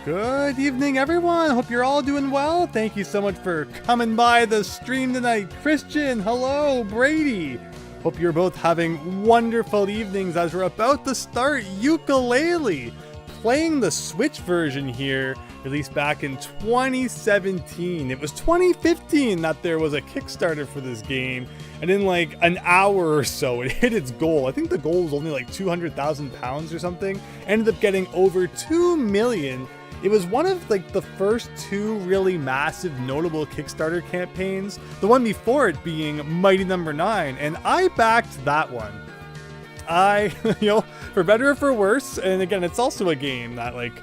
Good evening, everyone. Hope you're all doing well. Thank you so much for coming by the stream tonight. Christian, hello. Brady. Hope you're both having wonderful evenings as we're about to start Yooka-Laylee. Playing the Switch version here, released back in 2017. It was 2015 that there was a Kickstarter for this game, and in like an hour or so, it hit its goal. I think the goal was only like 200,000 pounds or something. Ended up getting over 2 million. It was one of like the first two really massive notable Kickstarter campaigns, the one before it being Mighty Number 9, and I backed that one. For better or for worse, and again, it's also a game that like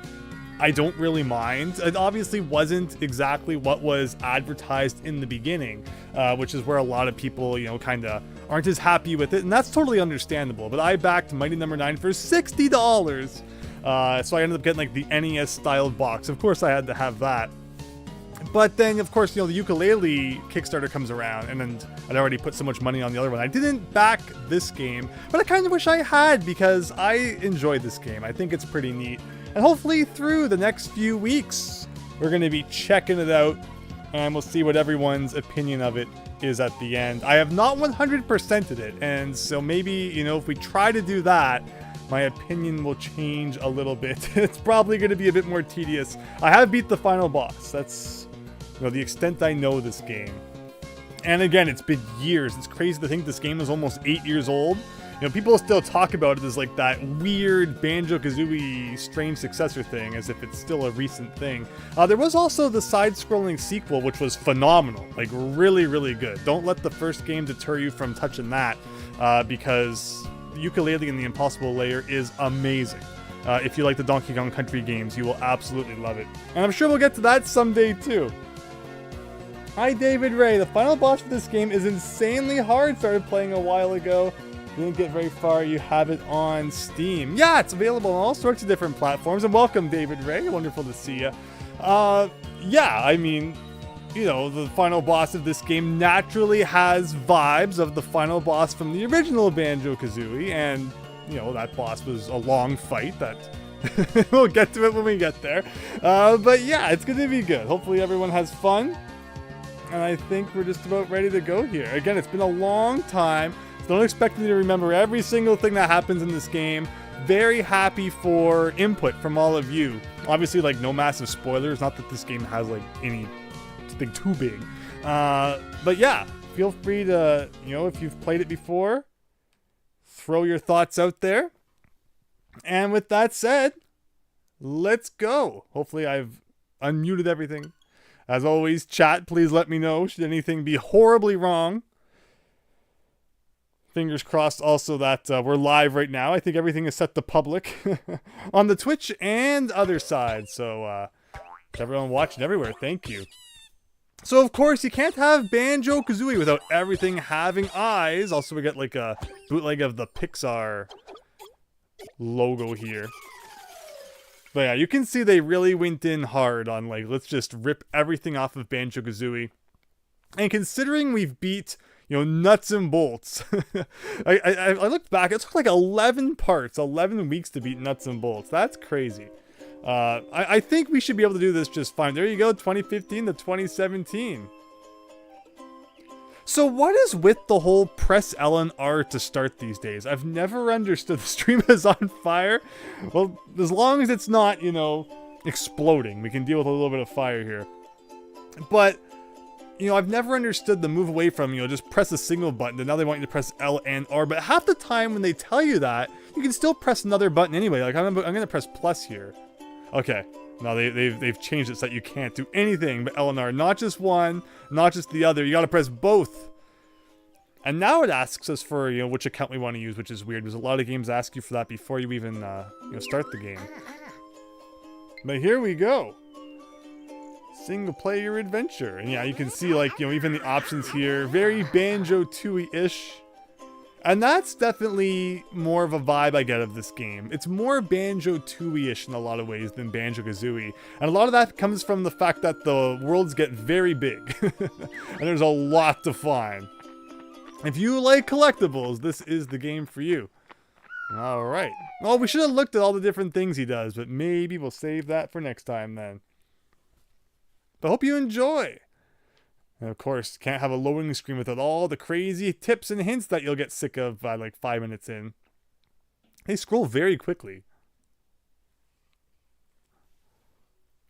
I don't really mind. It obviously wasn't exactly what was advertised in the beginning, which is where a lot of people, kind of aren't as happy with it, and that's totally understandable. But I backed Mighty Number 9 for $60. So I ended up getting like the NES styled box. Of course I had to have that. But then of course, the Yooka-Laylee Kickstarter comes around, and then I'd already put so much money on the other one. I didn't back this game, but I kind of wish I had because I enjoyed this game. I think it's pretty neat. And hopefully through the next few weeks, we're going to be checking it out, and we'll see what everyone's opinion of it is at the end. I have not 100%ed it, and so maybe, if we try to do that, my opinion will change a little bit. It's probably going to be a bit more tedious. I have beat the final boss. That's the extent I know this game. And again, it's been years. It's crazy to think this game is almost 8 years old. People still talk about it as like that weird Banjo-Kazooie strange successor thing, as if it's still a recent thing. There was also the side-scrolling sequel, which was phenomenal. Like, really, really good. Don't let the first game deter you from touching that, because Yooka-Laylee and the Impossible Layer is amazing. If you like the Donkey Kong Country games, you will absolutely love it. And I'm sure we'll get to that someday, too. Hi, David Ray. The final boss for this game is insanely hard. Started playing a while ago. Didn't get very far. You have it on Steam. Yeah, it's available on all sorts of different platforms. And welcome, David Ray. Wonderful to see you. Yeah, I mean, the final boss of this game naturally has vibes of the final boss from the original Banjo-Kazooie. And, that boss was a long fight that we'll get to it when we get there. But yeah, it's going to be good. Hopefully everyone has fun. And I think we're just about ready to go here. Again, it's been a long time. So don't expect me to remember every single thing that happens in this game. Very happy for input from all of you. Obviously, like, no massive spoilers. Not that this game has, like, anything too big. But yeah, feel free to, if you've played it before, throw your thoughts out there. And with that said, let's go. Hopefully I've unmuted everything. As always, chat, please let me know should anything be horribly wrong. Fingers crossed also that we're live right now. I think everything is set to public on the Twitch and other sides. So to everyone watching everywhere, thank you. So of course, you can't have Banjo-Kazooie without everything having eyes. Also, we got like a bootleg of the Pixar logo here. But yeah, you can see they really went in hard on like, let's just rip everything off of Banjo-Kazooie. And considering we've beat, nuts and bolts. I looked back, it took like 11 parts, 11 weeks to beat nuts and bolts. That's crazy. I think we should be able to do this just fine. There you go, 2015 to 2017. So what is with the whole press L and R to start these days? I've never understood. The stream is on fire. Well, as long as it's not, exploding, we can deal with a little bit of fire here. But I've never understood the move away from, just press a single button, and now they want you to press L and R. But half the time when they tell you that, you can still press another button anyway. Like, I'm going to press plus here. Okay. No, they've changed it so that you can't do anything but L and R. Not just one, not just the other. You got to press both. And now it asks us for, which account we want to use, which is weird, because a lot of games ask you for that before you even, start the game. But here we go. Single player adventure. And yeah, you can see like, even the options here, very Banjo-Tooie-ish. And that's definitely more of a vibe I get of this game. It's more Banjo-Tooie-ish in a lot of ways than Banjo-Kazooie. And a lot of that comes from the fact that the worlds get very big. And there's a lot to find. If you like collectibles, this is the game for you. All right. Well, we should have looked at all the different things he does, but maybe we'll save that for next time then. But hope you enjoy. And of course, can't have a loading screen without all the crazy tips and hints that you'll get sick of by like 5 minutes in. They scroll very quickly.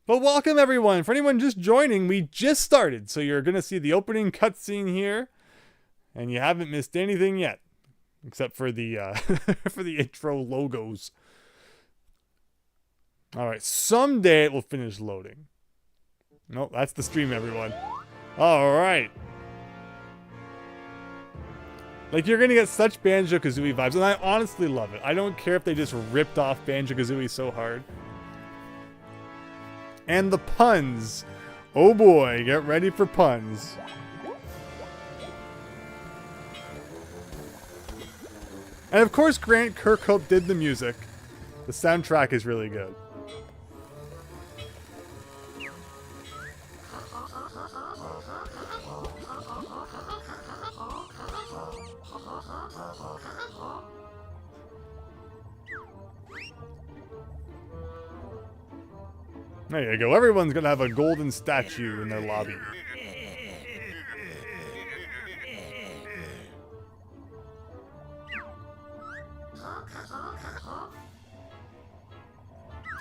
But welcome everyone. For anyone just joining, we just started. So you're going to see the opening cutscene here. And you haven't missed anything yet. Except for the for the intro logos. Alright, someday it will finish loading. Nope, that's the stream, everyone. Alright. Like, you're gonna get such Banjo-Kazooie vibes, and I honestly love it. I don't care if they just ripped off Banjo-Kazooie so hard. And the puns. Oh boy, get ready for puns. And of course, Grant Kirkhope did the music. The soundtrack is really good. There you go. Everyone's gonna have a golden statue in their lobby.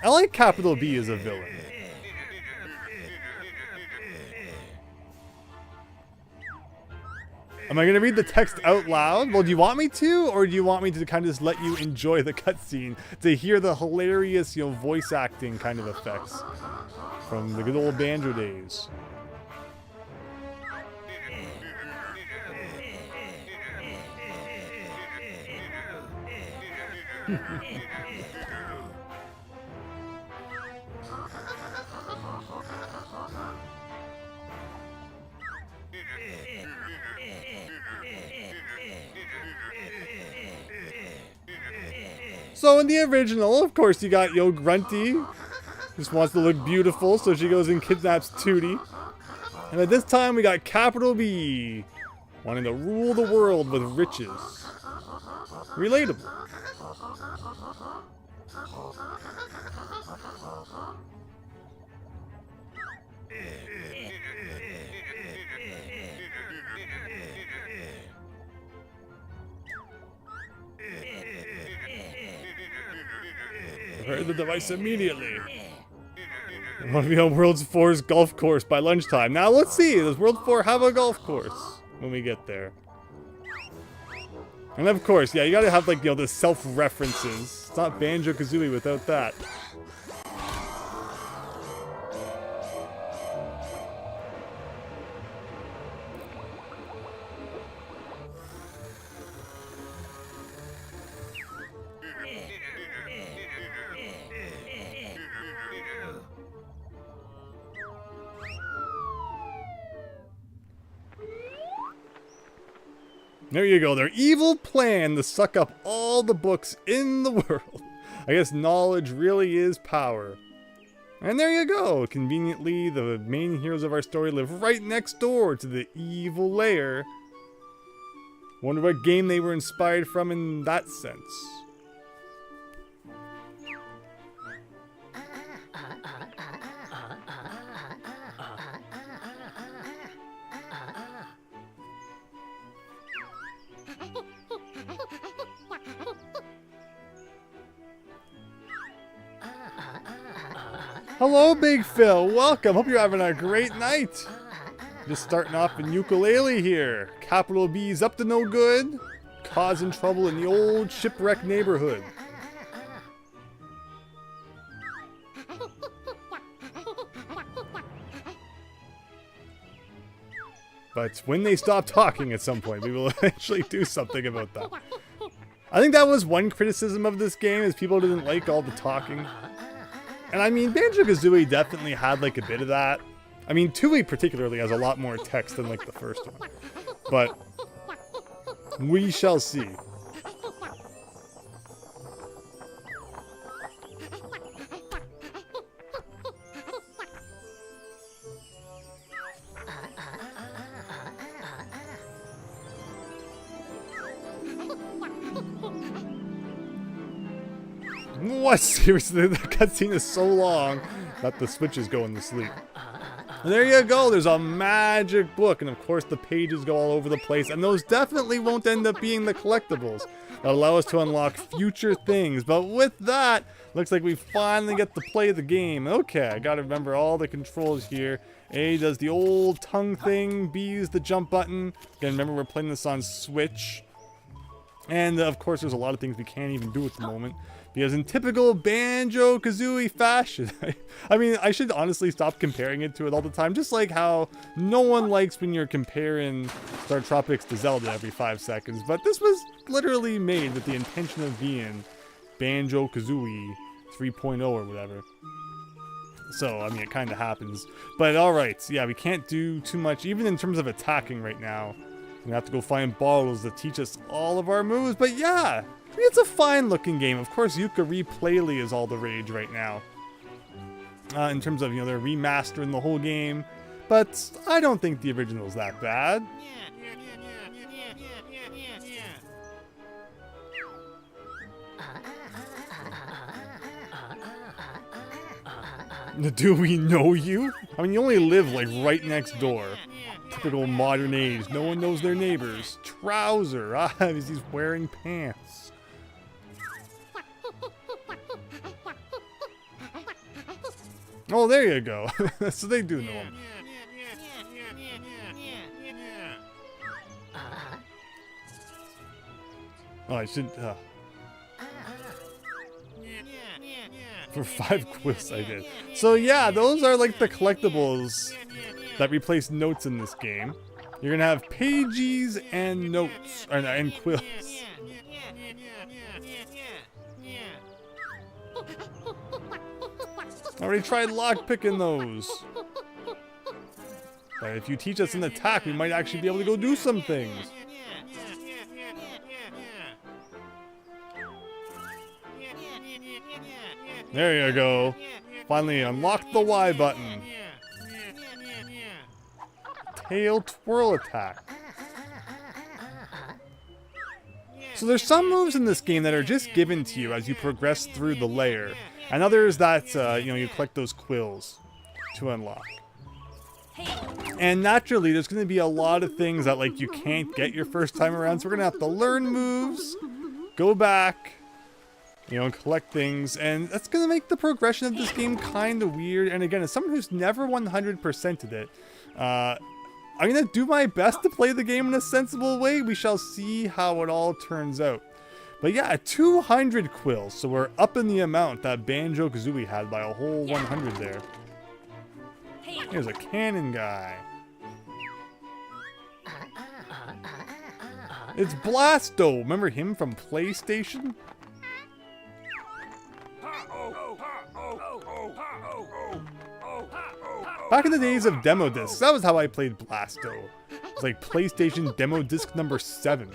I like Capital B as a villain. Am I going to read the text out loud? Well, do you want me to? Or do you want me to kind of just let you enjoy the cutscene to hear the hilarious, you know, voice acting kind of effects from the good old Banjo days? So in the original, of course, you got Yo Grunty. Just wants to look beautiful, so she goes and kidnaps Tootie. And at this time, we got Capital B, wanting to rule the world with riches. Relatable. Repair the device immediately. I want to be on World 4's golf course by lunchtime. Now let's see, does World 4 have a golf course when we get there? And of course, yeah, you gotta have, like, you know, the self-references. It's not Banjo-Kazooie without that. There you go, their evil plan to suck up all the books in the world. I guess knowledge really is power. And there you go, conveniently the main heroes of our story live right next door to the evil lair. Wonder what game they were inspired from in that sense. Hello, Big Phil. Welcome. Hope you're having a great night. Just starting off in Yooka-Laylee here. Capital B's up to no good, causing trouble in the old shipwreck neighborhood. But when they stop talking at some point, we will eventually do something about that. I think that was one criticism of this game, is people didn't like all the talking. And I mean, Banjo-Kazooie definitely had like a bit of that. I mean, Tooie particularly has a lot more text than like the first one. But we shall see. watch seriously. The cutscene is so long that the switches go into sleep. And there you go, there's a magic book, and of course the pages go all over the place, and those definitely won't end up being the collectibles that allow us to unlock future things. But with that, looks like we finally get to play the game. Okay, I gotta remember all the controls here. A does the old tongue thing, B is the jump button. Again, remember we're playing this on Switch. And of course there's a lot of things we can't even do at the moment, because in typical Banjo-Kazooie fashion, I mean, I should honestly stop comparing it to it all the time, just like how no one likes when you're comparing Star Tropics to Zelda every 5 seconds, but this was literally made with the intention of being Banjo-Kazooie 3.0 or whatever. So, I mean, it kind of happens. But alright, yeah, we can't do too much, even in terms of attacking right now. We have to go find bottles that teach us all of our moves, but yeah! I mean, it's a fine looking game. Of course, Yooka-Replayee is all the rage right now. In terms of, you know, they're remastering the whole game. But I don't think the original is that bad. Do we know you? I mean, you only live like right next door. Typical modern age. No one knows their neighbors. Trouser. Ah, he's wearing pants. Oh, there you go. So they do know him. Oh, I should... For 5 quills I did. So yeah, those are like the collectibles that replace notes in this game. You're gonna have pages and notes, and quills. Already tried lockpicking those. But if you teach us an attack, we might actually be able to go do some things. There you go. Finally unlock the Y button. Tail twirl attack. So there's some moves in this game that are just given to you as you progress through the layer, and others that you know, you collect those quills to unlock. And naturally, there's going to be a lot of things that like you can't get your first time around, so we're going to have to learn moves, go back, you know, and collect things, and that's going to make the progression of this game kind of weird. And again, as someone who's never 100%ed it, I'm going to do my best to play the game in a sensible way. We shall see how it all turns out. But yeah, 200 quills, so we're up in the amount that Banjo-Kazooie had by a whole 100 there. Here's a cannon guy. It's Blasto. Remember him from PlayStation? Back in the days of demo discs, that was how I played Blasto. It was like PlayStation demo disc number 7.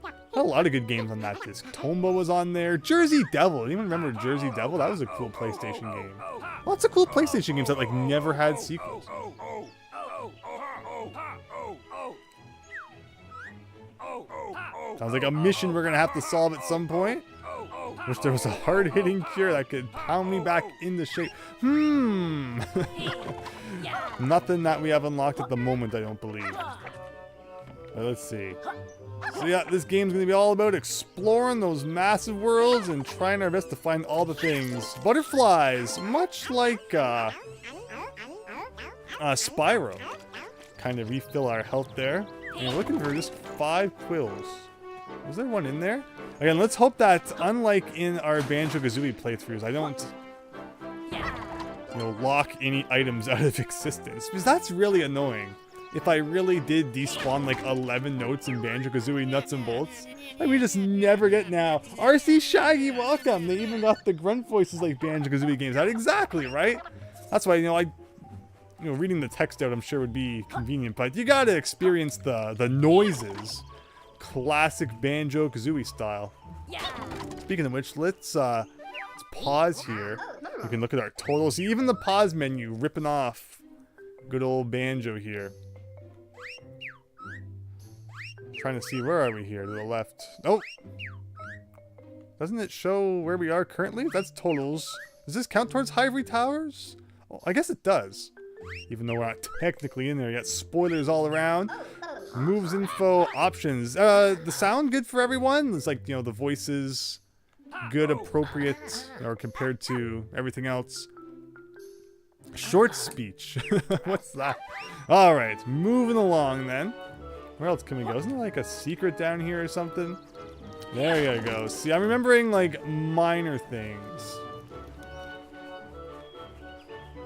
Had a lot of good games on that disc. Tomba was on there. Jersey Devil. Anyone remember Jersey Devil? That was a cool PlayStation game. Lots of cool PlayStation games that like never had sequels. Sounds like a mission we're gonna have to solve at some point. Wish there was a hard-hitting cure that could pound me back into shape. Nothing that we have unlocked at the moment, I don't believe. But let's see. So yeah, this game's gonna be all about exploring those massive worlds and trying our best to find all the things. Butterflies, much like Spyro. Kind of refill our health there. And we're looking for just 5 quills. Was there one in there? Again, let's hope that, unlike in our Banjo-Kazooie playthroughs, I don't, you know, lock any items out of existence. Because that's really annoying. If I really did despawn like 11 notes in Banjo-Kazooie Nuts and Bolts, like we just never get now. RC Shaggy, welcome! They even got the grunt voices like Banjo-Kazooie games had. Exactly, right? That's why, you know, reading the text out I'm sure would be convenient, but you gotta experience the noises. Classic Banjo-Kazooie style. Speaking of which, let's pause here. You can look at our totals. See, even the pause menu ripping off good old Banjo here. Trying to see, where are we here? To the left. Oh! Is Doesn't it show where we are currently? That's totals. Does this count towards Ivory Towers? Oh, I guess it does. Even though we're not technically in there yet. Spoilers all around. Moves info, options. The sound good for everyone? It's like, you know, the voices good, appropriate, or compared to everything else. Short speech. What's that? Alright, moving along then. Where else can we go? Isn't there like a secret down here or something? There you go. See, I'm remembering like minor things.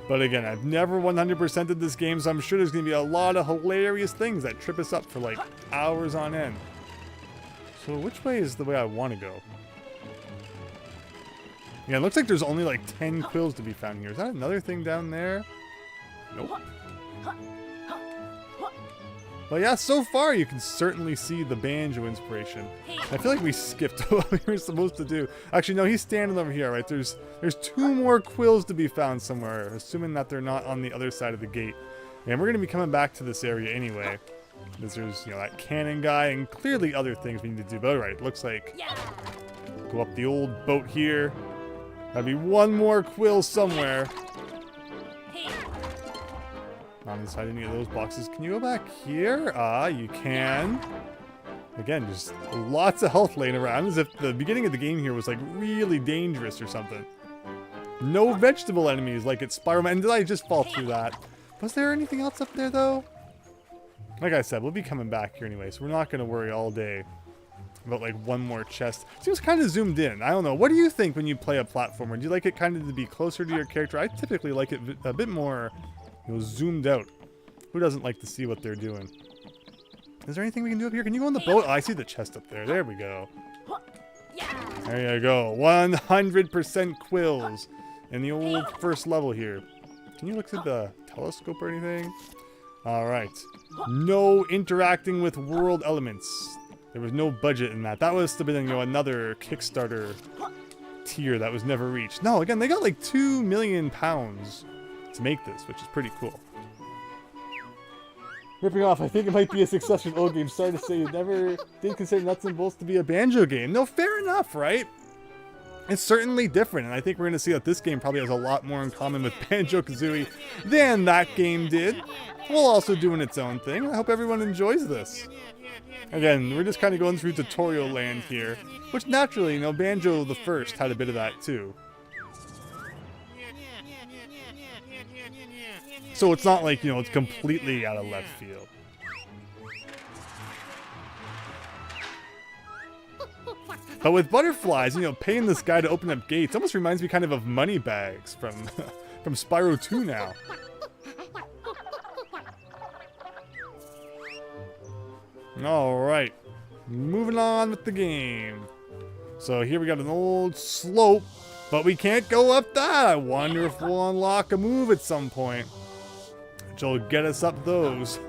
But again, I've never 100%ed this game, so I'm sure there's going to be a lot of hilarious things that trip us up for like hours on end. So which way is the way I want to go? Yeah, it looks like there's only like 10 quills to be found here. Is that another thing down there? Nope. But yeah, so far you can certainly see the banjo inspiration. I feel like we skipped what we were supposed to do. Actually, no, he's standing over here, right? There's 2 more quills to be found somewhere, assuming that they're not on the other side of the gate. And we're going to be coming back to this area anyway. Because there's, you know, that cannon guy and clearly other things we need to do. But alright, looks like go up the old boat here. Gotta be 1 more quill somewhere. Not inside any of those boxes. Can you go back here? Ah, you can. Again, just lots of health laying around, as if the beginning of the game here was like really dangerous or something. No vegetable enemies like it's Spider-Man. Did I just fall through that? Was there anything else up there though? Like I said, we'll be coming back here anyway, so we're not going to worry all day about like 1 more chest. Seems kind of zoomed in. I don't know. What do you think when you play a platformer? Do you like it kind of to be closer to your character? I typically like it a bit more, you know, zoomed out. Who doesn't like to see what they're doing? Is there anything we can do up here? Can you go on the boat? Oh, I see the chest up there. There we go. There you go. 100% quills in the old first level here. Can you look at the telescope or anything? Alright. No interacting with world elements. There was no budget in that. That was to be, you know, another Kickstarter tier that was never reached. No, again, they got like £2 million to make this, which is pretty cool. Ripping off, I think it might be a successor to old games. Sorry to say you never did consider Nuts and Bolts to be a Banjo game. No, fair enough, right? It's certainly different, and I think we're going to see that this game probably has a lot more in common with Banjo-Kazooie than that game did. While also doing its own thing. I hope everyone enjoys this. Again, we're just kind of going through tutorial land here, which naturally, you know, Banjo the First had a bit of that too. So it's not like, you know, it's completely out of left field. But with butterflies, you know, paying this guy to open up gates almost reminds me kind of Moneybags from from Spyro 2 now. Alright, moving on with the game. So here we got an old slope, but we can't go up that. I wonder if we'll unlock a move at some point, which will get us up those.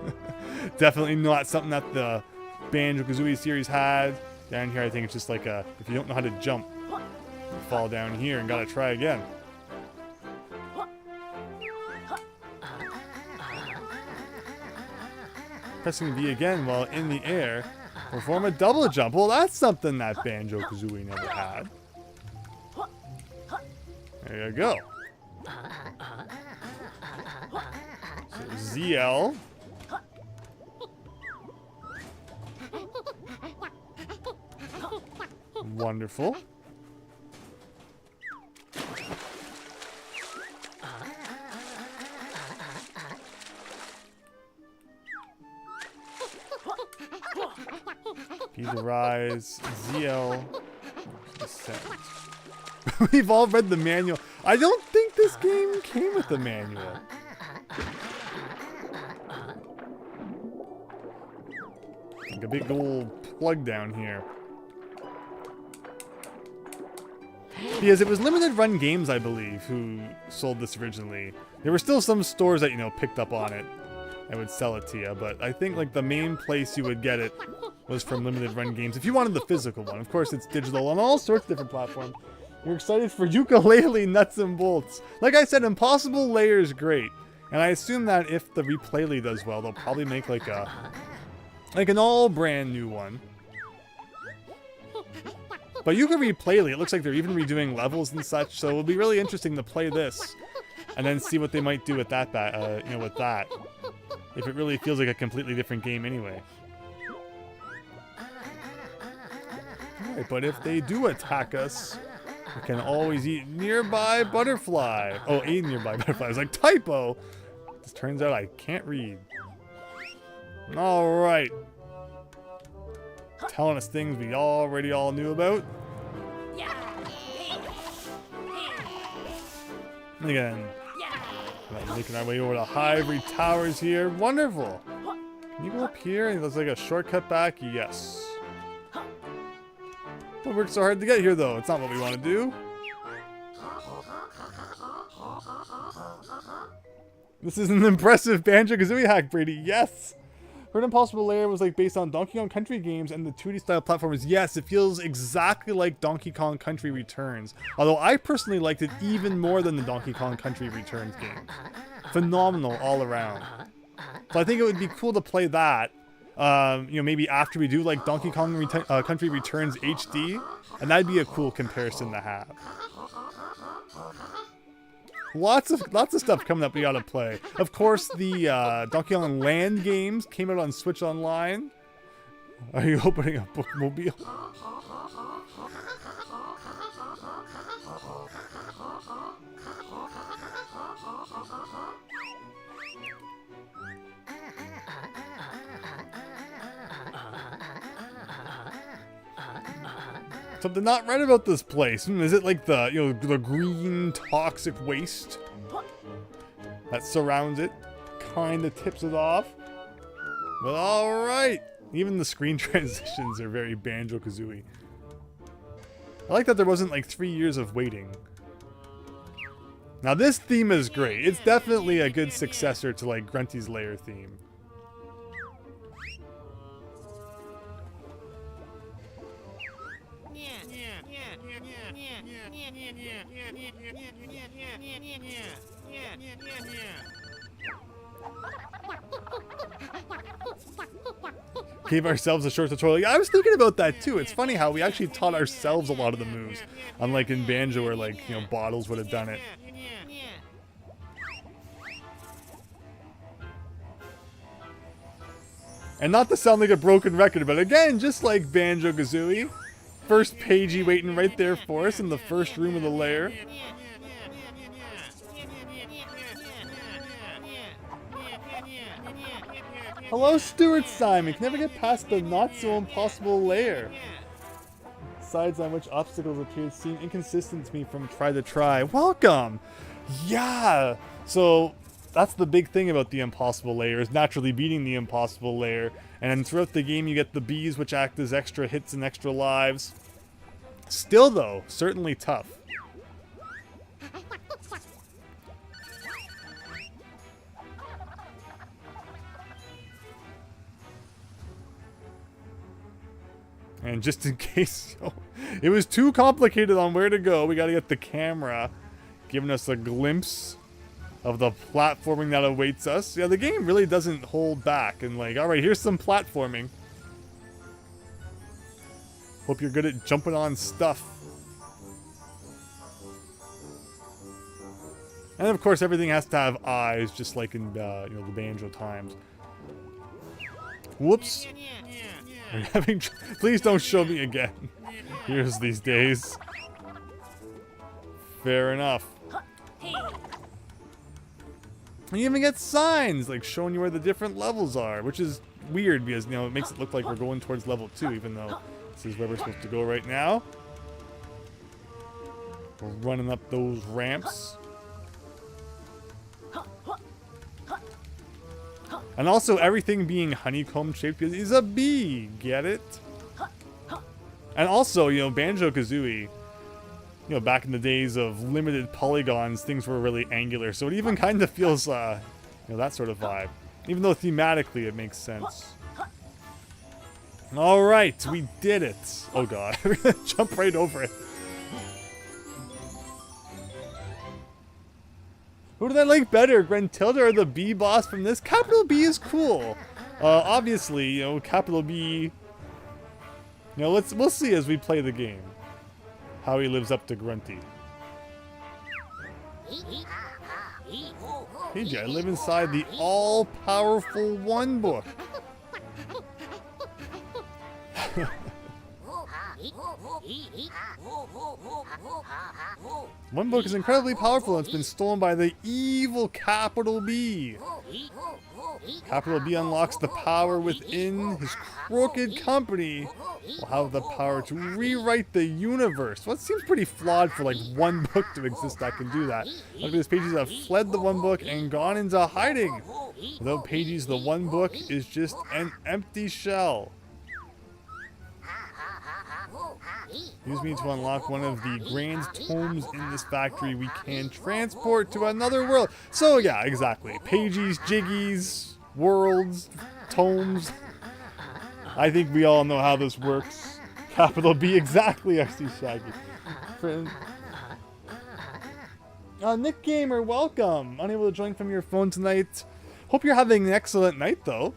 Definitely not something that the Banjo-Kazooie series had. Down here I think it's just like a, if you don't know how to jump, you fall down here and gotta try again. Pressing V again while in the air, perform a double jump. Well, that's something that Banjo-Kazooie never had. There you go. So ZL. Wonderful. P to rise, ZL, descent. We've all read the manual. I don't think this game came with the manual. Like a big old plug down here. Because it was limited run games, I believe, who sold this originally. There were still some stores that, you know, picked up on it and would sell it to you, but I think like the main place you would get it was from limited run games. If you wanted the physical one, of course it's digital on all sorts of different platforms. We're excited for Yooka-Laylee Nuts and Bolts. Like I said, Impossible Layer is great, and I assume that if the Replaylee does well, they'll probably make like an all brand new one. But Yooka-Replayee, it looks like they're even redoing levels and such, so it'll be really interesting to play this and then see what they might do with that, you know, with that. If it really feels like a completely different game anyway. Alright, but if they do attack us, we can always eat nearby butterfly. Oh, a nearby butterfly. I was like, typo! This turns out I can't read. Alright. Telling us things we already all knew about. And again, making our way over to Ivory Towers here. Wonderful! Can you go up here? There's like a shortcut back? Yes. We worked so hard to get here though. It's not what we want to do. This is an impressive Banjo-Kazooie hack, Brady. Yes! Heard Impossible Lair was like based on Donkey Kong Country games and the 2D style platformers. Yes, it feels exactly like Donkey Kong Country Returns. Although I personally liked it even more than the Donkey Kong Country Returns game. Phenomenal all around. So I think it would be cool to play that. You know, maybe after we do like Donkey Kong Country Returns HD, and that'd be a cool comparison to have. Lots of stuff coming up we gotta play. Of course, the Donkey Kong Land games came out on Switch Online. Are you opening a bookmobile? Something not right about this place. Is it like the, you know, the green toxic waste that surrounds it? Kind of tips it off. But alright. Even the screen transitions are very Banjo-Kazooie. I like that there wasn't like 3 years of waiting. Now this theme is great. It's definitely a good successor to like Grunty's Lair theme. Gave ourselves a short tutorial. Yeah, I was thinking about that too. It's funny how we actually taught ourselves a lot of the moves. Unlike in Banjo where like, you know, Bottles would have done it. And not to sound like a broken record, but again, just like Banjo-Kazooie. First pagey waiting right there for us in the first room of the lair. Hello, Stuart Simon. Can never get past the not-so-impossible lair. Sides on which obstacles appeared seem inconsistent to me from try to try. Welcome! Yeah! So, that's the big thing about the impossible lair, is naturally beating the impossible lair. And throughout the game you get the bees, which act as extra hits and extra lives. Still, though, certainly tough. And just in case, it was too complicated on where to go, we gotta get the camera giving us a glimpse of the platforming that awaits us. Yeah, the game really doesn't hold back and like, alright, here's some platforming. Hope you're good at jumping on stuff. And of course, everything has to have eyes, just like in you know, the Banjo times. Whoops. I'm having please don't show me again. Here's these days. Fair enough. And you even get signs like showing you where the different levels are, which is weird because, you know, it makes it look like we're going towards level 2, even though this is where we're supposed to go right now. We're running up those ramps. And also everything being honeycomb shaped is a bee. Get it? And also, you know, Banjo-Kazooie, you know, back in the days of limited polygons, things were really angular. So it even kind of feels, you know, that sort of vibe. Even though thematically it makes sense. All right, we did it. Oh god, we're gonna jump right over it. Who did I like better, Grentilda or the bee boss from this? Capital B is cool. Obviously, you know, Capital B. You know, we'll see as we play the game. how he lives up to Grunty. Pagey, I live inside the all-powerful One Book. One Book is incredibly powerful and it's been stolen by the evil Capital B. Capital B unlocks the power within his crooked company. Will have the power to rewrite the universe. Well, it seems pretty flawed for like One Book to exist that can do that. These pages have fled the One Book and gone into hiding. Without pages, the One Book is just an empty shell. Use me to unlock one of the grand tomes in this factory we can transport to another world. So yeah, exactly. Pages, jiggies, worlds, tomes. I think we all know how this works. Capital B, exactly, I see Shaggy. Friend. Nick Gamer, welcome. Unable to join from your phone tonight. Hope you're having an excellent night though.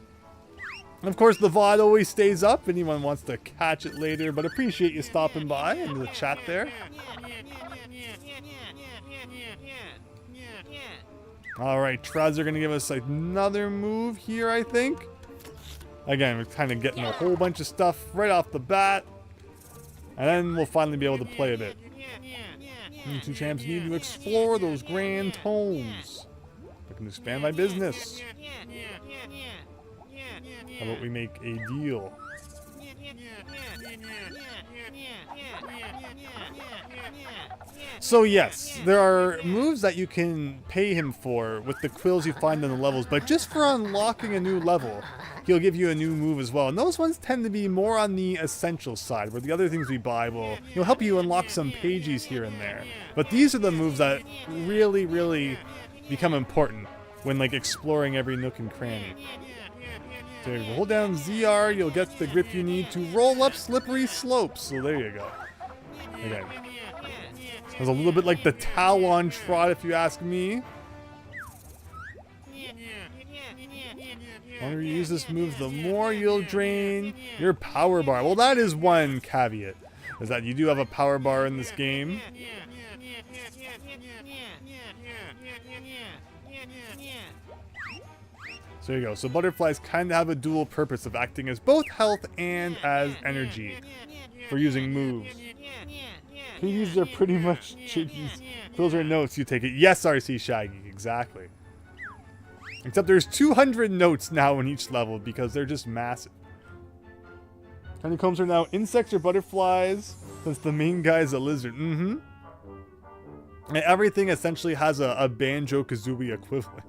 And of course, the VOD always stays up. Anyone wants to catch it later, but appreciate you stopping by into the chat there. All right, Trez are going to give us another move here, I think. Again, we're kind of getting a whole bunch of stuff right off the bat. And then we'll finally be able to play a bit. You two champs need to explore those grand tomes. I can expand my business. How about we make a deal? So yes, there are moves that you can pay him for with the quills you find in the levels, but just for unlocking a new level, he'll give you a new move as well. And those ones tend to be more on the essential side, where the other things we buy will help you unlock some pages here and there. But these are the moves that really, really become important when like exploring every nook and cranny. So hold down ZR, you'll get the grip you need to roll up slippery slopes. So there you go. Okay. It was a little bit like the Talon Trot, if you ask me. The longer you use this move, the more you'll drain your power bar. Well, that is one caveat, is that you do have a power bar in this game. So there you go. So butterflies kind of have a dual purpose of acting as both health and as energy for using moves. These are pretty much chickies. Those are notes, you take it. Yes, RC Shaggy, exactly. Except there's 200 notes now in each level because they're just massive. Honeycombs are now insects or butterflies, since the main guy is a lizard. And everything essentially has a Banjo-Kazooie equivalent.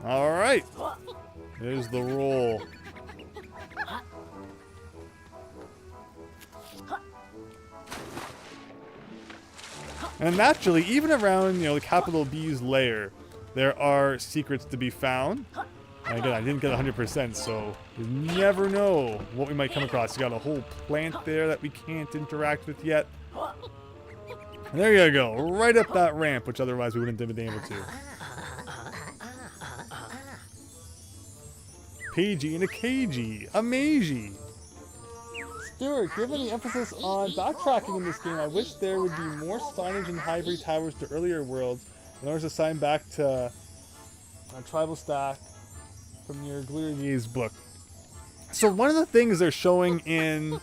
Alright. There's the roll. And naturally, even around, the capital B's lair, there are secrets to be found. And again, I didn't get 100%, so you never know what we might come across. You got a whole plant there that we can't interact with yet. And there you go, right up that ramp, which otherwise we wouldn't have been able to. Pagey and a cagey, a magey. Stuart, given the emphasis on backtracking in this game, I wish there would be more signage in Ivory Towers to earlier worlds in order to sign back to Tribalstack from your Gliterglaze book. So one of the things they're showing in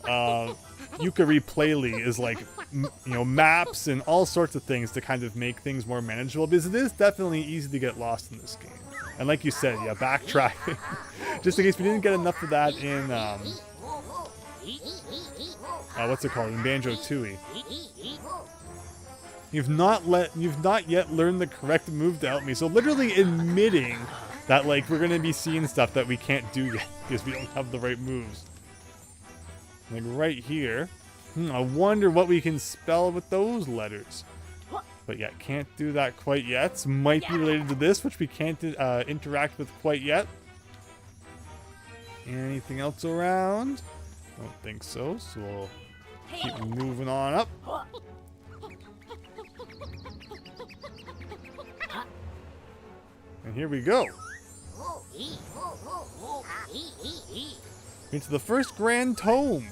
Yooka-Replayee is like, maps and all sorts of things to kind of make things more manageable, because it is definitely easy to get lost in this game. And like you said, yeah, backtracking. Just in case we didn't get enough of that in what's it called? In Banjo-Kazooie. You've not yet learned the correct move to help me. So literally admitting that like we're gonna be seeing stuff that we can't do yet because we don't have the right moves. Like right here. I wonder what we can spell with those letters. But yeah, can't do that quite yet. Might be related to this, which we can't interact with quite yet. Anything else around? Don't think so, so we'll keep moving on up. And here we go. Into the first grand tome.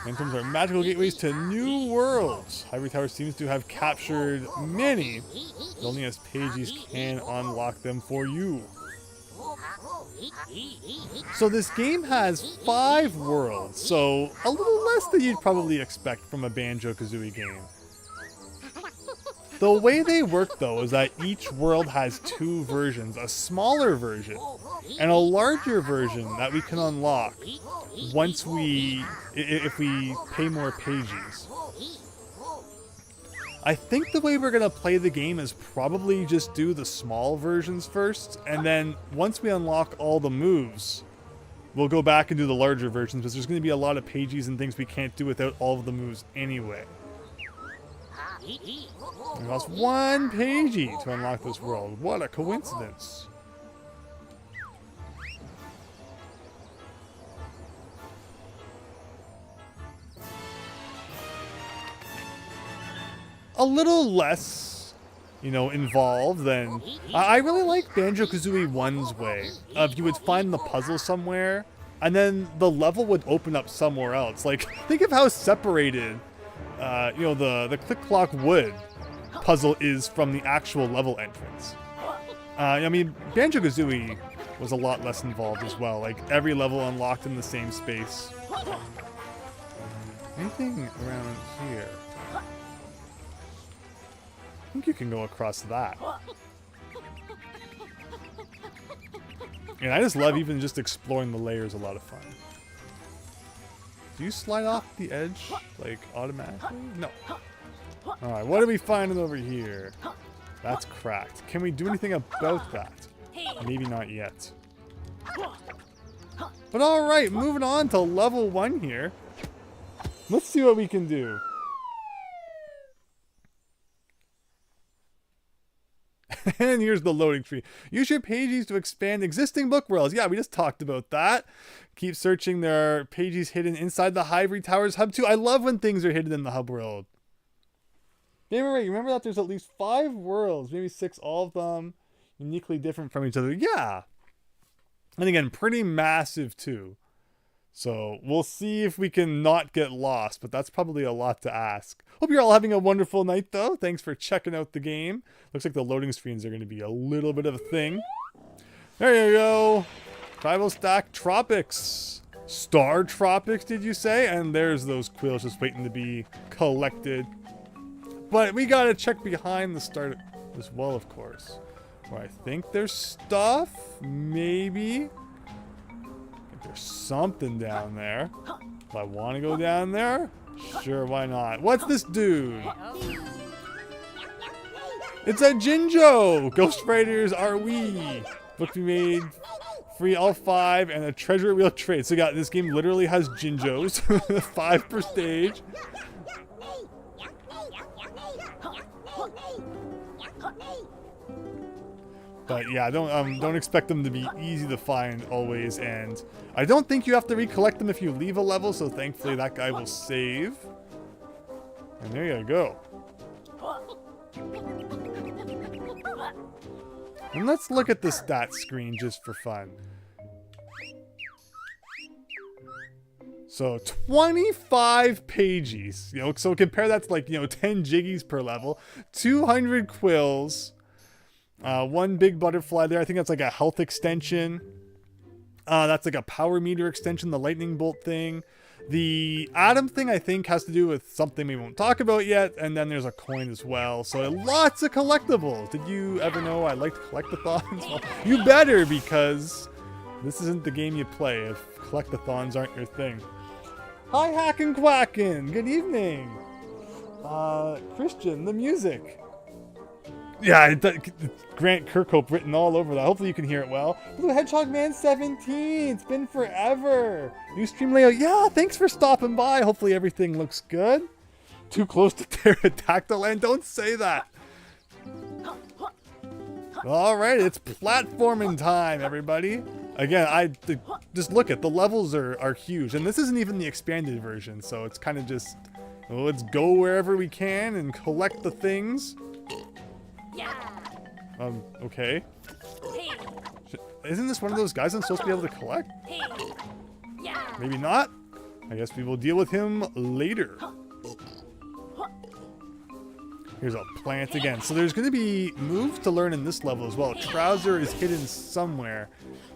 Phantoms are magical gateways to new worlds. Ivory Tower seems to have captured many, but only as pages can unlock them for you. So this game has 5 worlds, so a little less than you'd probably expect from a Banjo-Kazooie game. The way they work, though, is that each world has 2 versions, a smaller version and a larger version that we can unlock once if we pay more pages. I think the way we're going to play the game is probably just do the small versions first, and then once we unlock all the moves, we'll go back and do the larger versions, because there's going to be a lot of pages and things we can't do without all of the moves anyway. It costs 1 pagey to unlock this world. What a coincidence. A little less, involved than... I really like Banjo-Kazooie 1's way of you would find the puzzle somewhere, and then the level would open up somewhere else. Like, think of how separated, the Click-Clock Wood puzzle is from the actual level entrance. I mean, Banjo-Kazooie was a lot less involved as well. Like, every level unlocked in the same space. Anything around here? I think you can go across that. And I just love even just exploring the layers. A lot of fun. Do you slide off the edge, like, automatically? No. Alright, what are we finding over here? That's cracked. Can we do anything about that? Maybe not yet. But alright, moving on to level 1 here. Let's see what we can do. And here's the loading tree. Use your pages to expand existing book worlds. Yeah, we just talked about that. Keep searching. There are pages hidden inside the Ivory Towers hub too. I love when things are hidden in the hub world. Gamer Ray, remember that there's at least 5 worlds, maybe 6, all of them uniquely different from each other. Yeah. And again, pretty massive too. So we'll see if we can not get lost, but that's probably a lot to ask. Hope you're all having a wonderful night, though. Thanks for checking out the game. Looks like the loading screens are going to be a little bit of a thing. There you go. Tribalstack Tropics. Star Tropics, did you say? And there's those quills just waiting to be collected. But we got to check behind the start as well, of course. Where I think there's stuff. Maybe. There's something down there. Do I want to go down there? Sure, why not? What's this dude? It's a Jinjo! Ghost Riders are we? Book to be made, free all 5, and a treasure wheel trade. So yeah, this game literally has Jinjos. 5 per stage. But yeah, don't expect them to be easy to find always, and I don't think you have to recollect them if you leave a level, so thankfully that guy will save. And there you go. And let's look at the stats screen just for fun. So 25 pages, so compare that to 10 jiggies per level, 200 quills. 1 big butterfly there. I think that's like a health extension. That's like a power meter extension, the lightning bolt thing. The atom thing, I think, has to do with something we won't talk about yet. And then there's a coin as well. So lots of collectibles. Did you ever know I liked collectathons? Well, you better, because this isn't the game you play if collectathons aren't your thing. Hi, Hackin' Quackin'. Good evening. Christian, the music. Yeah, Grant Kirkhope written all over that. Hopefully you can hear it well. Blue Hedgehog Man 17. It's been forever. New stream layout. Yeah, thanks for stopping by. Hopefully everything looks good. Too close to pterodactyl land. Don't say that. All right, it's platforming time, everybody. Again, just look at the levels are huge, and this isn't even the expanded version, so it's kind of just let's go wherever we can and collect the things. Okay. Isn't this one of those guys I'm supposed to be able to collect? Maybe not. I guess we will deal with him later. Here's a plant again. So there's going to be moves to learn in this level as well. Trouser is hidden somewhere.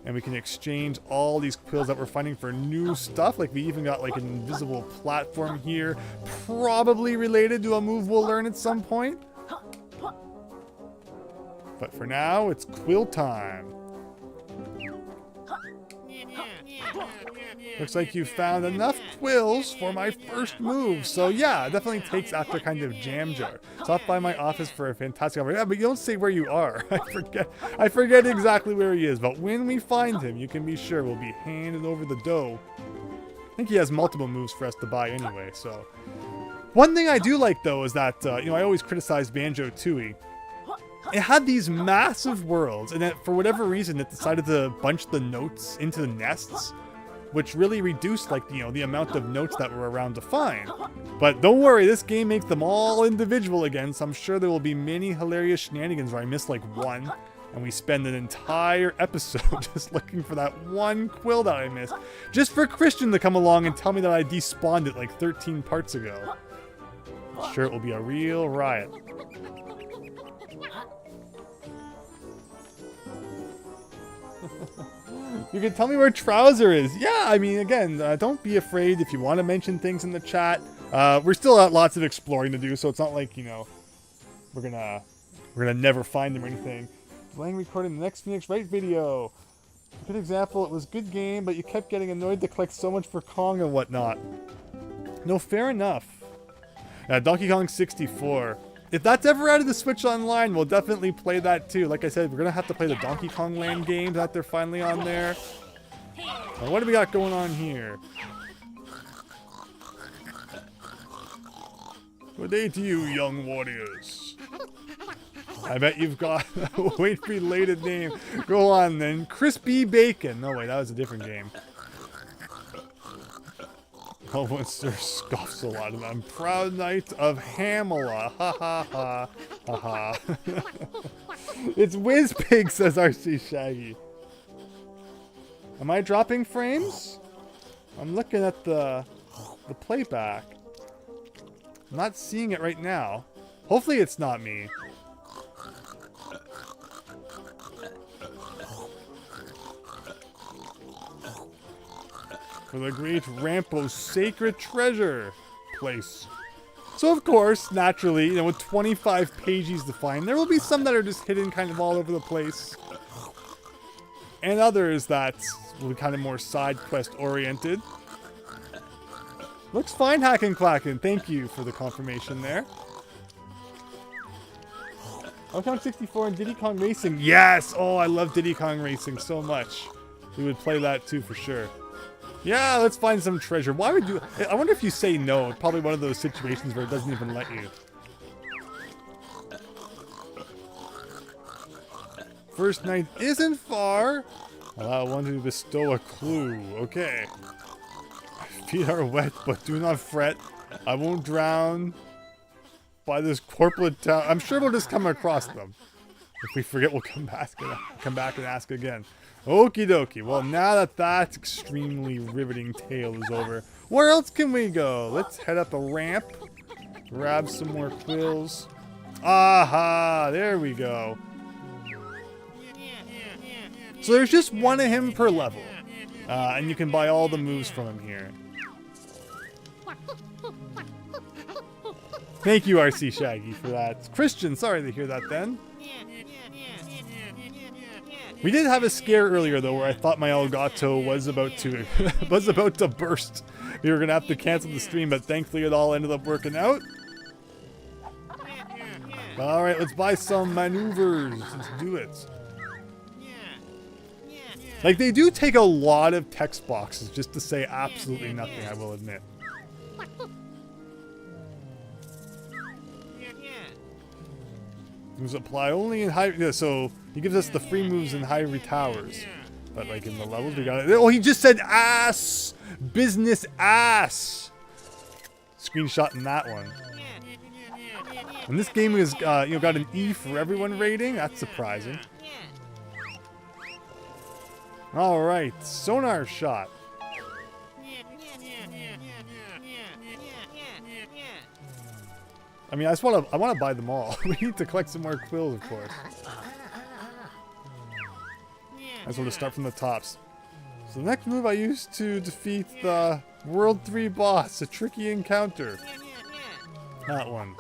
And we can exchange all these quills that we're finding for new stuff. Like we even got like an invisible platform here. Probably related to a move we'll learn at some point. But for now, it's quill time. Looks like you found enough quills for my first move. So yeah, it definitely takes after kind of jam jar. Stop by my office for a fantastic offer. Yeah, but you don't say where you are. I forget exactly where he is. But when we find him, you can be sure we'll be handing over the dough. I think he has multiple moves for us to buy anyway. So one thing I do like though is that you know, I always criticize Banjo-Kazooie. It had these massive worlds, and then for whatever reason, it decided to bunch the notes into the nests, which really reduced, like, you know, the amount of notes that were around to find. But don't worry, this game makes them all individual again, so I'm sure there will be many hilarious shenanigans where I miss like one, and we spend an entire episode just looking for that one quill that I missed, just for Christian to come along and tell me that I despawned it like 13 parts ago. I'm sure it will be a real riot. You can tell me where Trouser is. Yeah, I mean, again, don't be afraid if you want to mention things in the chat. We're still at lots of exploring to do, so it's not like, you know, we're gonna never find them or anything. Delaying recording the next Phoenix Wright video. Good example. It was a good game, but you kept getting annoyed to collect so much for Kong and whatnot. No, fair enough. Donkey Kong 64. If that's ever out of the Switch Online, we'll definitely play that too. Like I said, we're going to have to play the Donkey Kong Land games that they're finally on there. Now, what do we got going on here? Good day to you, young warriors. I bet you've got a weight-related name. Go on then. Crispy Bacon. No, wait, that was a different game. Sir scoffs a lot. I'm proud knight of Hamala. Ha ha ha. Ha ha. It's Whizpig, says RC Shaggy. Am I dropping frames? I'm looking at the playback. I'm not seeing it right now. Hopefully it's not me. For the great Rampo's sacred treasure place. So of course, naturally, you know, with 25 pages to find, there will be some that are just hidden kind of all over the place. And others that will be kind of more side quest oriented. Looks fine, Hackin' Clackin'. Thank you for the confirmation there. Donkey Kong 64 and Diddy Kong Racing. Yes! Oh, I love Diddy Kong Racing so much. We would play that too for sure. Yeah, let's find some treasure. Why would you... I wonder if you say no. It's probably one of those situations where it doesn't even let you. First night isn't far. Allow one to bestow a clue. Okay. Feet are wet, but do not fret. I won't drown by this corporate town. I'm sure we'll just come across them. If we forget, we'll come back and ask again. Okie dokie. Well, now that that extremely riveting tale is over, where else can we go? Let's head up a ramp. Grab some more quills. Aha! There we go. So there's just one of him per level. And you can buy all the moves from him here. Thank you, RC Shaggy, for that. Christian, sorry to hear that then. We did have a scare earlier though, where I thought my Elgato was about to burst. We were gonna have to cancel the stream, but thankfully it all ended up working out. All right, let's buy some maneuvers. Let's do it. Like, they do take a lot of text boxes just to say absolutely nothing, I will admit. Moves apply only in high... Yeah, so he gives us the free moves in high towers. But, like, in the levels, we got it. Oh, he just said ass! Business ass! Screenshotting that one. And this game is, you know, got an E for everyone rating. That's surprising. Alright, sonar shot. I mean, I want to buy them all. We need to collect some more quills, of course. I just want to start from the tops. So the next move I used to defeat the World 3 boss, a tricky encounter. That one.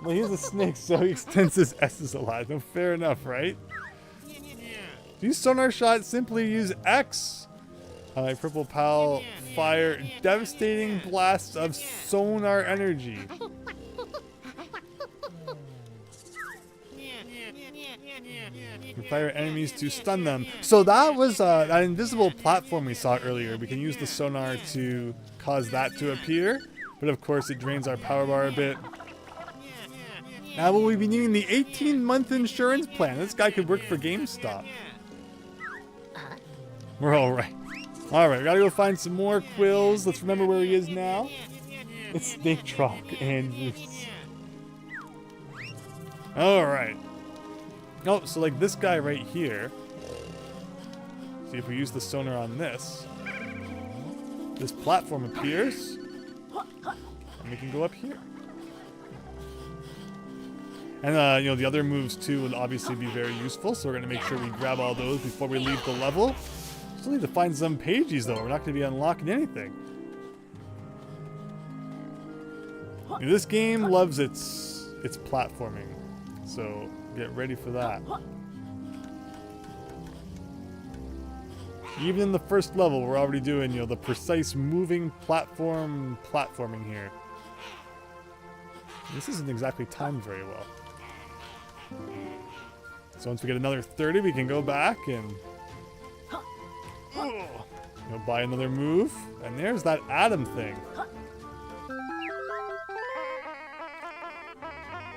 Well, he's a snake, so he extends his S's a lot. No, fair enough, right? To use sonar shot, simply use X. My purple pal fire devastating blasts of sonar energy. You fire enemies to stun them. So that was that invisible platform we saw earlier. We can use the sonar to cause that to appear, but of course it drains our power bar a bit. Now will we be needing the 18-month insurance plan? This guy could work for GameStop. We're all right. All right, we gotta go find some more quills. Let's remember where he is now. It's Snake Truck and Roots. All right. Oh, so like this guy right here. See if we use the sonar on this. This platform appears. And we can go up here. And, you know, the other moves, too, would obviously be very useful. So we're going to make sure we grab all those before we leave the level. Still need to find some pages, though. We're not going to be unlocking anything. You know, this game loves its platforming. So get ready for that. Even in the first level, we're already doing, you know, the precise moving platforming here. This isn't exactly timed very well. So once we get another 30, we can go back and buy another move. And there's that Atom thing.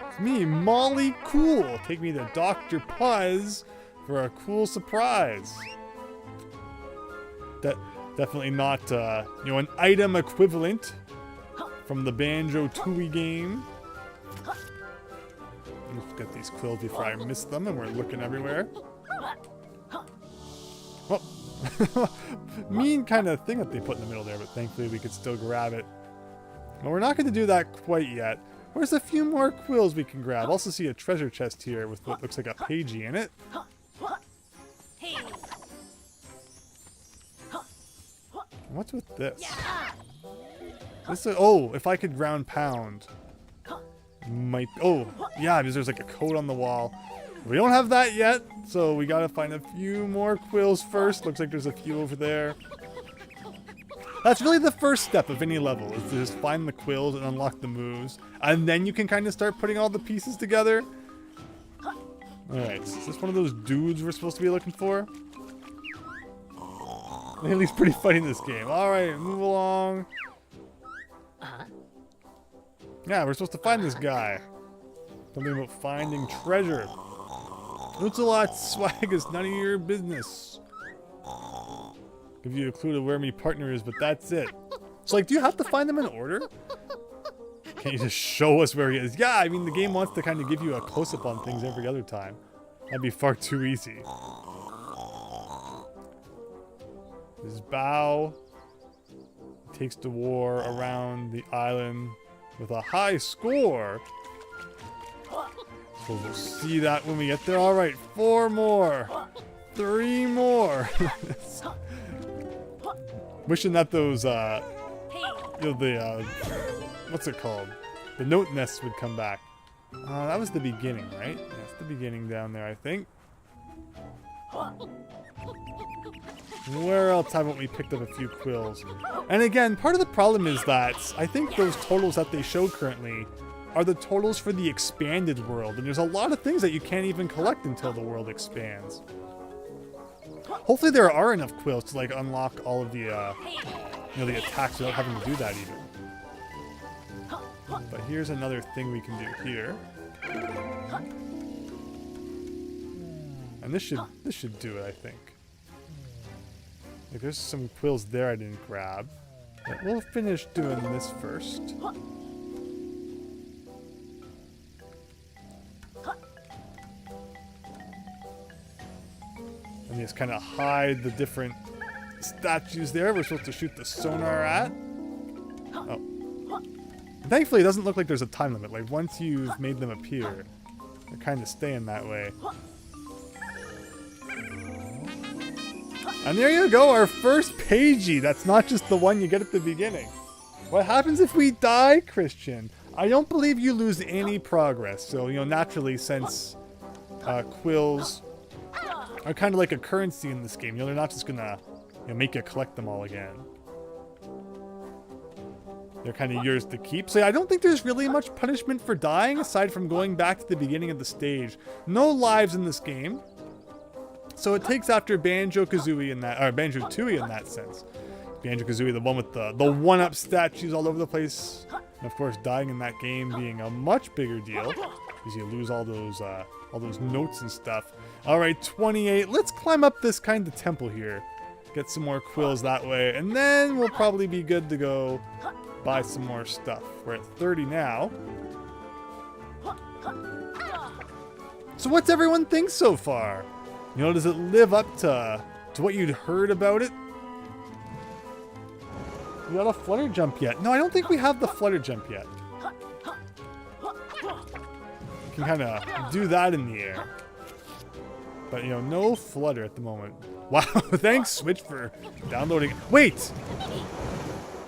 It's me, Molly Cool. Take me to Dr. Puzz for a cool surprise. Definitely not, you know, an item equivalent from the Banjo-Kazooie game. Let's get these quills before I miss them, and we're looking everywhere. Well, mean kind of thing that they put in the middle there, but thankfully we could still grab it. Well, we're not going to do that quite yet. There's a few more quills we can grab. Also see a treasure chest here with what looks like a pagey in it. What's with this? This is, oh, if I could ground pound. Might, oh, yeah, because there's like a code on the wall. We don't have that yet, so we gotta find a few more quills first. Looks like there's a few over there. That's really the first step of any level, is to just find the quills and unlock the moves. And then you can kind of start putting all the pieces together. Alright, is this one of those dudes we're supposed to be looking for? Laylee's pretty funny in this game. Alright, move along. Yeah, we're supposed to find this guy. Something about finding treasure. Ocelot's swag is none of your business. Give you a clue to where my partner is, but that's it. So, like, do you have to find them in order? Can't you just show us where he is? Yeah, I mean, the game wants to kind of give you a close-up on things every other time. That'd be far too easy. This bow takes the war around the island with a high score. So we'll see that when we get there. All right, 4 more. 3 more. Wishing that those, you know, the, what's it called? The note nests would come back. That was the beginning, right? That's the beginning down there, I think. Where else haven't we picked up a few quills? And again, part of the problem is that I think those totals that they show currently are the totals for the expanded world. And there's a lot of things that you can't even collect until the world expands. Hopefully there are enough quills to like unlock all of the, you know, the attacks without having to do that even. But here's another thing we can do here. And this should do it, I think. Like, there's some quills there I didn't grab. But we'll finish doing this first. And just kind of hide the different statues there we're supposed to shoot the sonar at. Oh. Thankfully, it doesn't look like there's a time limit. Like, once you've made them appear, they're kind of staying that way. And there you go, our first pagey. That's not just the one you get at the beginning. What happens if we die, Christian? I don't believe you lose any progress. So, you know, naturally, since quills are kind of like a currency in this game, you know, they're not just gonna, you know, make you collect them all again. They're kind of yours to keep. So yeah, I don't think there's really much punishment for dying aside from going back to the beginning of the stage. No lives in this game. So it takes after Banjo-Kazooie in that, or Banjo-Tooie in that sense. Banjo-Kazooie, the one with the one-up statues all over the place. And of course, dying in that game being a much bigger deal because you lose all those notes and stuff. All right, 28. Let's climb up this kind of temple here. Get some more quills that way, and then we'll probably be good to go buy some more stuff. We're at 30 now. So what's everyone think so far? You know, does it live up to what you'd heard about it? You got a flutter jump yet? No, I don't think we have the flutter jump yet. You can kind of do that in the air. But, you know, no flutter at the moment. Wow, thanks Switch for downloading. Wait!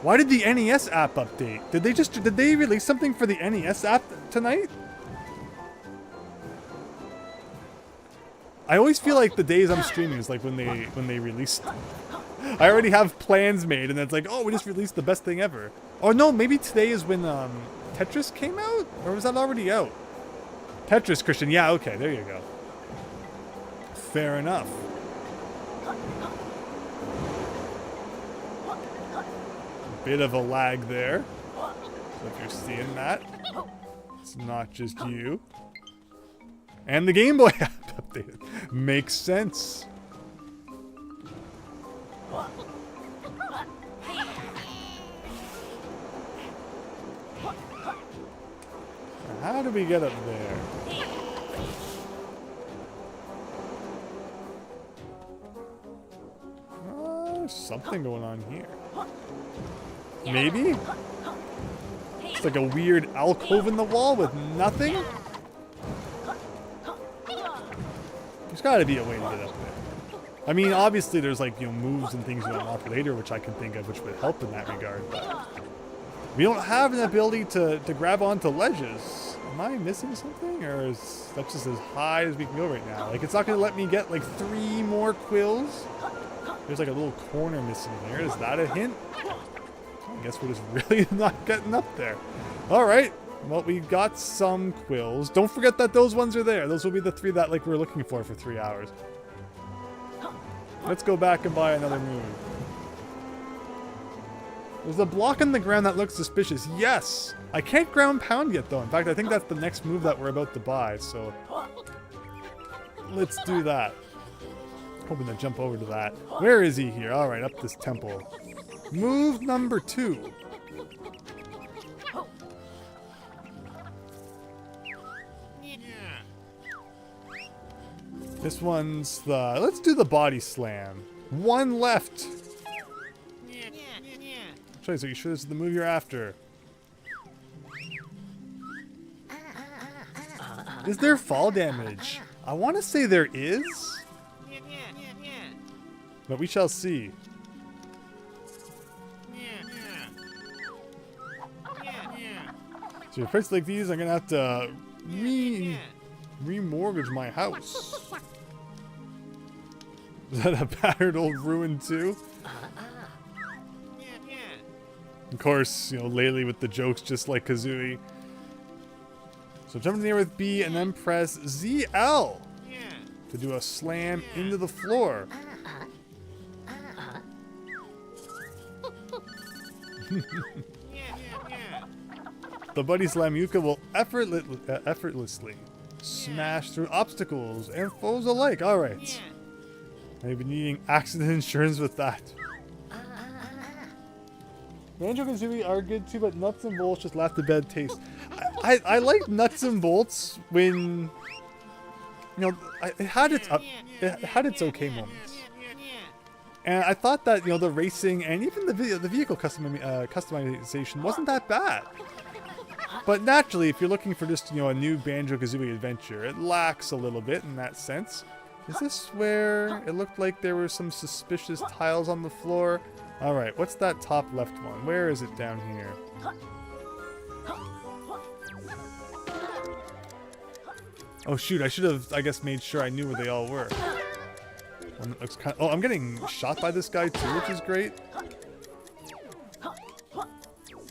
Why did the NES app update? Did they release something for the NES app tonight? I always feel like the days I'm streaming is like when they released. I already have plans made, and it's like, oh, we just released the best thing ever. Oh no, maybe today is when Tetris came out, or was that already out? Tetris, Christian. Yeah, okay, there you go. Fair enough. Bit of a lag there. So if you're seeing that, it's not just you. And the Game Boy app updated. Makes sense. How do we get up there? There's something going on here. Maybe? It's like a weird alcove in the wall with nothing? There's gotta be a way to get up there. I mean, obviously there's like, you know, moves and things you unlock later, which I can think of, which would help in that regard, but we don't have an ability to grab onto ledges. Am I missing something? Or is that just as high as we can go right now? Like, it's not gonna let me get like 3 more quills? There's like a little corner missing there. Is that a hint? I guess we're just really not getting up there. Alright. Well, we got some quills. Don't forget that those ones are there. Those will be the 3 that like we're looking for 3 hours. Let's go back and buy another move. There's a block on the ground that looks suspicious. Yes! I can't ground pound yet though. In fact, I think that's the next move that we're about to buy, so let's do that. Hoping to jump over to that. Where is he here? Alright, up this temple. Move number 2. This one's the... Let's do the body slam. 1 left. Trace, are you sure this is the move you're after? Is there fall damage? I want to say there is. But we shall see. So if prices like these, I'm gonna have to remortgage my house. Is that a battered old ruin too? Of course, you know, Laylee with the jokes just like Kazooie. So jump in the air with B and then press ZL to do a slam into the floor. The Buddy Slam Yooka will effortlessly smash through obstacles and foes alike. Alright. I've been needing accident insurance with that. Banjo-Kazooie are good too, but nuts and bolts just left a bad taste. I like nuts and bolts when, you know, it had its okay moments. And I thought that, you know, the racing and even the vehicle customization wasn't that bad. But naturally, if you're looking for just, you know, a new Banjo-Kazooie adventure, it lacks a little bit in that sense. Is this where it looked like there were some suspicious tiles on the floor? Alright, what's that top left one? Where is it down here? Oh shoot, I should have, I guess, made sure I knew where they all were. One that looks kind of, oh, I'm getting shot by this guy too, which is great.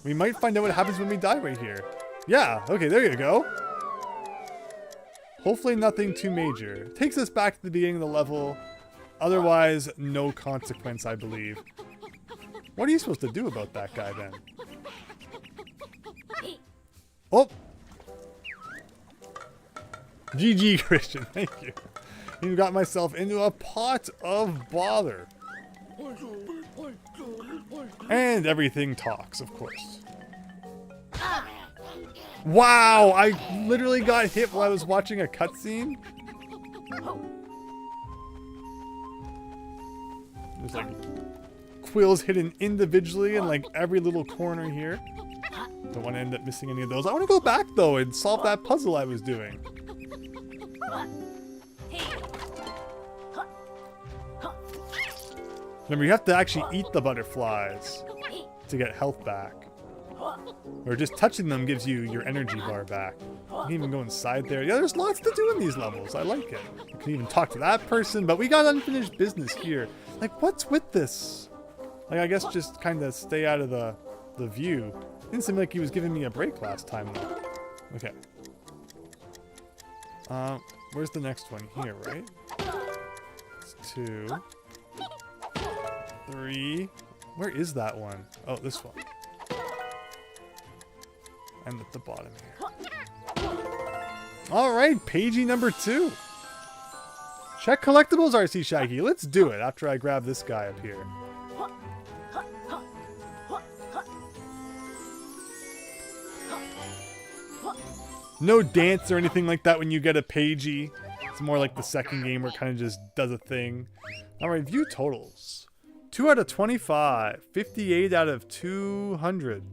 We might find out what happens when we die right here. Yeah, okay, there you go. Hopefully nothing too major. Takes us back to the beginning of the level. Otherwise, no consequence, I believe. What are you supposed to do about that guy then? Oh! GG, Christian, thank you. You got myself into a pot of bother. And everything talks, of course. Wow, I literally got hit while I was watching a cutscene. There's like quills hidden individually in like every little corner here. Don't want to end up missing any of those. I want to go back though and solve that puzzle I was doing. Remember, you have to actually eat the butterflies to get health back. Or just touching them gives you your energy bar back. You can even go inside there. Yeah, there's lots to do in these levels. I like it. You can even talk to that person, but we got unfinished business here. Like, what's with this? Like, I guess just kind of stay out of the view. Didn't seem like he was giving me a break last time, though. Okay. Where's the next one? Here, right? It's 2. 3. Where is that one? Oh, this one. And at the bottom here. Alright, pagey number 2. Check collectibles, RC Shaggy. Let's do it after I grab this guy up here. No dance or anything like that when you get a pagey. It's more like the second game where it kind of just does a thing. Alright, view totals. 2 out of 25. 58 out of 200.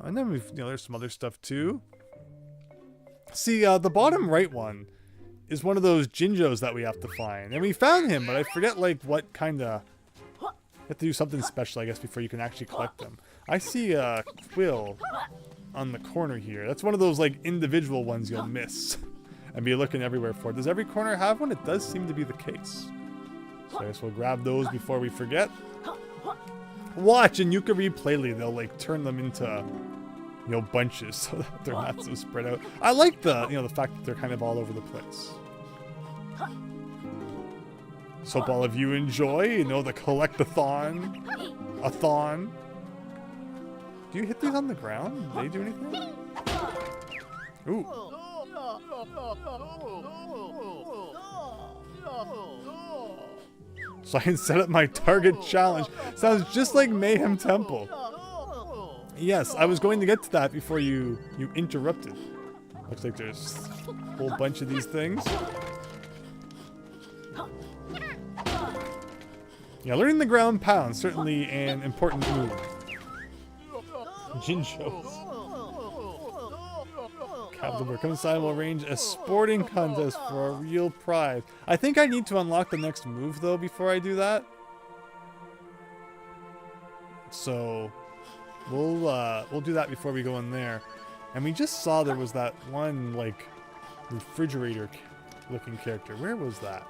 And then we've, there's some other stuff too. See, the bottom right one is one of those Jinjos that we have to find. And we found him, but I forget like what kind of... You have to do something special, I guess, before you can actually collect them. I see a quill on the corner here. That's one of those like individual ones you'll miss. And be looking everywhere for. Does every corner have one? It does seem to be the case. So I guess we'll grab those before we forget. Watch in Yooka-Replayee, they'll like turn them into, bunches so that they're not so spread out. I like the, the fact that they're kind of all over the place. So hope all of you enjoy, the collect-a-thon. A-thon. Do you hit these on the ground? Do they do anything? Ooh. So I can set up my target challenge. Sounds just like Mayhem Temple. Yes, I was going to get to that before you interrupted. Looks like there's a whole bunch of these things. Yeah, learning the ground pound, certainly an important move. Jinjos. Captain, we're coming inside, will arrange a sporting contest for a real prize. I think I need to unlock the next move though before I do that. So we'll do that before we go in there. And we just saw there was that one like refrigerator looking character. Where was that?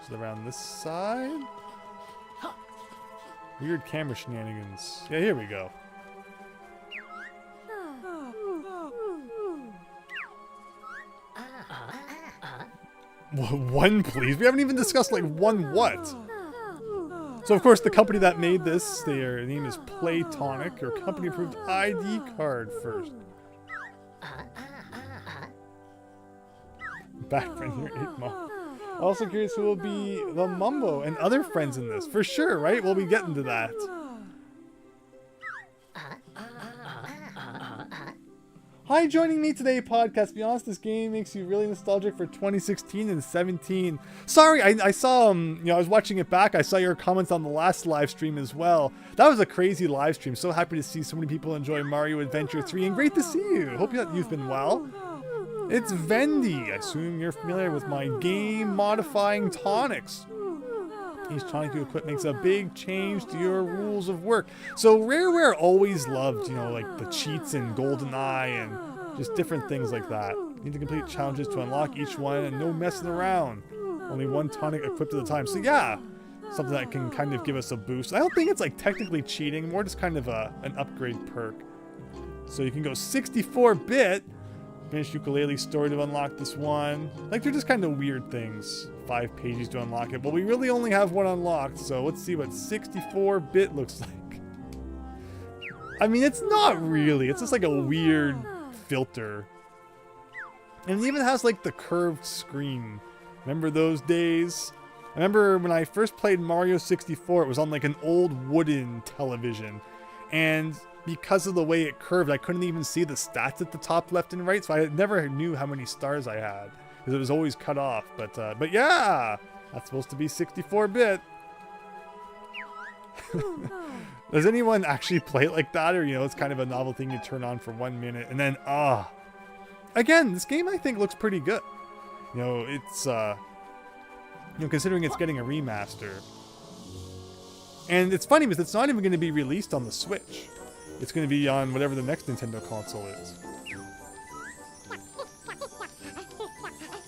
Is it around this side? Weird camera shenanigans. Yeah, here we go. One, please. We haven't even discussed like one what. So of course the company that made this, their name is Playtonic, or company approved ID card first. Back friend here, 8 months. Also curious who will be the Mumbo and other friends in this. For sure, right? We'll be getting to that. Hi, joining me today, podcast. To be honest, this game makes you really nostalgic for 2016 and 17. Sorry, I saw, I was watching it back. I saw your comments on the last live stream as well. That was a crazy live stream. So happy to see so many people enjoy Mario Adventure 3, and great to see you. Hope you've been well. It's Vendy. I assume you're familiar with my game-modifying tonics. Each tonic you equip makes a big change to your rules of work. So Rareware always loved, like the cheats in GoldenEye and just different things like that. You need to complete challenges to unlock each one and no messing around. Only one tonic equipped at a time. So yeah, something that can kind of give us a boost. I don't think it's like technically cheating, more just kind of an upgrade perk. So you can go 64-bit. Finish Yooka-Laylee story to unlock this one. Like, they're just kind of weird things. 5 pages to unlock it. But we really only have one unlocked, so let's see what 64-bit looks like. I mean, it's not really. It's just like a weird filter. And it even has like the curved screen. Remember those days? I remember when I first played Mario 64, it was on like an old wooden television. And because of the way it curved, I couldn't even see the stats at the top left and right, so I never knew how many stars I had, because it was always cut off. But yeah, that's supposed to be 64-bit. Does anyone actually play it like that, or it's kind of a novel thing you turn on for 1 minute and then again, this game I think looks pretty good. It's considering it's getting a remaster, and it's funny because it's not even going to be released on the Switch. It's going to be on whatever the next Nintendo console is.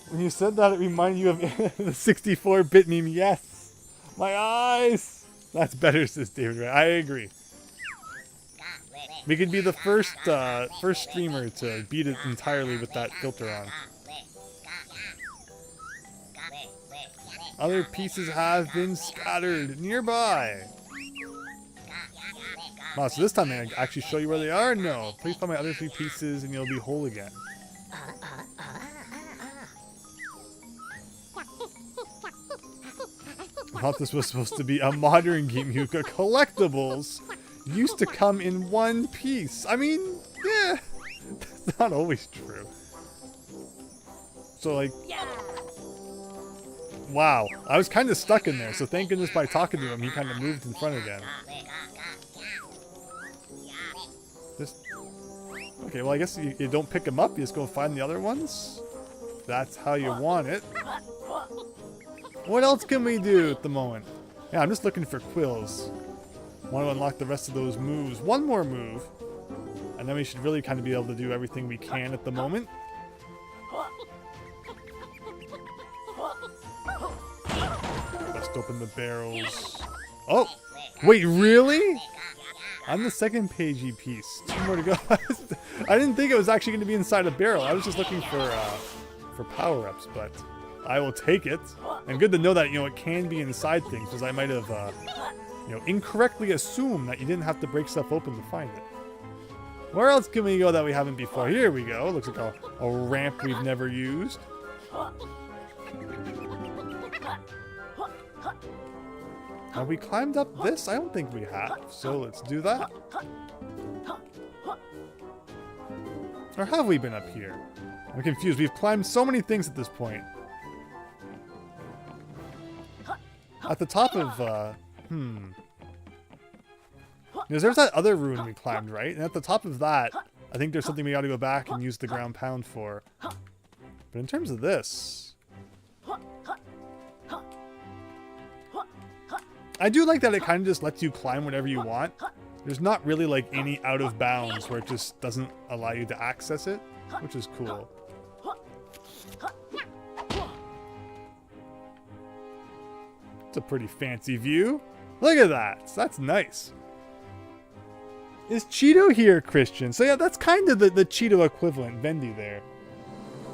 When you said that, it reminded you of the 64-bit meme. Yes! My eyes! That's better, says David. I agree. We could be the first streamer to beat it entirely with that filter on. Other pieces have been scattered nearby. Wow, so this time I actually show you where they are? No. Please find my other 3 pieces and you'll be whole again. I thought this was supposed to be a modern game, Yooka. Collectables used to come in 1 piece. I mean, yeah, that's not always true. So, like, wow. I was kind of stuck in there, so thank goodness by talking to him, he kind of moved in front again. Okay, well, I guess you don't pick them up, you just go find the other ones. That's how you want it. What else can we do at the moment? Yeah, I'm just looking for quills. Want to unlock the rest of those moves. One more move, and then we should really kind of be able to do everything we can at the moment. Bust open the barrels. Oh! Wait, really? On the second pagey piece. 2 more to go. I didn't think it was actually going to be inside a barrel. I was just looking for power-ups, but I will take it. And good to know that, it can be inside things, because I might have, incorrectly assumed that you didn't have to break stuff open to find it. Where else can we go that we haven't before? Here we go. Looks like a ramp we've never used. Have we climbed up this? I don't think we have, so let's do that. Or have we been up here? I'm confused. We've climbed so many things at this point. At the top of, because there's that other ruin we climbed, right? And at the top of that, I think there's something we gotta go back and use the ground pound for. But in terms of this, I do like that it kind of just lets you climb whatever you want. There's not really like any out of bounds where it just doesn't allow you to access it, which is cool. It's a pretty fancy view. Look at that. That's nice. Is Cheeto here, Christian? So yeah, that's kind of the Cheeto equivalent, Vendy there.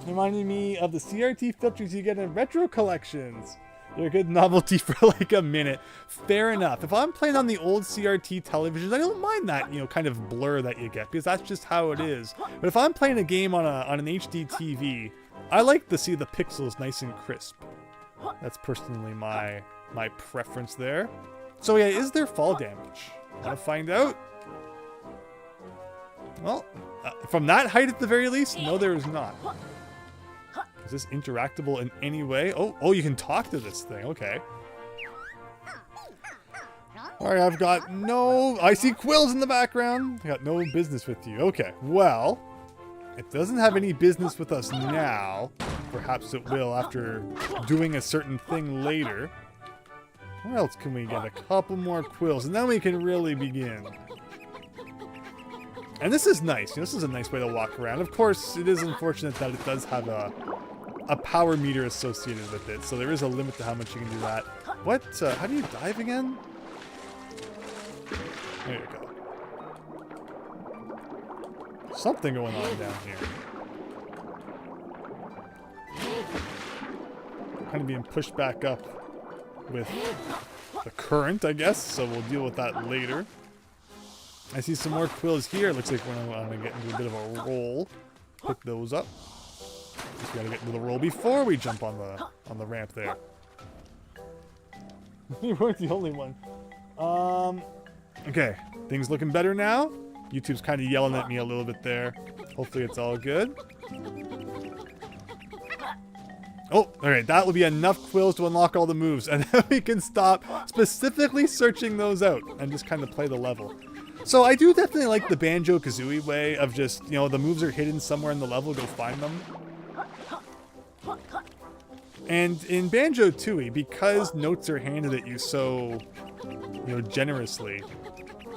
Reminding me of the CRT filters you get in retro collections. They're a good novelty for like a minute. Fair enough. If I'm playing on the old CRT televisions, I don't mind that, kind of blur that you get, because that's just how it is. But if I'm playing a game on an HD TV, I like to see the pixels nice and crisp. That's personally my preference there. So yeah, is there fall damage? Want to find out? Well, From that height at the very least? No, there is not. Is this interactable in any way? Oh, you can talk to this thing. Okay. Alright, I've got no... I see quills in the background. I got no business with you. Okay, well... It doesn't have any business with us now. Perhaps it will after doing a certain thing later. Where else can we get? A couple more quills, and then we can really begin. And this is nice. This is a nice way to walk around. Of course, it is unfortunate that it does have a power meter associated with it, so there is a limit to how much you can do that. What? How do you dive again? There you go. Something going on down here. Kind of being pushed back up with the current, I guess, so we'll deal with that later. I see some more quills here. Looks like we're going to get into a bit of a roll. Pick those up. Just got to get into the roll before we jump on the ramp there. You weren't the only one. Okay, things looking better now. YouTube's kind of yelling at me a little bit there. Hopefully it's all good. Oh, alright, that will be enough quills to unlock all the moves, and then we can stop specifically searching those out and just kind of play the level. So I do definitely like the Banjo-Kazooie way of just, you know, the moves are hidden somewhere in the level, go find them. And in Banjo-Tooie, because notes are handed at you so, you know, generously,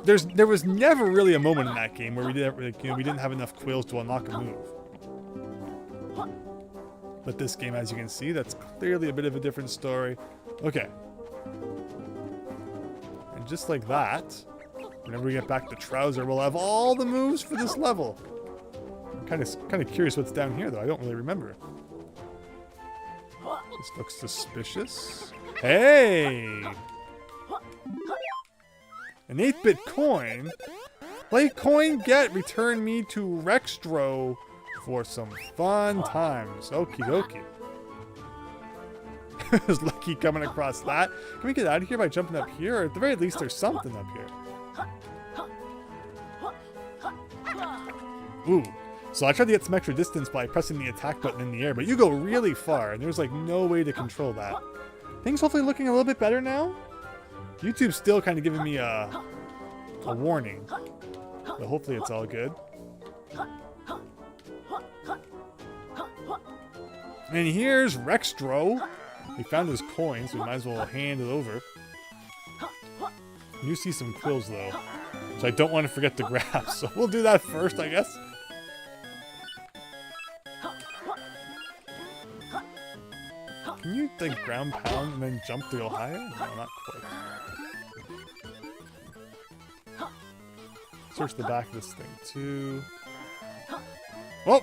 there was never really a moment in that game where we didn't have enough quills to unlock a move. But this game, as you can see, that's clearly a bit of a different story. Okay. And just like that, whenever we get back to Trouser, we'll have all the moves for this level. I'm kind of curious what's down here, though. I don't really remember. This looks suspicious. Hey! An 8-bit coin? Play coin get, return me to Rextro for some fun times. Okie dokie. I was lucky coming across that. Can we get out of here by jumping up here? Or at the very least, there's something up here. Ooh. So I tried to get some extra distance by pressing the attack button in the air, but you go really far, and there's like no way to control that. Things hopefully looking a little bit better now. YouTube's still kind of giving me a warning, but hopefully it's all good. And here's Rextro. We found his coin, so we might as well hand it over. You see some quills though, so I don't want to forget to grab, so we'll do that first, I guess. Can you like ground pound and then jump to go higher? No, not quite. Search the back of this thing too. Oh!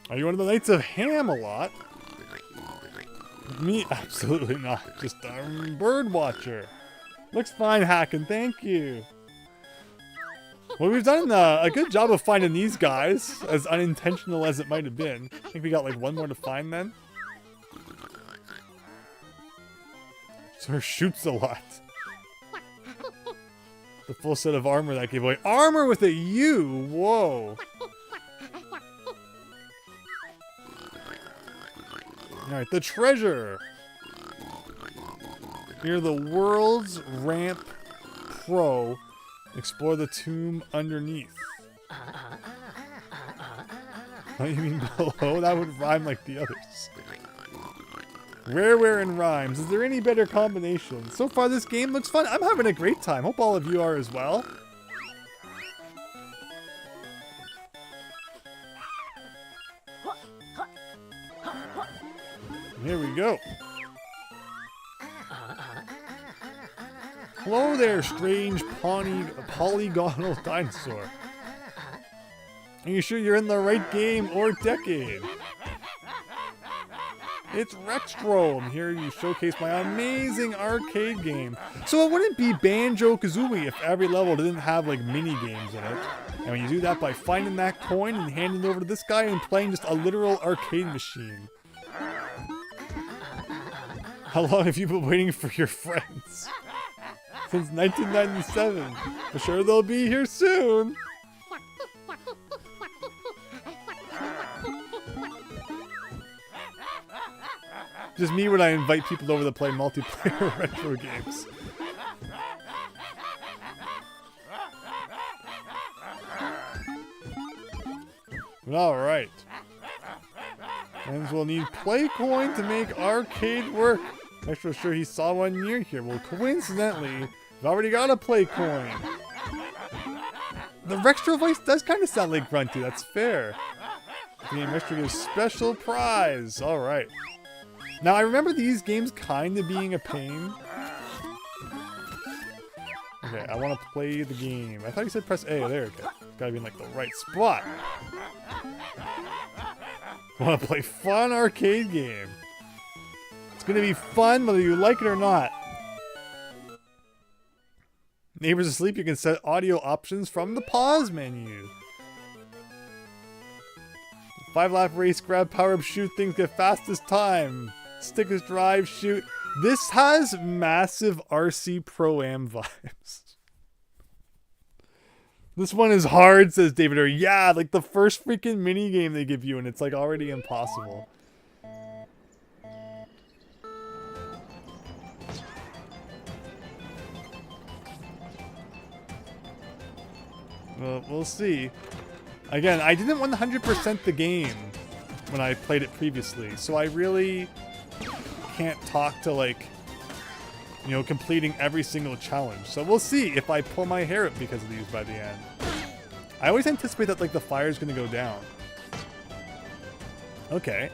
Are you one of the Knights of Ham-a-Lot? Me? Absolutely not. Just a bird watcher. Looks fine, Hacken. Thank you. Well, we've done a good job of finding these guys, as unintentional as it might have been. I think we got like one more to find then. So her shoots a lot. The full set of armor that gave away. Armor with a U! Whoa! Alright, the treasure! Near the world's ramp pro. Explore the tomb underneath. Oh, you mean below? That would rhyme like the others. Rareware and rhymes. Is there any better combination? So far this game looks fun. I'm having a great time. Hope all of you are as well. Here we go. Hello there, strange polygonal dinosaur. Are you sure you're in the right game or decade? It's Rextro. I'm here to showcase my amazing arcade game. So it wouldn't be Banjo-Kazooie if every level didn't have like mini games in it. And when you do that by finding that coin and handing it over to this guy and playing just a literal arcade machine. How long have you been waiting for your friends? since 1997. For sure they'll be here soon. Just me when I invite people over to play multiplayer retro games. Alright. Friends will need play coin to make arcade work. Extra sure he saw one near here. Well, coincidentally, we've already got a play coin. The Rextra voice does kind of sound like Grunty, that's fair. The game Rextra gives special prize. Alright. Now, I remember these games kind of being a pain. Okay, I want to play the game. I thought you said press A. There, okay. It's gotta be in like the right spot. I want to play fun arcade game. It's gonna be fun whether you like it or not. Neighbors asleep, you can set audio options from the pause menu. 5-lap race, grab power up, shoot things, get fastest time. Stickers drive, shoot. This has massive RC Pro-Am vibes. This one is hard, says David. Or yeah, like the first freaking mini game they give you, and it's like already impossible. Well, we'll see. Again, I didn't 100% the game when I played it previously, so I really can't talk to like, you know, completing every single challenge. So we'll see if I pull my hair up because of these by the end. I always anticipate that like the fire is going to go down. Okay.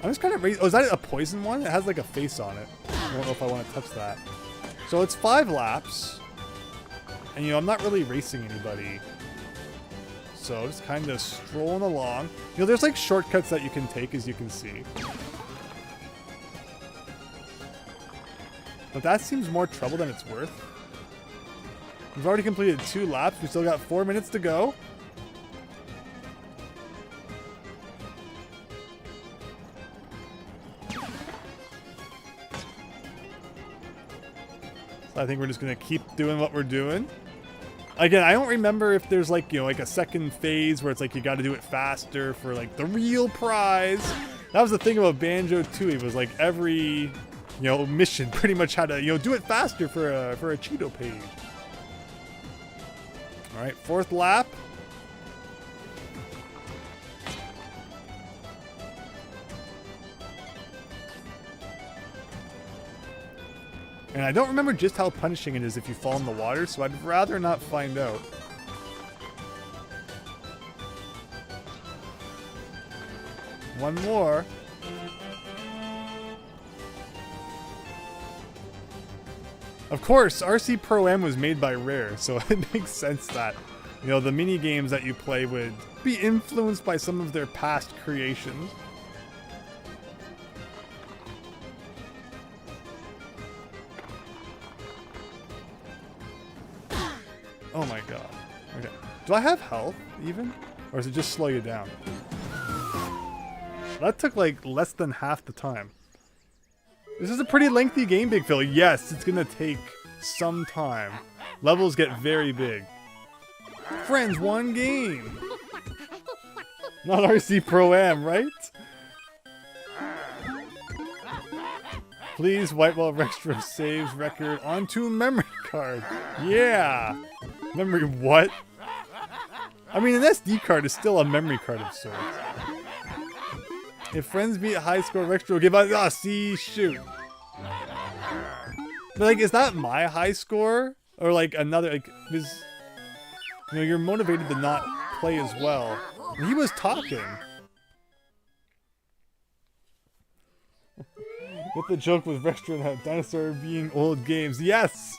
I'm just kind of oh, is that a poison one? It has like a face on it. I don't know if I want to touch that. So it's 5 laps. And you know, I'm not really racing anybody. So just kind of strolling along. You know, there's like shortcuts that you can take, as you can see. But that seems more trouble than it's worth. We've already completed 2 laps. We still got 4 minutes to go. So I think we're just going to keep doing what we're doing. Again, I don't remember if there's like, you know, like a second phase where it's like you got to do it faster for like the real prize. That was the thing about Banjo-Kazooie, was like every, you know, mission pretty much had to, you know, do it faster for a Cheeto page. All right, 4th lap. And I don't remember just how punishing it is if you fall in the water, so I'd rather not find out. One more. Of course, RC Pro-Am was made by Rare, so it makes sense that, you know, the mini games that you play would be influenced by some of their past creations. Oh my god. Okay. Do I have health, even? Or does it just slow you down? That took like less than half the time. This is a pretty lengthy game, Big Phil. Yes, it's gonna take some time. Levels get very big. Friends, one game! Not RC Pro-Am, right? Please wipe out Rextra saves record onto memory card. Yeah! Memory what? I mean, an SD card is still a memory card of sorts. If friends beat high score, Rextra will give out. Ah, see, shoot. But like, is that my high score? Or like another, like, is, you know, you're motivated to not play as well. He was talking. Get the joke with Rextra and how dinosaur being old games. Yes!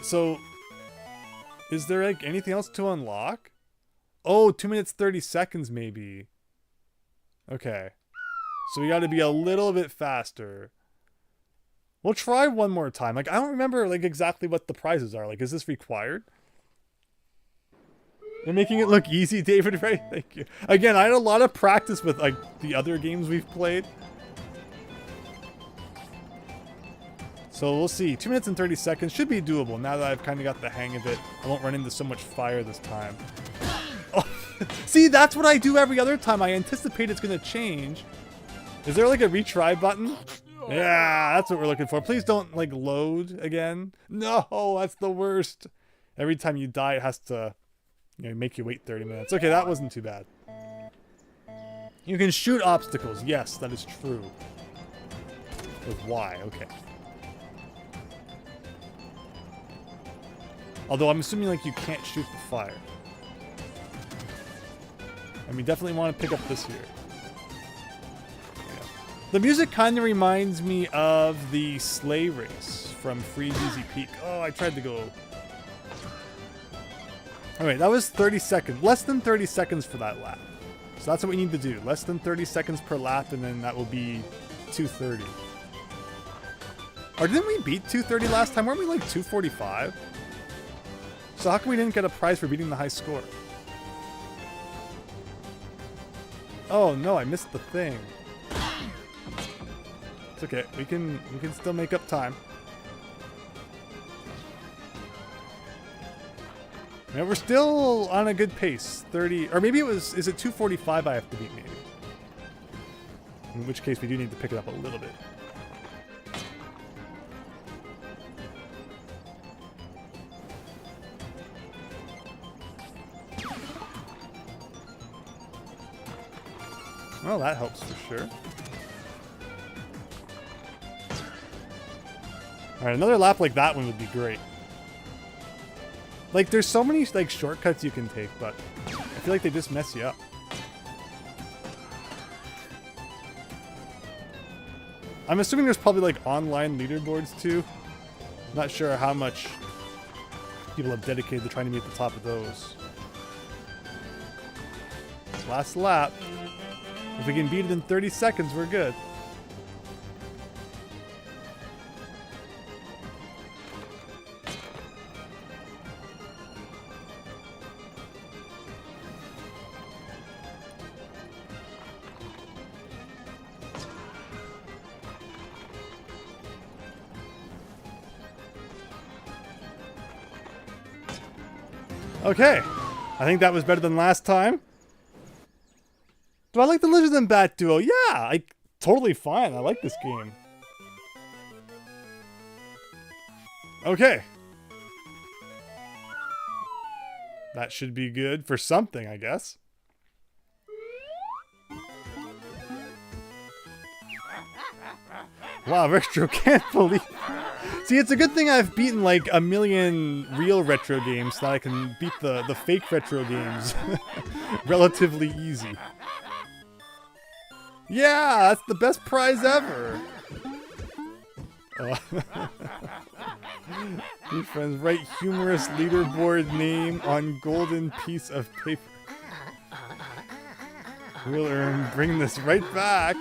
So, is there like anything else to unlock? Oh, 2 minutes 30 seconds maybe. Okay. So we got to be a little bit faster. We'll try one more time. Like, I don't remember like exactly what the prizes are. Like, is this required? They're making it look easy, David, right? Thank you. Again, I had a lot of practice with like the other games we've played. So we'll see. 2 minutes and 30 seconds should be doable now that I've kind of got the hang of it. I won't run into so much fire this time. Oh, see, that's what I do every other time. I anticipate it's going to change. Is there like a retry button? Yeah, that's what we're looking for. Please don't like load again. No, that's the worst. Every time you die, it has to, you know, make you wait 30 minutes. Okay, that wasn't too bad. You can shoot obstacles. Yes, that is true. With Y, okay. Although I'm assuming like you can't shoot the fire. And we definitely want to pick up this here. Yeah. The music kind of reminds me of the sleigh race from Freezeezy Peak. Oh, I tried to go. Alright, that was 30 seconds. Less than 30 seconds for that lap. So that's what we need to do. Less than 30 seconds per lap, and then that will be 2:30. Or didn't we beat 2:30 last time? Weren't we like 2:45? So how come we didn't get a prize for beating the high score? Oh no, I missed the thing. It's okay. We can still make up time. Yeah, we're still on a good pace. 30, or maybe is it 2:45 I have to beat maybe? In which case we do need to pick it up a little bit. Well, that helps for sure. Alright, another lap like that one would be great. Like, there's so many like shortcuts you can take, but I feel like they just mess you up. I'm assuming there's probably like online leaderboards too. Not sure how much people have dedicated to trying to be at the top of those. Last lap. If we can beat it in 30 seconds, we're good. Okay, I think that was better than last time. Do I like the Lizard and Bat duo? Yeah, totally fine. I like this game. Okay. That should be good for something, I guess. Wow, Retro can't believe... See, it's a good thing I've beaten like a million real retro games so that I can beat the fake retro games relatively easy. Yeah, that's the best prize ever. Your friends write humorous leaderboard name on golden piece of paper. We'll bring this right back.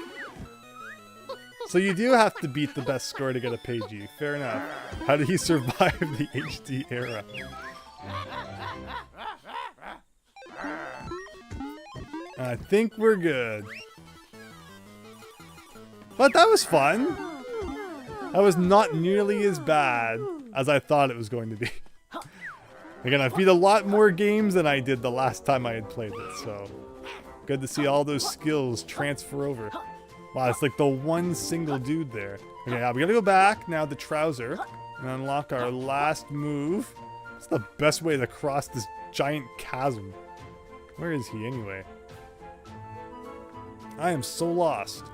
So you do have to beat the best score to get a Pagey. Fair enough. How did he survive the HD era? I think we're good. But that was fun. That was not nearly as bad as I thought it was going to be. Again, I've beat a lot more games than I did the last time I had played it, so good to see all those skills transfer over. Wow, it's like the one single dude there. Okay, now we gotta go back now to Trouser and unlock our last move. It's the best way to cross this giant chasm. Where is he anyway? I am so lost.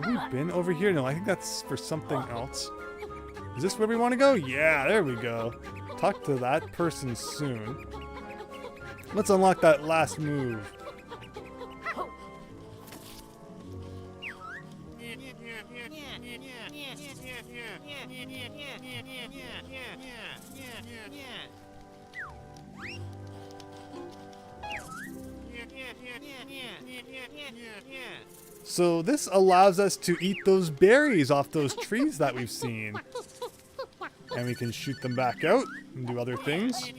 Have we been over here? No, I think that's for something else. Is this where we want to go? Yeah, there we go. Talk to that person soon. Let's unlock that last move. So this allows us to eat those berries off those trees that we've seen. And we can shoot them back out and do other things.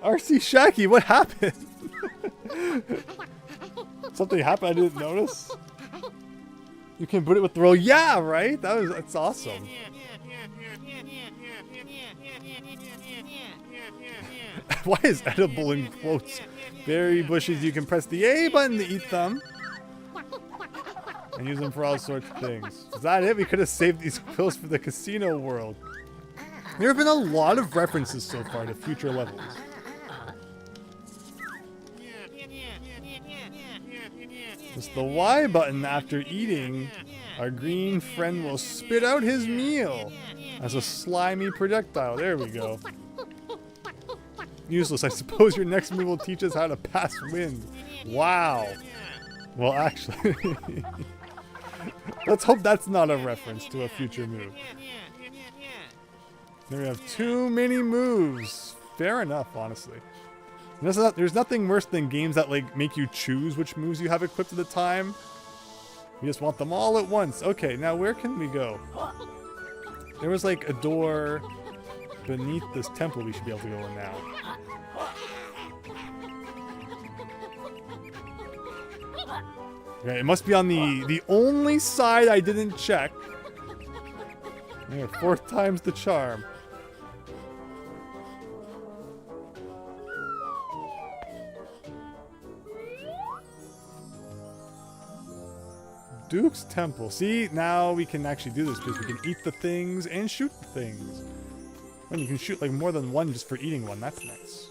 RC Shacky, what happened? Something happened I didn't notice. You can put it with the roll. Yeah, right? That's awesome. Why is edible in quotes? Berry bushes, you can press the A button to eat them. And use them for all sorts of things. Is that it? We could have saved these quills for the casino world. There have been a lot of references so far to future levels. It's the Y button. After eating, our green friend will spit out his meal as a slimy projectile. There we go. Useless. I suppose your next move will teach us how to pass wind. Wow. Well, actually, let's hope that's not a reference to a future move. Then we have too many moves. Fair enough, honestly. There's nothing worse than games that like make you choose which moves you have equipped at the time. We just want them all at once. Okay, now where can we go? There was like a door beneath this temple we should be able to go in now. Okay, it must be on the only side I didn't check. There, 4th time's the charm. Duke's Temple. See, now we can actually do this because we can eat the things and shoot the things. And you can shoot like more than one just for eating one. That's nice.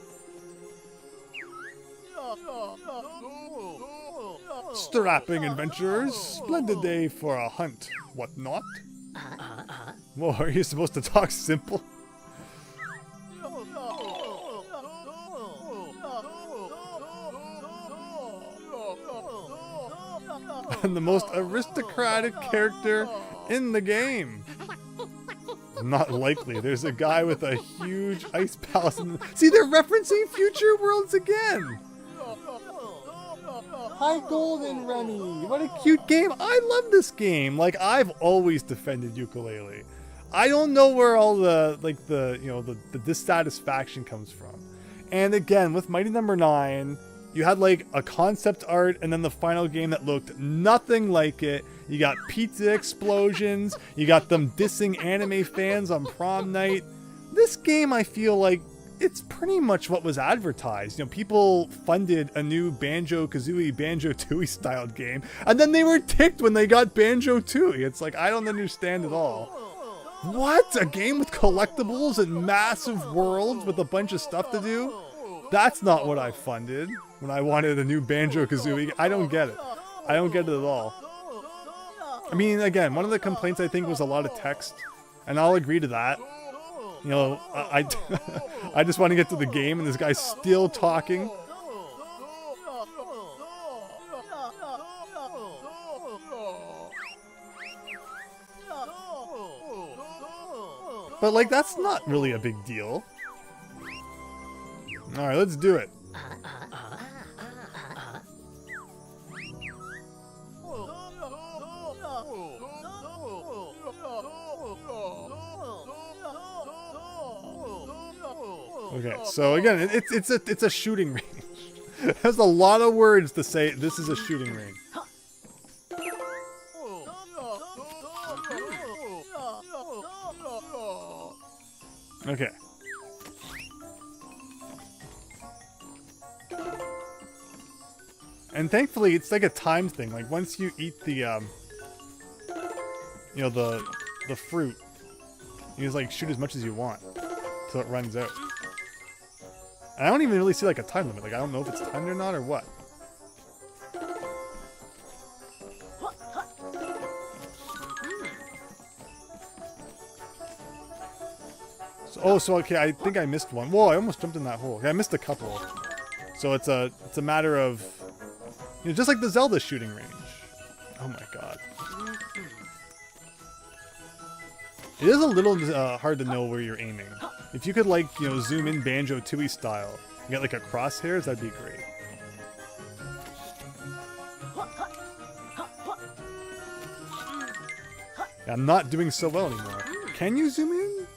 Strapping adventurers. Splendid day for a hunt. What not? Whoa, are you supposed to talk simple? And the most aristocratic character in the game. Not likely. There's a guy with a huge ice palace. See, they're referencing future worlds again. Hi, Golden Remy. What a cute game. I love this game. Like, I've always defended Yooka-Laylee. I don't know where all the dissatisfaction comes from. And again, with Mighty Number 9, you had like a concept art and then the final game that looked nothing like it. You got pizza explosions. You got them dissing anime fans on prom night. This game, I feel like it's pretty much what was advertised. You know, people funded a new Banjo-Kazooie, Banjo-Tooie styled game, and then they were ticked when they got Banjo-Tooie. It's like, I don't understand at all. What? A game with collectibles and massive worlds with a bunch of stuff to do? That's not what I funded when I wanted a new Banjo-Kazooie. I don't get it. I don't get it at all. I mean, again, one of the complaints I think was a lot of text, and I'll agree to that. You know, I just want to get to the game, and this guy's still talking. But, like, that's not really a big deal. Alright, let's do it. Okay, so again, it's a shooting range. There's a lot of words to say this is a shooting range. Okay. And thankfully, it's like a time thing. Like once you eat the, you know, the fruit, you just like shoot as much as you want till it runs out. And I don't even really see like a time limit. Like I don't know if it's timed or not or what. So okay, I think I missed one. Whoa, I almost jumped in that hole. Okay, I missed a couple. So it's a matter of, you know, just like the Zelda shooting range. Oh my god. It is a little hard to know where you're aiming. If you could like, you know, zoom in Banjo-Tooie style and get like a crosshairs, that'd be great. Yeah, I'm not doing so well anymore. Can you zoom in?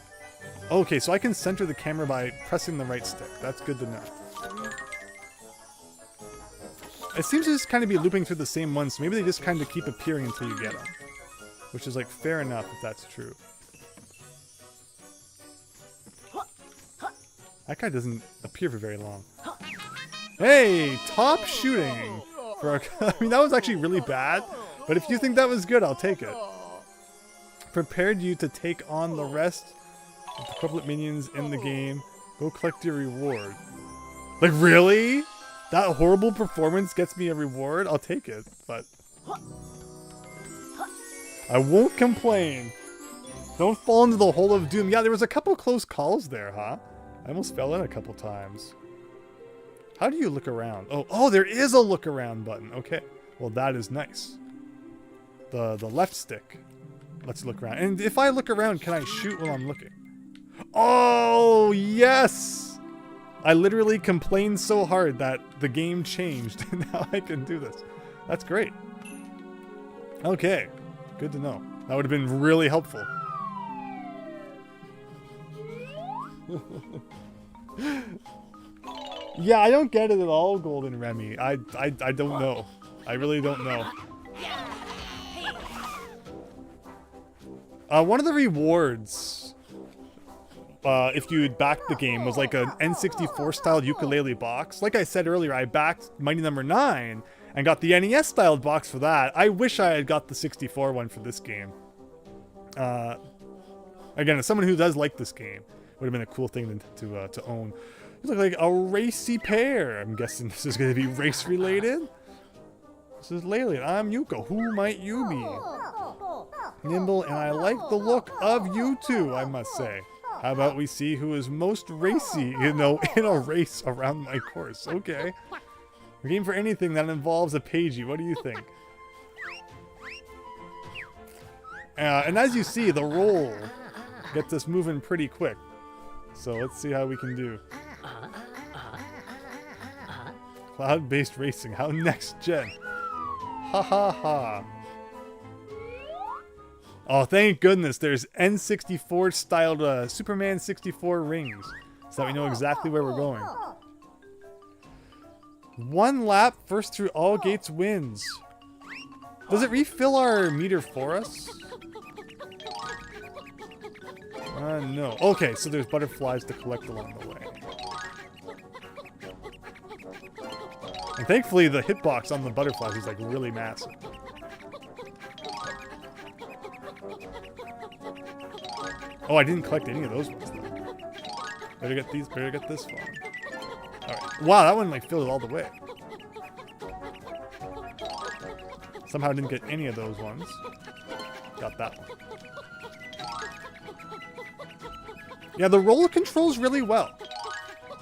Okay, so I can center the camera by pressing the right stick. That's good to know. It seems to just kind of be looping through the same ones, so maybe they just kind of keep appearing until you get them. Which is, like, fair enough if that's true. That guy doesn't appear for very long. Hey! Top shooting! I mean, that was actually really bad, but if you think that was good, I'll take it. Prepared you to take on the rest of the equivalent minions in the game. Go collect your reward. Like, really? That horrible performance gets me a reward? I'll take it, but I won't complain. Don't fall into the hole of doom. Yeah, there was a couple close calls there, huh? I almost fell in a couple times. How do you look around? Oh, there is a look around button. Okay, well that is nice. The left stick lets you look around. And if I look around, can I shoot while I'm looking? Oh, yes! I literally complained so hard that the game changed, and now I can do this. That's great. Okay, good to know. That would have been really helpful. Yeah, I don't get it at all, Golden Remy. I don't know. I really don't know. One of the rewards, if you had backed the game, was like an N64 styled Yooka-Laylee box. Like I said earlier, I backed Mighty Number 9 and got the NES styled box for that. I wish I had got the 64 one for this game. Again, as someone who does like this game, would have been a cool thing to own. You look like a racy pair. I'm guessing this is going to be race related. This is Laylee. I'm Yooka. Who might you be? Nimble, and I like the look of you two, I must say. How about we see who is most racy, in a race around my course? Okay. We're game for anything that involves a pagey. What do you think? And as you see, the roll gets us moving pretty quick. So let's see how we can do. Cloud-based racing. How next gen? Ha ha ha. Oh, thank goodness there's N64 styled Superman 64 rings. So that we know exactly where we're going. One lap, first through all gates wins. Does it refill our meter for us? No. Okay, so there's butterflies to collect along the way. And thankfully the hitbox on the butterflies is like really massive. Oh, I didn't collect any of those ones though. Better get these, better get this one. Alright. Wow, that one like filled it all the way. Somehow didn't get any of those ones. Got that one. Yeah, the roller controls really well.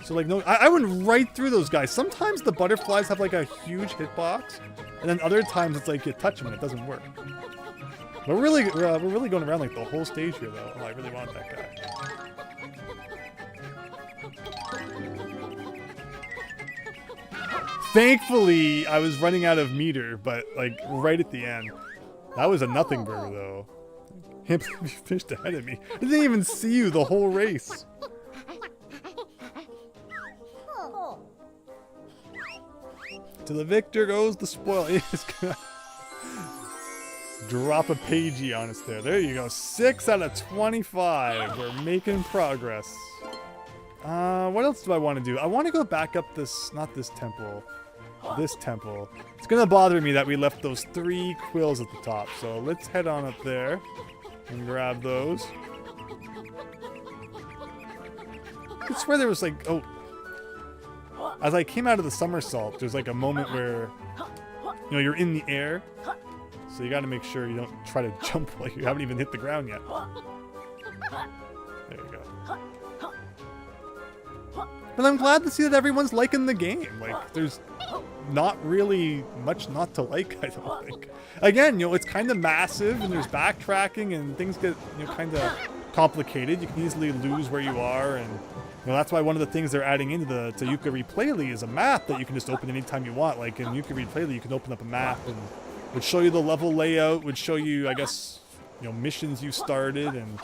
So like, no, I went right through those guys. Sometimes the butterflies have like a huge hitbox, and then other times it's like you touch them and it doesn't work. But we're really going around like the whole stage here though. Oh, I really want that guy. Thankfully, I was running out of meter, but like right at the end. That was a nothing burger though. Can't believe you finished ahead of me. I didn't even see you the whole race. To the victor goes the spoil. He's gonna drop a pagey on us there. There you go. 6 out of 25. We're making progress. What else do I want to do? I want to go back up this, not this temple. This temple. It's gonna bother me that we left those 3 quills at the top. So let's head on up there and grab those. I swear there was like, oh. As I came out of the somersault, there's like a moment where, you know, you're in the air. So you gotta make sure you don't try to jump like you haven't even hit the ground yet. There you go. But I'm glad to see that everyone's liking the game. Like, there's not really much not to like, I don't think. Again, you know, it's kind of massive and there's backtracking and things get, you know, kind of complicated. You can easily lose where you are, and you know, that's why one of the things they're adding into the Yooka-Replayee is a map that you can just open anytime you want. Like in Yooka-Replayee, you can open up a map and it would show you the level layout, would show you, I guess, you know, missions you started and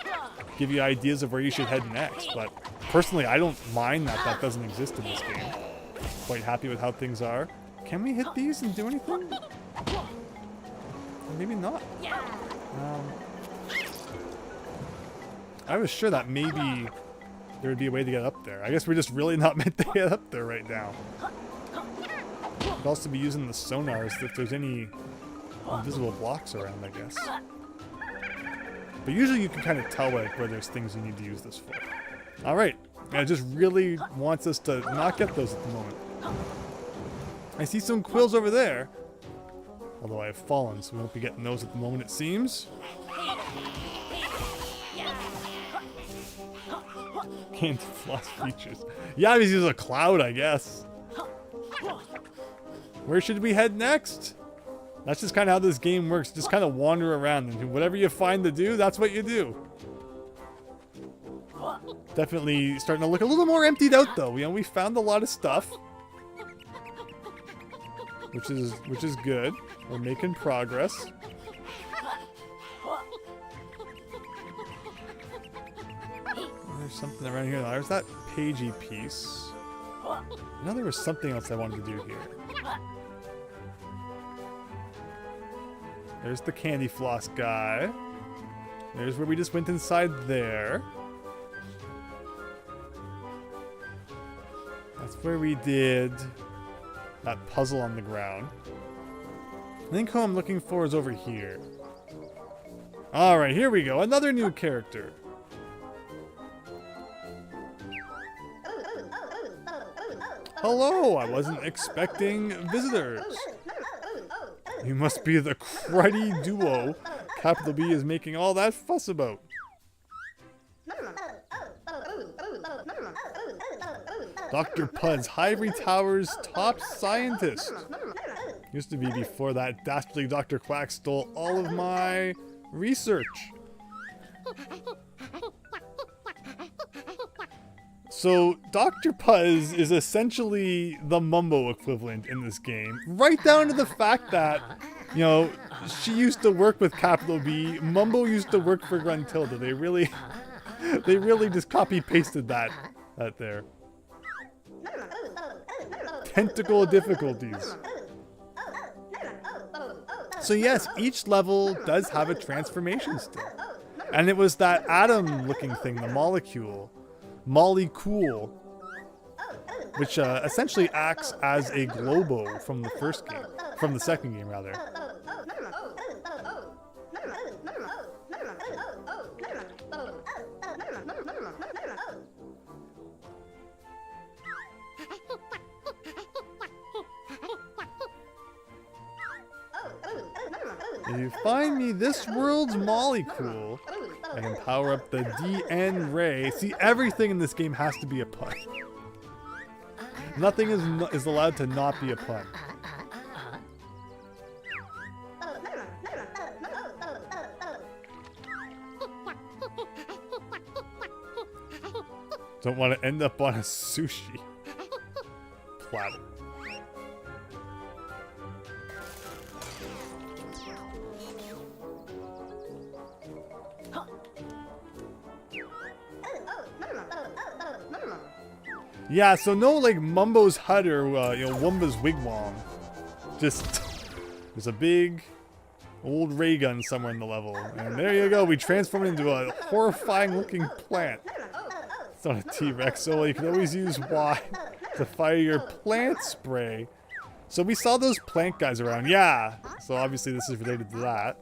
give you ideas of where you should head next. But personally, I don't mind that that doesn't exist in this game. Quite happy with how things are. Can we hit these and do anything? Maybe not. I was sure that maybe there would be a way to get up there. I guess we're just really not meant to get up there right now. Could also be using the sonars if there's any invisible blocks around, I guess. But usually you can kind of tell like where there's things you need to use this for. Alright. And it just really wants us to not get those at the moment. I see some quills over there. Although I have fallen, so we won't be getting those at the moment, it seems. Can't floss features. Yeah, because he's a cloud, I guess. Where should we head next? That's just kind of how this game works. Just kind of wander around, and whatever you find to do, that's what you do. Definitely starting to look a little more emptied out, though. You know, we found a lot of stuff, which is good. We're making progress. There's something around here. There's that pagey piece. I know there was something else I wanted to do here. There's the candy floss guy. There's where we just went inside there. That's where we did that puzzle on the ground. I think who I'm looking for is over here. Alright, here we go. Another new character. Hello, I wasn't expecting visitors. You must be the cruddy duo Capital B is making all that fuss about. Dr. Pud's Ivory Tower's top scientist. Used to be before that dastardly Dr. Quack stole all of my research. So, Dr. Puz is essentially the Mumbo equivalent in this game. Right down to the fact that, you know, she used to work with Capital B, Mumbo used to work for Gruntilda. They really just copy-pasted that there. Tentacle difficulties. So yes, each level does have a transformation still. And it was that atom-looking thing, the molecule, which essentially acts as a globo from the first game, from the second game rather. If you find me this world's molecule, I can power up the DN ray. See, everything in this game has to be a pun. Nothing is allowed to not be a pun. Don't want to end up on a sushi platter. Yeah, so no like Mumbo's hut or you know, Wumba's wigwam. Just there's a big old ray gun somewhere in the level, and there you go. We transformed into a horrifying-looking plant. It's not a T-Rex, so you can always use Y to fire your plant spray. So we saw those plant guys around, yeah. So obviously this is related to that.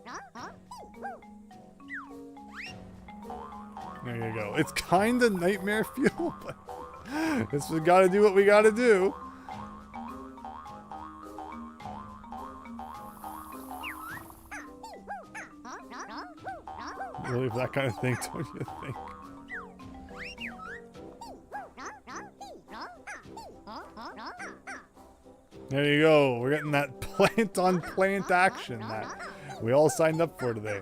There you go. It's kind of nightmare fuel, but guess we gotta do what we gotta do. Really, for that kind of thing, don't you think? There you go. We're getting that plant-on-plant action that we all signed up for today.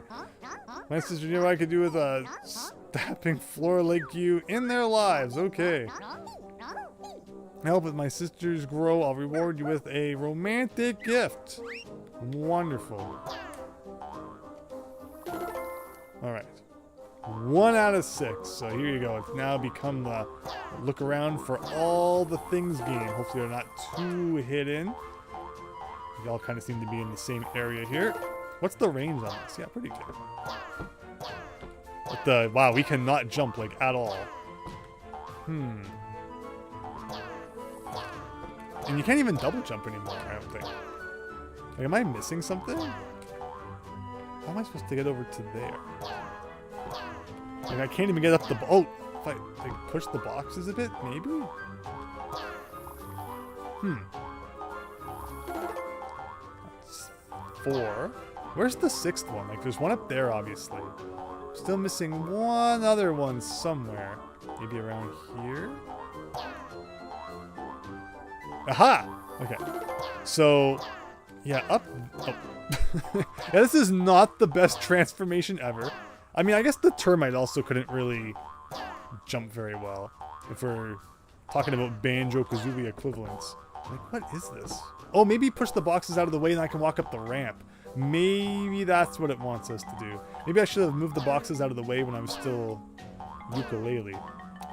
My sister knew I could do with a stamping floor like you in their lives. Okay. Help with my sisters grow. I'll reward you with a romantic gift. Wonderful. Alright. 1 out of 6. So here you go. It's now become the look around for all the things game. Hopefully they're not too hidden. They all kind of seem to be in the same area here. What's the range on this? Yeah, pretty good. But wow, we cannot jump like at all. And you can't even double jump anymore, I don't think. Like, am I missing something? How am I supposed to get over to there? Like, I can't even get up the... Oh! If I like, push the boxes a bit, maybe? That's 4. Where's the 6th one? Like, there's one up there, obviously. Still missing one other one somewhere. Maybe around here? Aha! Okay. So, yeah, up... Oh. Yeah, this is not the best transformation ever. I mean, I guess the termite also couldn't really jump very well. If we're talking about Banjo-Kazooie equivalents. Like, what is this? Oh, maybe push the boxes out of the way and I can walk up the ramp. Maybe that's what it wants us to do. Maybe I should have moved the boxes out of the way when I was still Yooka-Laylee.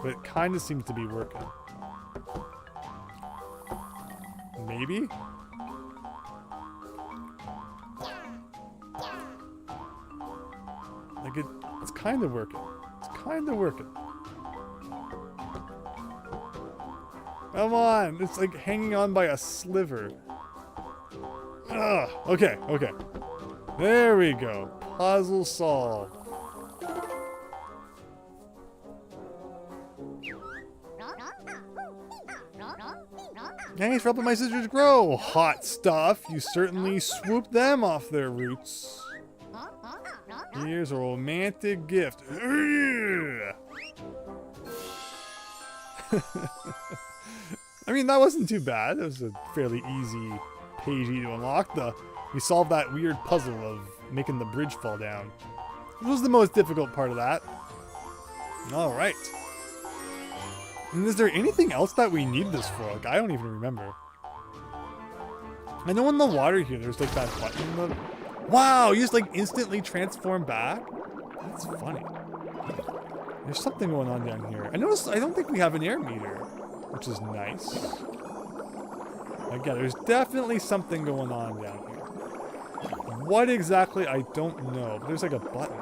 But it kind of seems to be working. Maybe? Like, it's kind of working. It's kind of working. Come on! It's like hanging on by a sliver. Ugh. Okay, okay. There we go. Puzzle solved. Thanks for helping my sisters grow. Hot stuff. You certainly swooped them off their roots. Here's a romantic gift. I mean, that wasn't too bad. It was a fairly easy page to unlock. We solved that weird puzzle of making the bridge fall down. It was the most difficult part of that. Alright. And is there anything else that we need this for? Like, I don't even remember. I know in the water here, there's like that button. Wow, you just like instantly transform back? That's funny. There's something going on down here. I noticed, I don't think we have an air meter, which is nice. Again, there's definitely something going on down here. What exactly, I don't know. But there's like a button.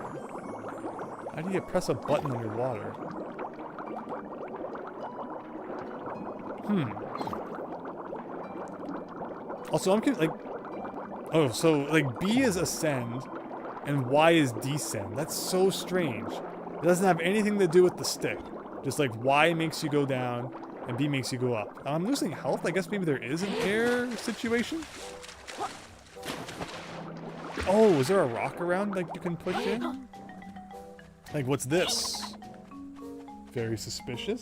How do you press a button underwater? Also, I'm like... Oh, so like B is ascend and Y is descend. That's so strange. It doesn't have anything to do with the stick. Just like Y makes you go down and B makes you go up. I'm losing health. I guess maybe there is an air situation. Oh, is there a rock around like you can push in? Like, what's this? Very suspicious.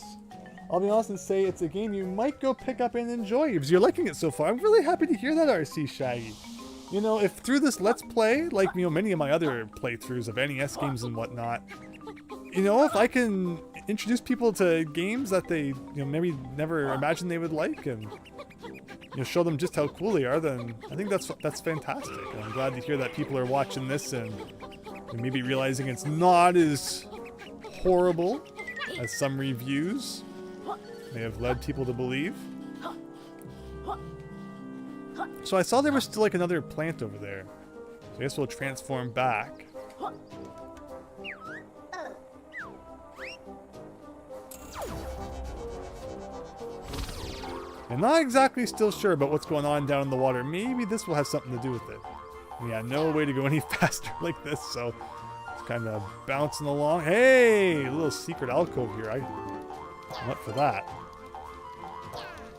I'll be honest and say it's a game you might go pick up and enjoy because you're liking it so far. I'm really happy to hear that, RC Shaggy. You know, if through this Let's Play, like, you know, many of my other playthroughs of NES games and whatnot, you know, if I can introduce people to games that they, you know, maybe never imagined they would like and, you know, show them just how cool they are, then I think that's fantastic. And I'm glad to hear that people are watching this and maybe realizing it's not as horrible as some reviews may have led people to believe. So I saw there was still like another plant over there. So I guess we'll transform back. I'm not exactly still sure about what's going on down in the water. Maybe this will have something to do with it. Yeah, no way to go any faster like this, so it's kind of bouncing along. Hey, a little secret alcove here. I'm up for that.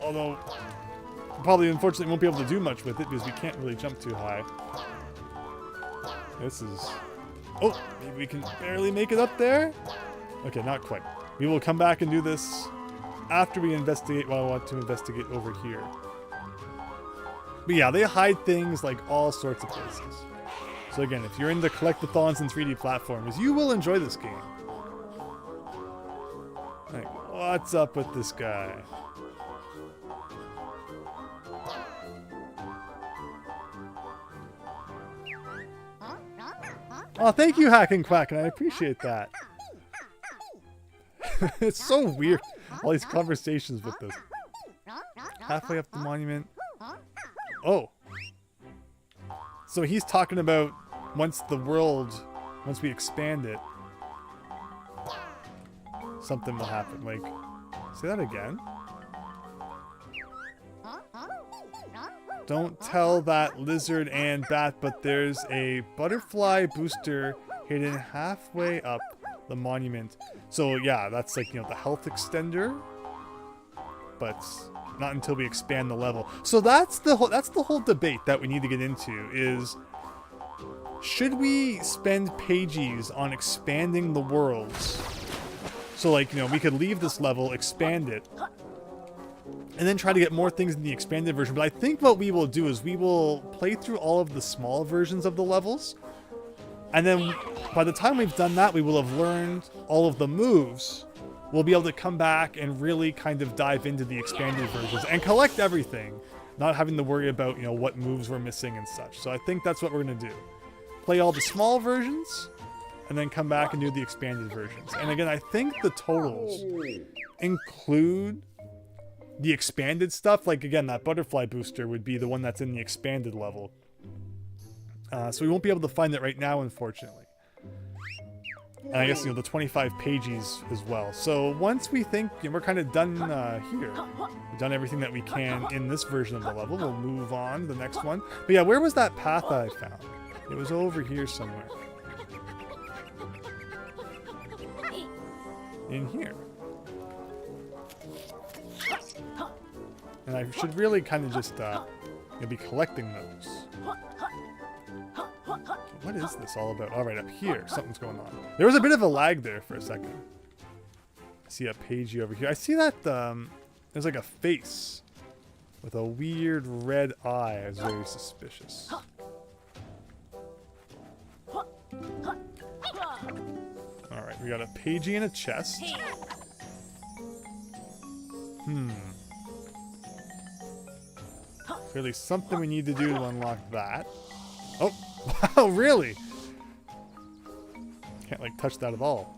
Although, probably unfortunately won't be able to do much with it because we can't really jump too high. This is... Oh, maybe we can barely make it up there? Okay, not quite. We will come back and do this after we investigate what I want to investigate over here. But yeah, they hide things like all sorts of places. So again, if you're into collectathons and 3D platformers, you will enjoy this game. Like, what's up with this guy? Oh, thank you, Hack and Quack, and I appreciate that. It's so weird. All these conversations with this. Halfway up the monument. Oh. So he's talking about once we expand it, something will happen. Like, say that again. Don't tell that lizard and bat, but there's a butterfly booster hidden halfway up the monument. So yeah, that's like, you know, the health extender, but not until we expand the level. So that's the whole debate that we need to get into is, should we spend pages on expanding the worlds? So like, you know, we could leave this level, expand it, and then try to get more things in the expanded version. But I think what we will do is we will play through all of the small versions of the levels. And then by the time we've done that, we will have learned all of the moves. We'll be able to come back and really kind of dive into the expanded versions and collect everything, not having to worry about, you know, what moves we're missing and such. So I think that's what we're going to do. Play all the small versions and then come back and do the expanded versions. And again, I think the totals include the expanded stuff. Like, again, that butterfly booster would be the one that's in the expanded level. So we won't be able to find it right now, unfortunately. And I guess, you know, the 25 pages as well. So once we think, you know, we're kind of done here, we've done everything that we can in this version of the level, we'll move on to the next one. But yeah, where was that path that I found? It was over here somewhere. In here. And I should really kind of just be collecting those. What is this all about? All right, up here, something's going on. There was a bit of a lag there for a second. I see a pagey over here. I see that there's like a face with a weird red eye. It's very suspicious. All right, we got a pagey and a chest. Clearly something we need to do to unlock that. Oh, wow, really? Can't, like, touch that at all.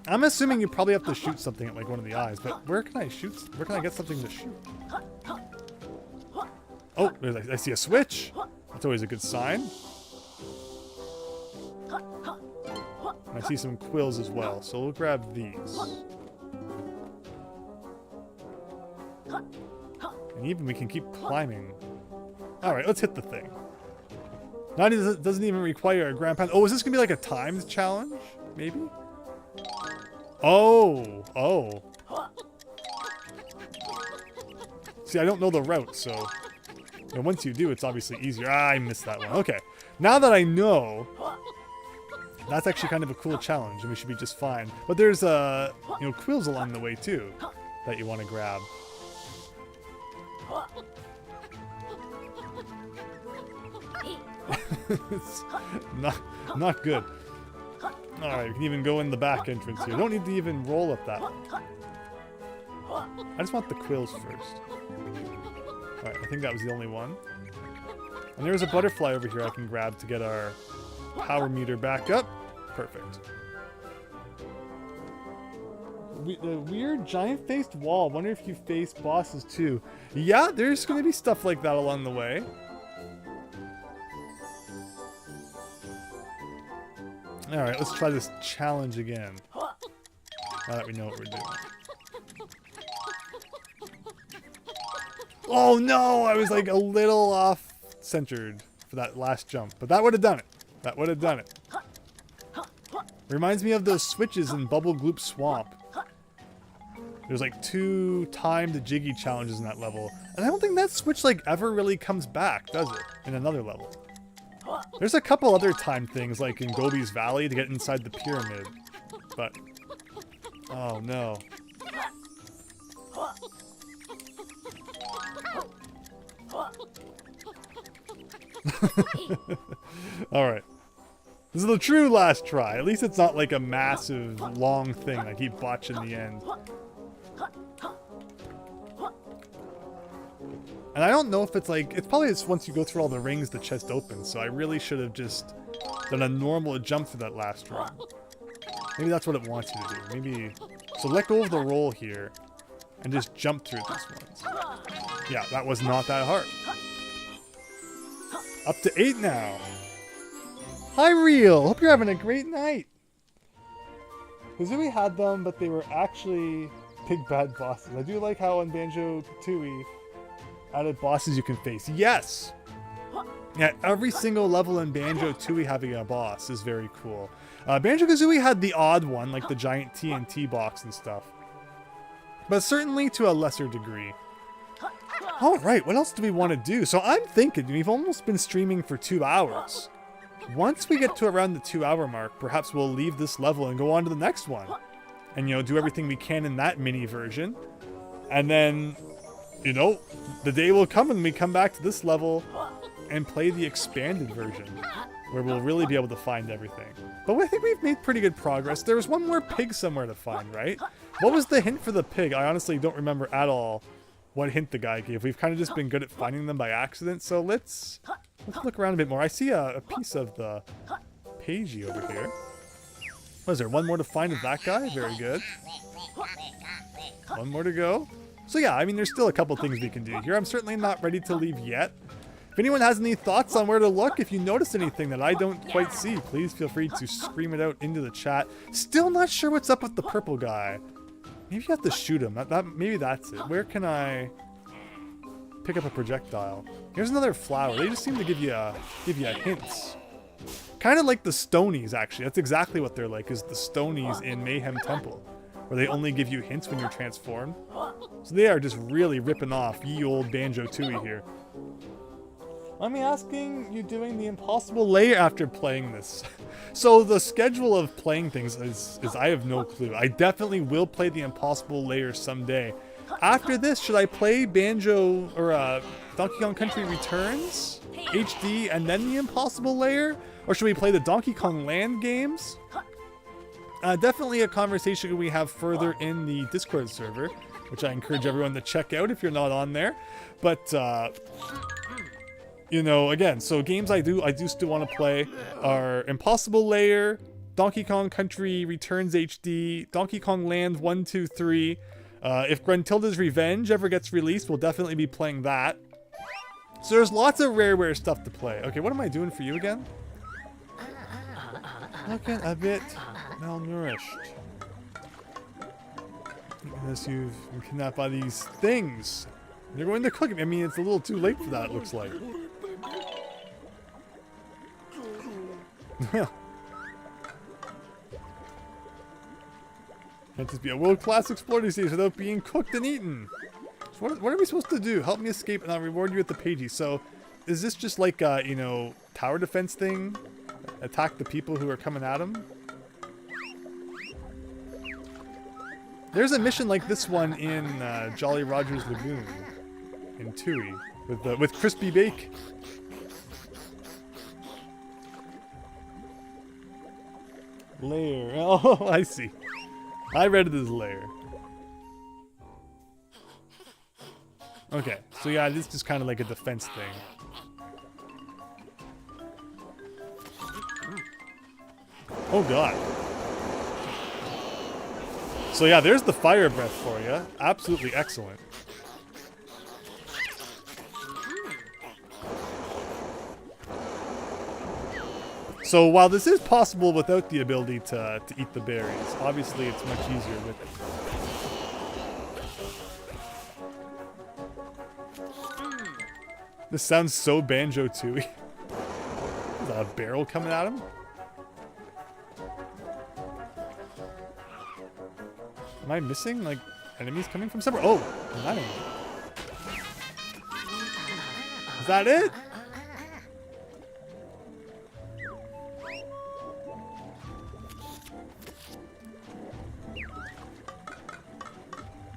I'm assuming you probably have to shoot something at, like, one of the eyes, but where can I shoot? Where can I get something to shoot? Oh, I see a switch. That's always a good sign. And I see some quills as well, so we'll grab these. And even we can keep climbing. Alright, let's hit the thing. Not it doesn't even require a grand pound. Oh, is this gonna be like a timed challenge? Maybe? Oh! Oh. See, I don't know the route, so... And once you do, it's obviously easier. Ah, I missed that one. Okay. Now that I know... That's actually kind of a cool challenge, and we should be just fine. But there's, you know, quills along the way, too, that you want to grab. It's not good. Alright, we can even go in the back entrance here. Don't need to even roll up that one. I just want the quills first. Alright, I think that was the only one. And there's a butterfly over here I can grab to get our power meter back up. Perfect. The weird giant-faced wall. Wonder if you face bosses too. Yeah, there's going to be stuff like that along the way. Alright, let's try this challenge again. Now that we know what we're doing. Oh no! I was like a little off-centered for that last jump. But that would have done it. That would have done it. Reminds me of those switches in Bubble Gloop Swamp. There's like 2 timed jiggy challenges in that level. And I don't think that switch like ever really comes back, does it? In another level. There's a couple other timed things like in Gobi's Valley to get inside the pyramid. But... oh no. Alright. This is the true last try. At least it's not like a massive, long thing I keep botching the end. And I don't know if it's like... it's probably just once you go through all the rings, the chest opens. So I really should have just done a normal jump for that last run. Maybe that's what it wants you to do. Maybe... So let go of the roll here. And just jump through these ones. Yeah, that was not that hard. Up to 8 now. Hi, Real. Hope you're having a great night. Kazooie had them, but they were actually big bad bosses. I do like how on Banjo-Kazooie added bosses you can face. Yes! Yeah, every single level in Banjo-Tooie having a boss is very cool. Banjo-Kazooie had the odd one, like the giant TNT box and stuff. But certainly to a lesser degree. Alright, what else do we want to do? So I'm thinking, we've almost been streaming for 2 hours. Once we get to around the 2-hour mark, perhaps we'll leave this level and go on to the next one. And, you know, do everything we can in that mini version. And then, you know, the day will come when we come back to this level and play the expanded version, where we'll really be able to find everything. But I think we've made pretty good progress. There was one more pig somewhere to find, right? What was the hint for the pig? I honestly don't remember at all what hint the guy gave. We've kind of just been good at finding them by accident, so let's look around a bit more. I see a piece of the pagey over here. What is there? One more to find of that guy? Very good. One more to go. So yeah, I mean, there's still a couple things we can do here. I'm certainly not ready to leave yet. If anyone has any thoughts on where to look, if you notice anything that I don't quite see, please feel free to scream it out into the chat. Still not sure what's up with the purple guy. Maybe you have to shoot him. Maybe that's it. Where can I pick up a projectile? Here's another flower. They just seem to give you hints. Kind of like the Stonies, actually. That's exactly what they're like, is the Stonies in Mayhem Temple, where they only give you hints when you're transformed. So they are just really ripping off ye old Banjo-Tooie here. I'm asking you doing the impossible layer after playing this. So the schedule of playing things is I have no clue. I definitely will play the impossible layer someday. After this, should I play Banjo or Donkey Kong Country Returns HD and then the impossible layer? Or should we play the Donkey Kong Land games? Definitely a conversation we have further in the Discord server, which I encourage everyone to check out if you're not on there. But you know, again, so games I do still want to play are Impossible Layer, Donkey Kong Country Returns HD, Donkey Kong Land 1, 2, 3. If Gruntilda's Revenge ever gets released, we'll definitely be playing that. So there's lots of Rareware stuff to play. Okay, what am I doing for you again? Looking a bit malnourished. Unless you've been kidnapped by these things. You're going to cook it. I mean, it's a little too late for that, it looks like. Can't just be a world-class explorer stage without being cooked and eaten. So what are we supposed to do? Help me escape and I'll reward you with the pagey. So, is this just like a, you know, tower defense thing? Attack the people who are coming at him? There's a mission like this one in Jolly Roger's Lagoon in Tooie with Crispy Bake. Lair. Oh, I see. I read it as lair. Okay, so yeah, this is just kind of like a defense thing. Oh god. So yeah, there's the fire breath for you. Absolutely excellent. So while this is possible without the ability to eat the berries, obviously it's much easier with it. This sounds so Banjo-Tooie. Is that a barrel coming at him? Am I missing, like, enemies coming from somewhere? Oh, that enemy. Is that it?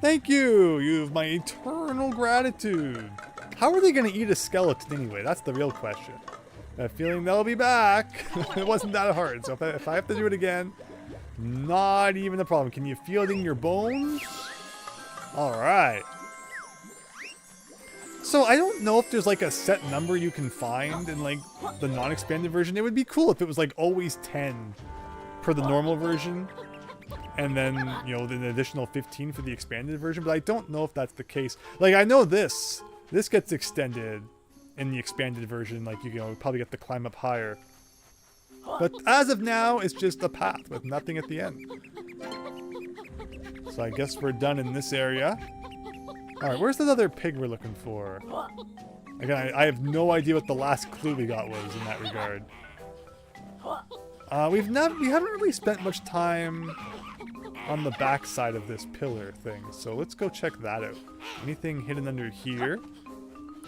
Thank you! You have my eternal gratitude. How are they going to eat a skeleton anyway? That's the real question. I have a feeling they'll be back. It wasn't that hard, so if I have to do it again, not even a problem. Can you feel it in your bones? Alright. So I don't know if there's like a set number you can find in like the non-expanded version. It would be cool if it was like always 10 per the normal version. and then, you know, an additional 15 for the expanded version, but I don't know if that's the case. Like, I know this gets extended in the expanded version, like, you know, probably get to climb up higher. But as of now, it's just a path with nothing at the end. So I guess we're done in this area. Alright, where's the other pig we're looking for? Again, I have no idea what the last clue we got was in that regard. We haven't really spent much time on the back side of this pillar thing, so let's go check that out. Anything hidden under here?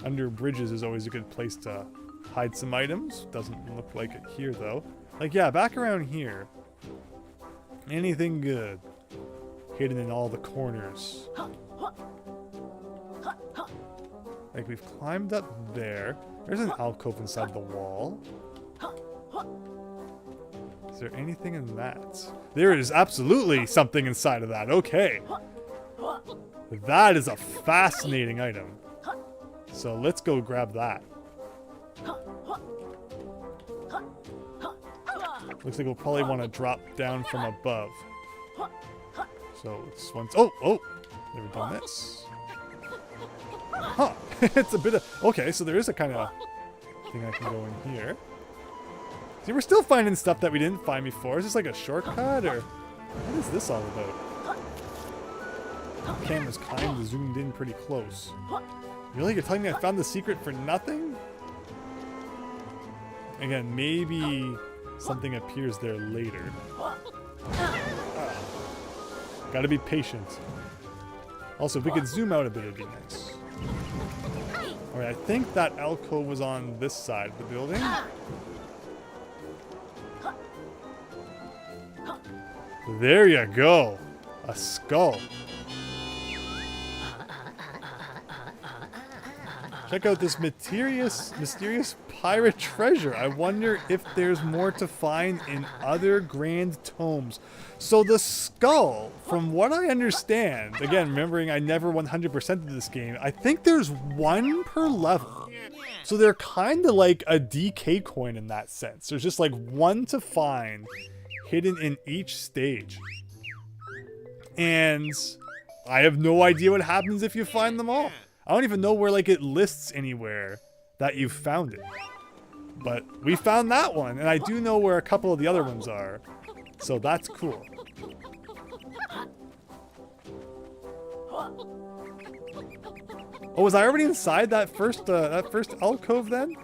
Under bridges is always a good place to hide some items. Doesn't look like it here, though. Like, yeah, back around here. Anything good? Hidden in all the corners. Like, we've climbed up there. There's an alcove inside the wall. Is there anything in that? There is absolutely something inside of that. Okay. That is a fascinating item. So let's go grab that. Looks like we'll probably want to drop down from above. So it's once. Oh! Never done this. Huh. It's a bit of. Okay, so there is a kind of thing I can go in here. See, we're still finding stuff that we didn't find before. Is this like a shortcut, or what is this all about? The camera's kind of zoomed in pretty close. Really? You're telling me I found the secret for nothing? Again, maybe something appears there later. Gotta be patient. Also, if we could zoom out a bit, it'd be nice. Alright, I think that alcove was on this side of the building. There you go. A skull. Check out this mysterious pirate treasure. I wonder if there's more to find in other grand tomes. So the skull, from what I understand, again, remembering I never 100%ed this game, I think there's one per level. So they're kind of like a DK coin in that sense. There's just like one to find hidden in each stage. And I have no idea what happens if you find them all. I don't even know where like it lists anywhere that you found it. But we found that one, and I do know where a couple of the other ones are. So that's cool. Oh, was I already inside that first alcove then?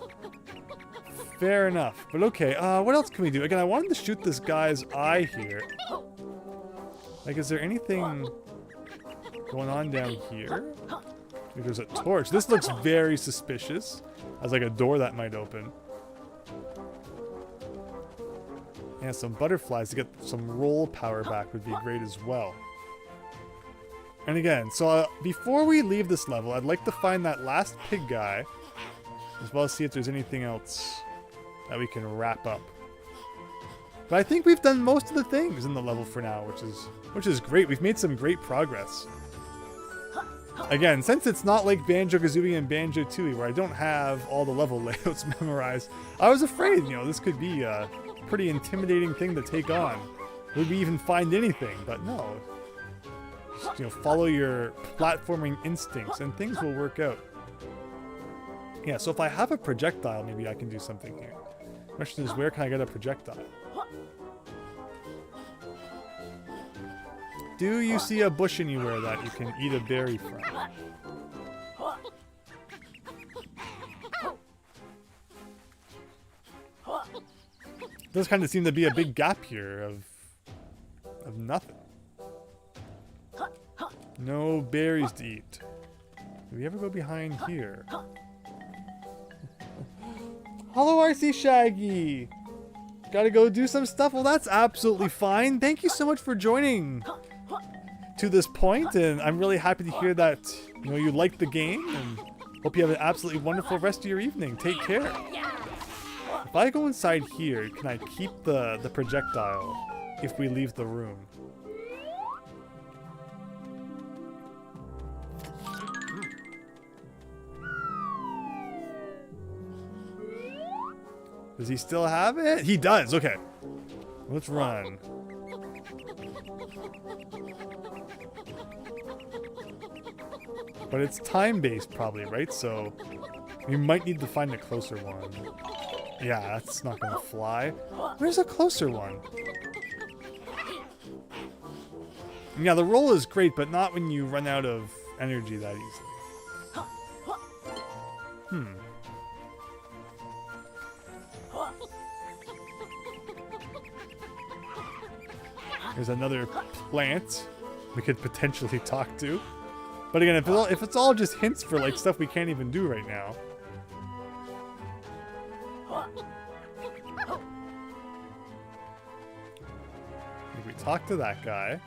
Fair enough. But okay, what else can we do? Again, I wanted to shoot this guy's eye here. Like, is there anything going on down here? Maybe there's a torch. This looks very suspicious. As like a door that might open. Yeah, some butterflies to get some roll power back would be great as well. And again, so before we leave this level, I'd like to find that last pig guy, as well as see if there's anything else that we can wrap up. But I think we've done most of the things in the level for now, which is great. We've made some great progress. Again, since it's not like Banjo-Kazooie and Banjo-Tooie, where I don't have all the level layouts memorized, I was afraid, you know, this could be a pretty intimidating thing to take on. Would we even find anything? But no. Just, you know, follow your platforming instincts and things will work out. Yeah, so if I have a projectile, maybe I can do something here. The question is, where can I get a projectile? Do you see a bush anywhere that you can eat a berry from? Does kind of seem to be a big gap here of nothing. No berries to eat. Do we ever go behind here? Hello, RC Shaggy! Gotta go do some stuff? Well, that's absolutely fine. Thank you so much for joining to this point, and I'm really happy to hear that, you know, you liked the game, and hope you have an absolutely wonderful rest of your evening. Take care. If I go inside here, can I keep the projectile if we leave the room? Does he still have it? He does. Okay. Let's run. But it's time-based probably, right? So we might need to find a closer one. Yeah, that's not gonna fly. Where's a closer one? Yeah, the roll is great, but not when you run out of energy that easily. There's another plant we could potentially talk to. But again, if it's all just hints for like stuff we can't even do right now. If we talk to that guy.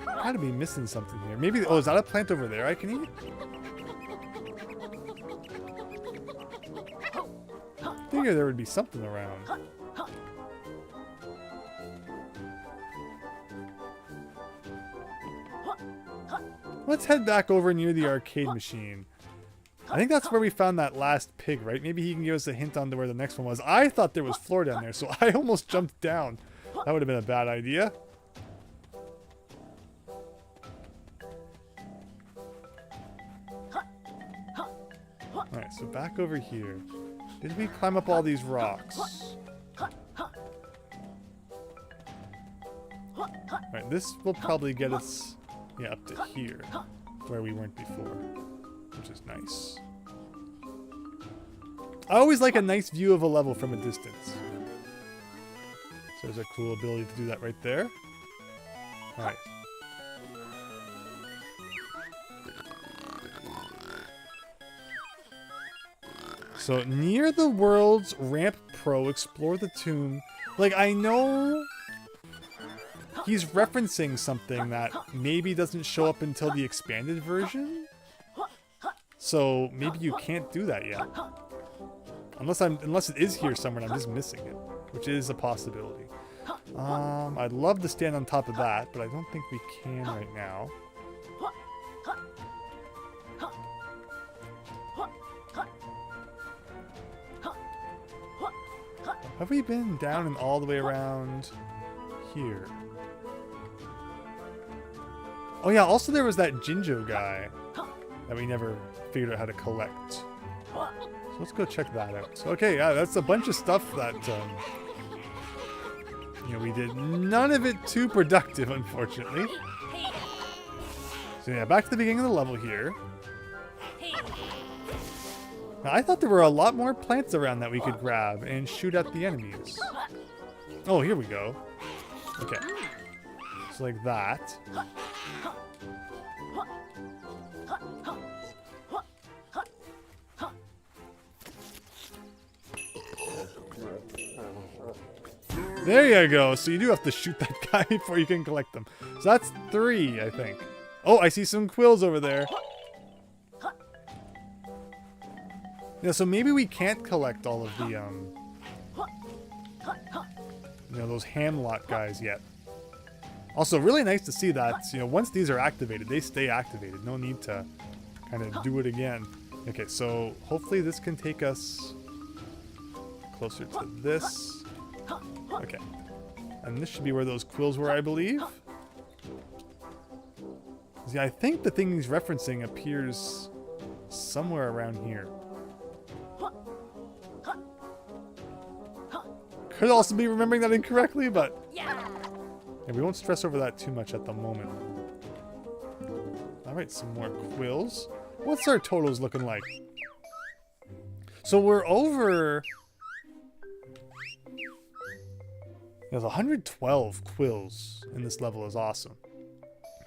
Gotta be missing something here. Maybe, oh, is that a plant over there I can eat? I figured there would be something around. Let's head back over near the arcade machine. I think that's where we found that last pig, right? Maybe he can give us a hint on to where the next one was. I thought there was floor down there, so I almost jumped down. That would have been a bad idea. Alright, so back over here. Did we climb up all these rocks? Alright, this will probably get us up to here, where we weren't before, which is nice. I always like a nice view of a level from a distance. So there's a cool ability to do that right there. Alright. So, near the world's Ramp Pro, explore the tomb. Like, I know he's referencing something that maybe doesn't show up until the expanded version. So, maybe you can't do that yet. Unless it is here somewhere and I'm just missing it, which is a possibility. I'd love to stand on top of that, but I don't think we can right now. Have we been down and all the way around here? Oh yeah, also there was that Jinjo guy that we never figured out how to collect. So let's go check that out. So, okay, yeah, that's a bunch of stuff that, you know, we did. None of it too productive, unfortunately. So yeah, back to the beginning of the level here. Now, I thought there were a lot more plants around that we could grab and shoot at the enemies. Oh, here we go. Okay. Just like that. There you go. So you do have to shoot that guy before you can collect them. So that's 3, I think. Oh, I see some quills over there. Yeah, so maybe we can't collect all of the, you know, those Hamlock guys yet. Also, really nice to see that, you know, once these are activated, they stay activated. No need to kind of do it again. Okay, so hopefully this can take us closer to this. Okay. And this should be where those quills were, I believe. See, I think the thing he's referencing appears somewhere around here. Could also be remembering that incorrectly, but yeah, we won't stress over that too much at the moment. Alright, some more quills. What's our totals looking like? So we're over... There's 112 quills in this level is awesome.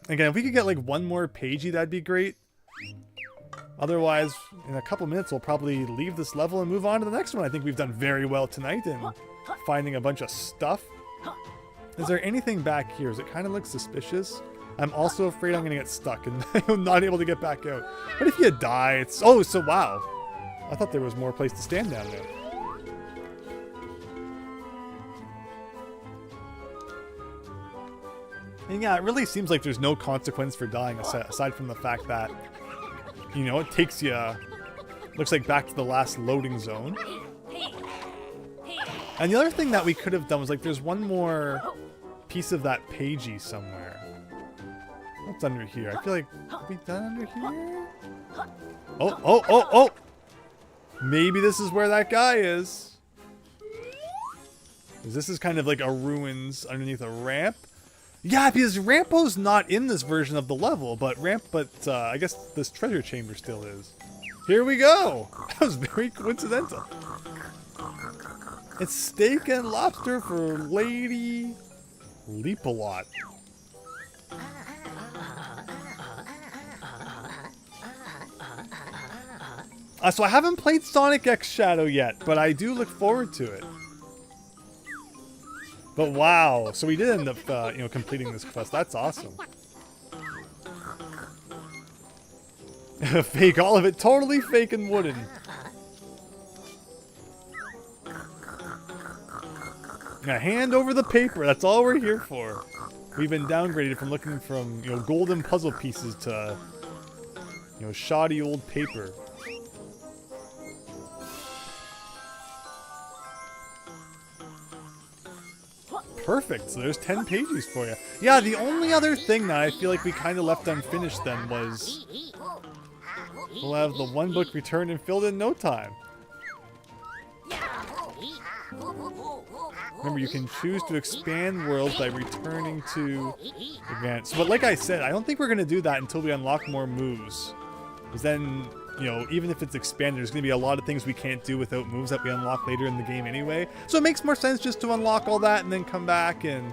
Again, if we could get like one more pagey, that'd be great. Otherwise, in a couple minutes, we'll probably leave this level and move on to the next one. I think we've done very well tonight in finding a bunch of stuff. Is there anything back here? Does it kind of look suspicious? I'm also afraid I'm going to get stuck and I'm not able to get back out. But if you die, it's... Oh, so wow. I thought there was more place to stand down there. And yeah, it really seems like there's no consequence for dying aside from the fact that, you know, it takes you, looks like back to the last loading zone. And the other thing that we could have done was like, there's one more piece of that pagey somewhere. What's under here? I feel like, have we done under here? Oh! Maybe this is where that guy is. 'Cause this is kind of like a ruins underneath a ramp. Yeah, because Rampo's not in this version of the level, but I guess this treasure chamber still is. Here we go! That was very coincidental. It's steak and lobster for Lady Leap-A-Lot. So I haven't played Sonic X Shadow yet, but I do look forward to it. But wow, so we did end up, completing this quest. That's awesome. Fake, all of it. Totally fake and wooden. Now hand over the paper. That's all we're here for. We've been downgraded from looking from, golden puzzle pieces to, shoddy old paper. Perfect. So there's 10 pages for you. Yeah, the only other thing that I feel like we kind of left unfinished then was we'll have the one book returned and filled in no time. Remember, you can choose to expand worlds by returning to advance. But like I said, I don't think we're going to do that until we unlock more moves. Because then, even if it's expanded, there's going to be a lot of things we can't do without moves that we unlock later in the game anyway. So it makes more sense just to unlock all that and then come back and,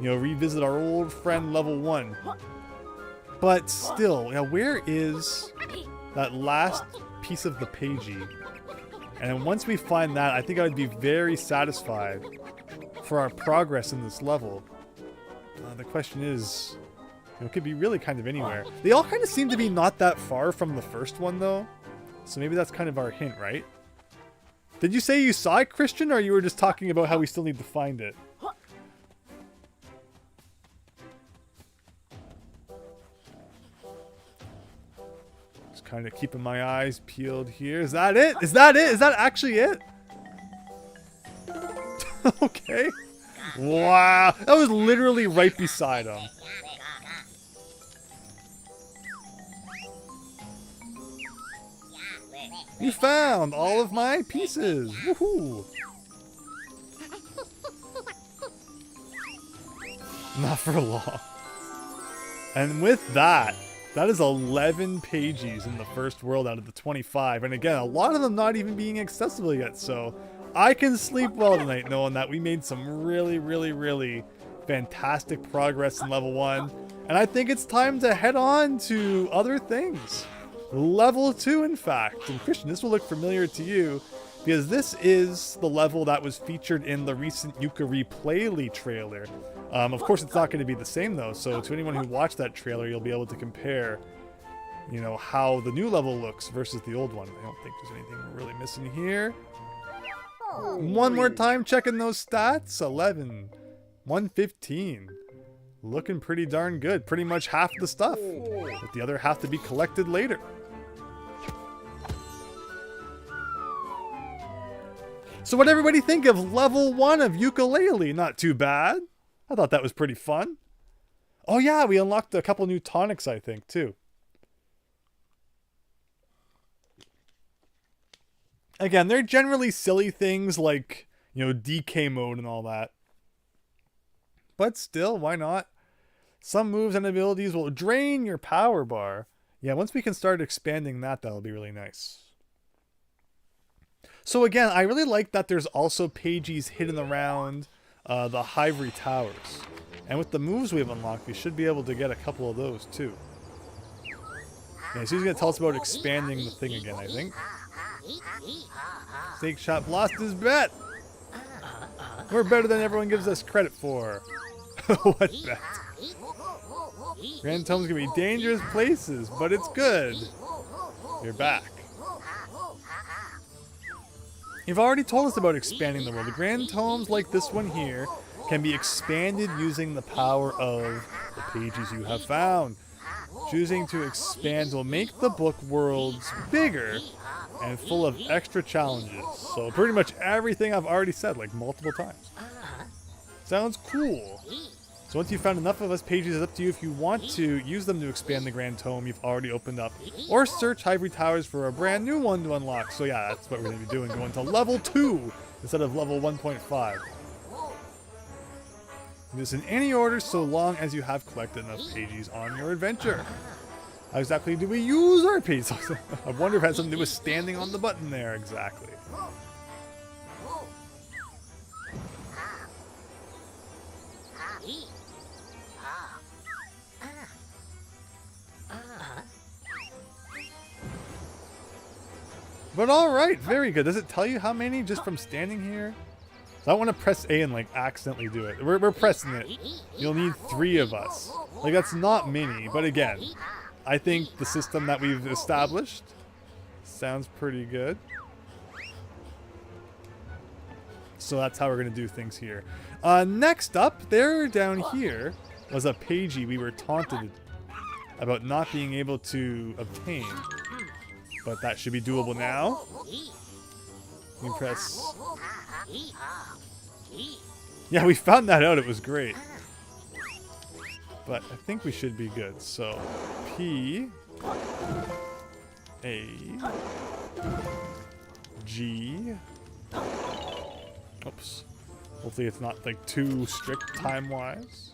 revisit our old friend level 1. But still, where is that last piece of the pagey? And once we find that, I think I would be very satisfied for our progress in this level. The question is, it could be really kind of anywhere. They all kind of seem to be not that far from the first one, though. So maybe that's kind of our hint, right? Did you say you saw it, Christian, or you were just talking about how we still need to find it? Just kind of keeping my eyes peeled here. Is that it? Is that it? Is that actually it? Okay. Wow. That was literally right beside him. You found all of my pieces! Woohoo! Not for long. And with that, that is 11 pages in the first world out of the 25. And again, a lot of them not even being accessible yet, so I can sleep well tonight knowing that we made some really, really, really fantastic progress in level 1. And I think it's time to head on to other things. Level 2, in fact. And Christian, this will look familiar to you because this is the level that was featured in the recent Yooka-Replayee trailer. Of course, it's not going to be the same, though. So to anyone who watched that trailer, you'll be able to compare, how the new level looks versus the old one. I don't think there's anything we're really missing here. One more time, checking those stats. 11. 115. Looking pretty darn good. Pretty much half the stuff. With the other half to be collected later. So what everybody think of level 1 of Yooka-Laylee? Not too bad. I thought that was pretty fun. Oh yeah, we unlocked a couple new tonics, I think, too. Again, they're generally silly things like, DK mode and all that. But still, why not? Some moves and abilities will drain your power bar. Yeah, once we can start expanding that, that'll be really nice. So again, I really like that there's also pages hidden around the Ivory Towers. And with the moves we've unlocked, we should be able to get a couple of those too. Yeah, so he's going to tell us about expanding the thing again, I think. Steak Shop lost his bet! We're better than everyone gives us credit for. What bet? Grand Tomes can be dangerous places, but it's good. You're back. You've already told us about expanding the world. The Grand Tomes, like this one here, can be expanded using the power of the pages you have found. Choosing to expand will make the book worlds bigger and full of extra challenges. So pretty much everything I've already said, like multiple times. Sounds cool. So once you've found enough of us pages, it's up to you if you want to use them to expand the grand tome you've already opened up, or search Ivory Towers for a brand new one to unlock. So yeah, that's what we're going to be doing, going to level 2 instead of level 1.5. This in any order so long as you have collected enough pages on your adventure. How exactly do we use our pages? I wonder if it has something to do with standing on the button there exactly. But alright, very good. Does it tell you how many just from standing here? So I want to press A and like accidentally do it. We're pressing it. You'll need 3 of us. Like that's not many, but again, I think the system that we've established sounds pretty good. So that's how we're going to do things here. Next up, there down here was a pagey we were taunted about not being able to obtain. But that should be doable now. You press... Yeah, we found that out. It was great. But I think we should be good. So, P... A... G... Oops. Hopefully it's not like too strict time-wise.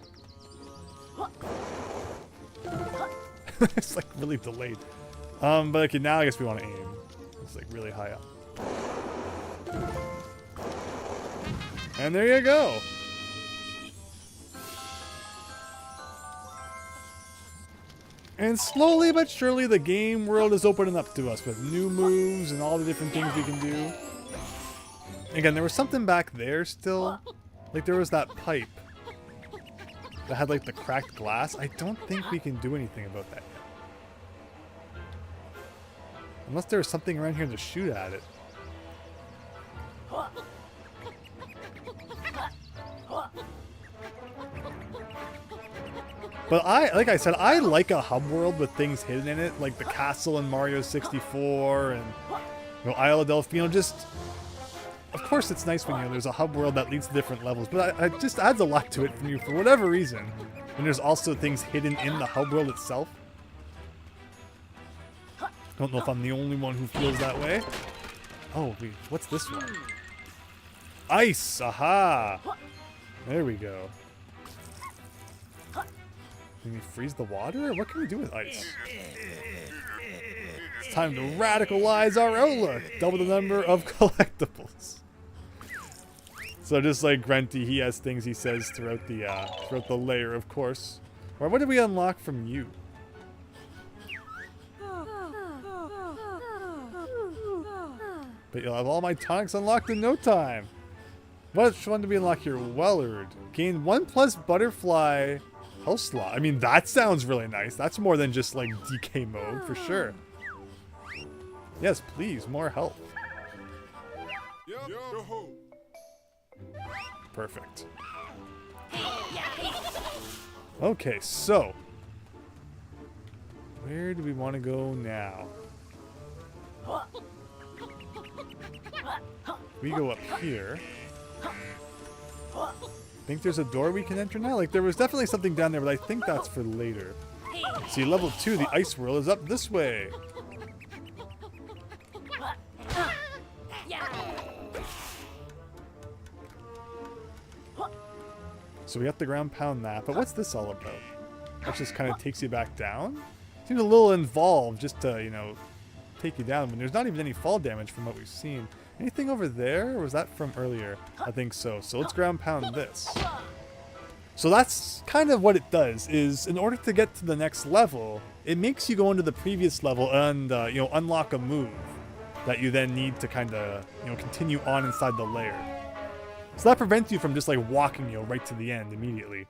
It's like really delayed. But okay, now I guess we want to aim. It's like really high up. And there you go. And slowly but surely the game world is opening up to us with new moves and all the different things we can do. Again, there was something back there still. Like there was that pipe that had like the cracked glass. I don't think we can do anything about that yet. Unless there's something around here to shoot at it. But like I said, I like a hub world with things hidden in it, like the castle in Mario 64 and Isle of Delfino. Just, of course, it's nice when there's a hub world that leads to different levels, but it just adds a lot to it for you for whatever reason. And there's also things hidden in the hub world itself. I don't know if I'm the only one who feels that way. Oh, wait, what's this one? Ice! Aha! There we go. Can we freeze the water? What can we do with ice? It's time to radicalize our outlook! Double the number of collectibles. So just like Grunty, he has things he says throughout the layer, of course. Or what did we unlock from you? But you'll have all my tonics unlocked in no time. Which one did we unlock here? Wellard. Gain 1+ butterfly health slot. I mean, that sounds really nice. That's more than just like DK mode for sure. Yes, please, more health. Perfect. Okay, so where do we want to go now? We go up here. I think there's a door we can enter now. Like, there was definitely something down there, but I think that's for later. See, level 2, the ice world, is up this way. So we have to ground pound that. But what's this all about? That just kind of takes you back down? Seems a little involved just to, you know, take you down when there's not even any fall damage from what we've seen. Anything over there? Or was that from earlier? I think so. So let's ground pound this. So that's kind of what it does, is in order to get to the next level, it makes you go into the previous level and, you know, unlock a move that you then need to kind of, you know, continue on inside the layer. So that prevents you from just like walking, you know, right to the end immediately.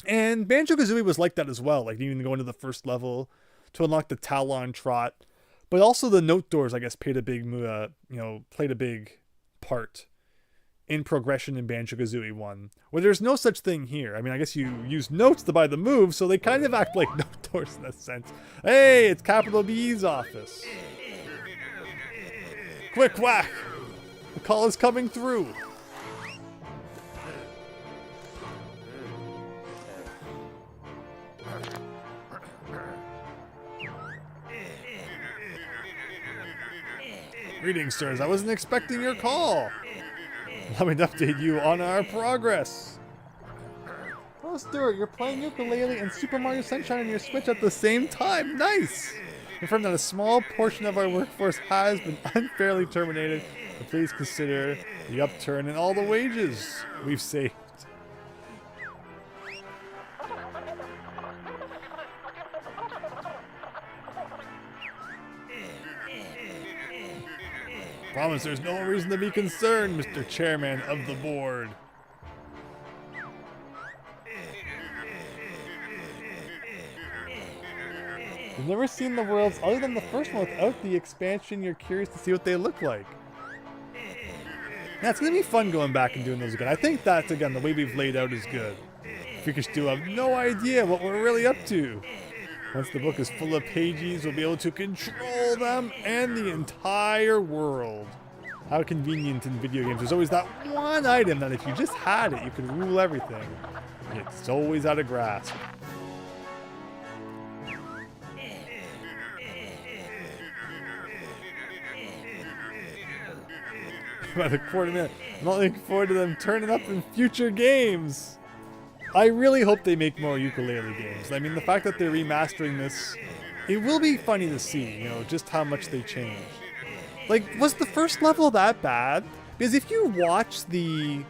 And Banjo-Kazooie was like that as well, like needing to go into the first level to unlock the Talon Trot. But also the note doors, I guess, played a big part in progression in Banjo-Kazooie 1, where there's no such thing here. I mean, I guess you use notes to buy the moves, so they kind of act like note doors in that sense. Hey, it's Capital B's office. Quick whack! The call is coming through. Greetings, sirs. I wasn't expecting your call. Let me update you on our progress. Oh, Stuart, you're playing Yooka-Laylee and Super Mario Sunshine on your Switch at the same time. Nice! Confirm that a small portion of our workforce has been unfairly terminated. But please consider the upturn in all the wages we've saved. Promise there's no reason to be concerned, Mr. Chairman of the board. You've never seen the worlds other than the first one without the expansion. You're curious to see what they look like. Yeah, it's going to be fun going back and doing those again. I think that, again, the way we've laid out is good. Freakish do have no idea what we're really up to. Once the book is full of pages, we'll be able to control them and the entire world. How convenient in video games. There's always that one item that if you just had it, you could rule everything. It's always out of grasp. About a quarter minute. I'm not looking forward to them turning up in future games. I really hope they make more Yooka-Laylee games. I mean, the fact that they're remastering this, it will be funny to see, you know, just how much they changed. Like, was the first level that bad? Because if you watch the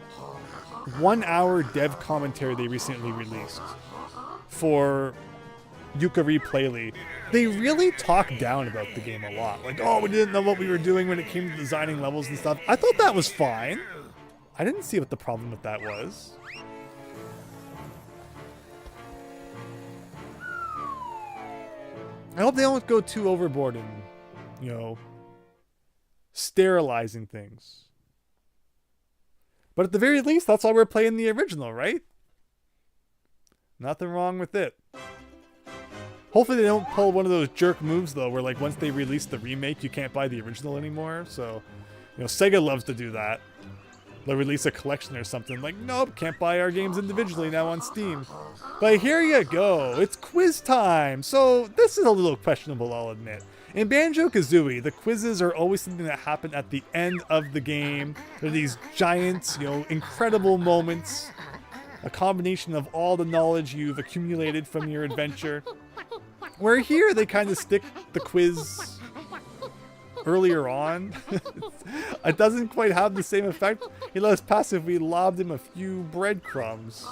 1-hour dev commentary they recently released for Yooka-Replayee, they really talk down about the game a lot. Like, oh, we didn't know what we were doing when it came to designing levels and stuff. I thought that was fine. I didn't see what the problem with that was. I hope they don't go too overboard in, you know, sterilizing things. But at the very least, that's why we're playing the original, right? Nothing wrong with it. Hopefully they don't pull one of those jerk moves, though, where, like, once they release the remake, you can't buy the original anymore. So, you know, Sega loves to do that. They'll release a collection or something. Like, nope, can't buy our games individually now on Steam. But here you go. It's quiz time. So, this is a little questionable, I'll admit. In Banjo-Kazooie, the quizzes are always something that happen at the end of the game. They're these giant, you know, incredible moments. A combination of all the knowledge you've accumulated from your adventure. Where here, they kind of stick the quiz earlier on. It doesn't quite have the same effect. He let us pass if we lobbed him a few breadcrumbs.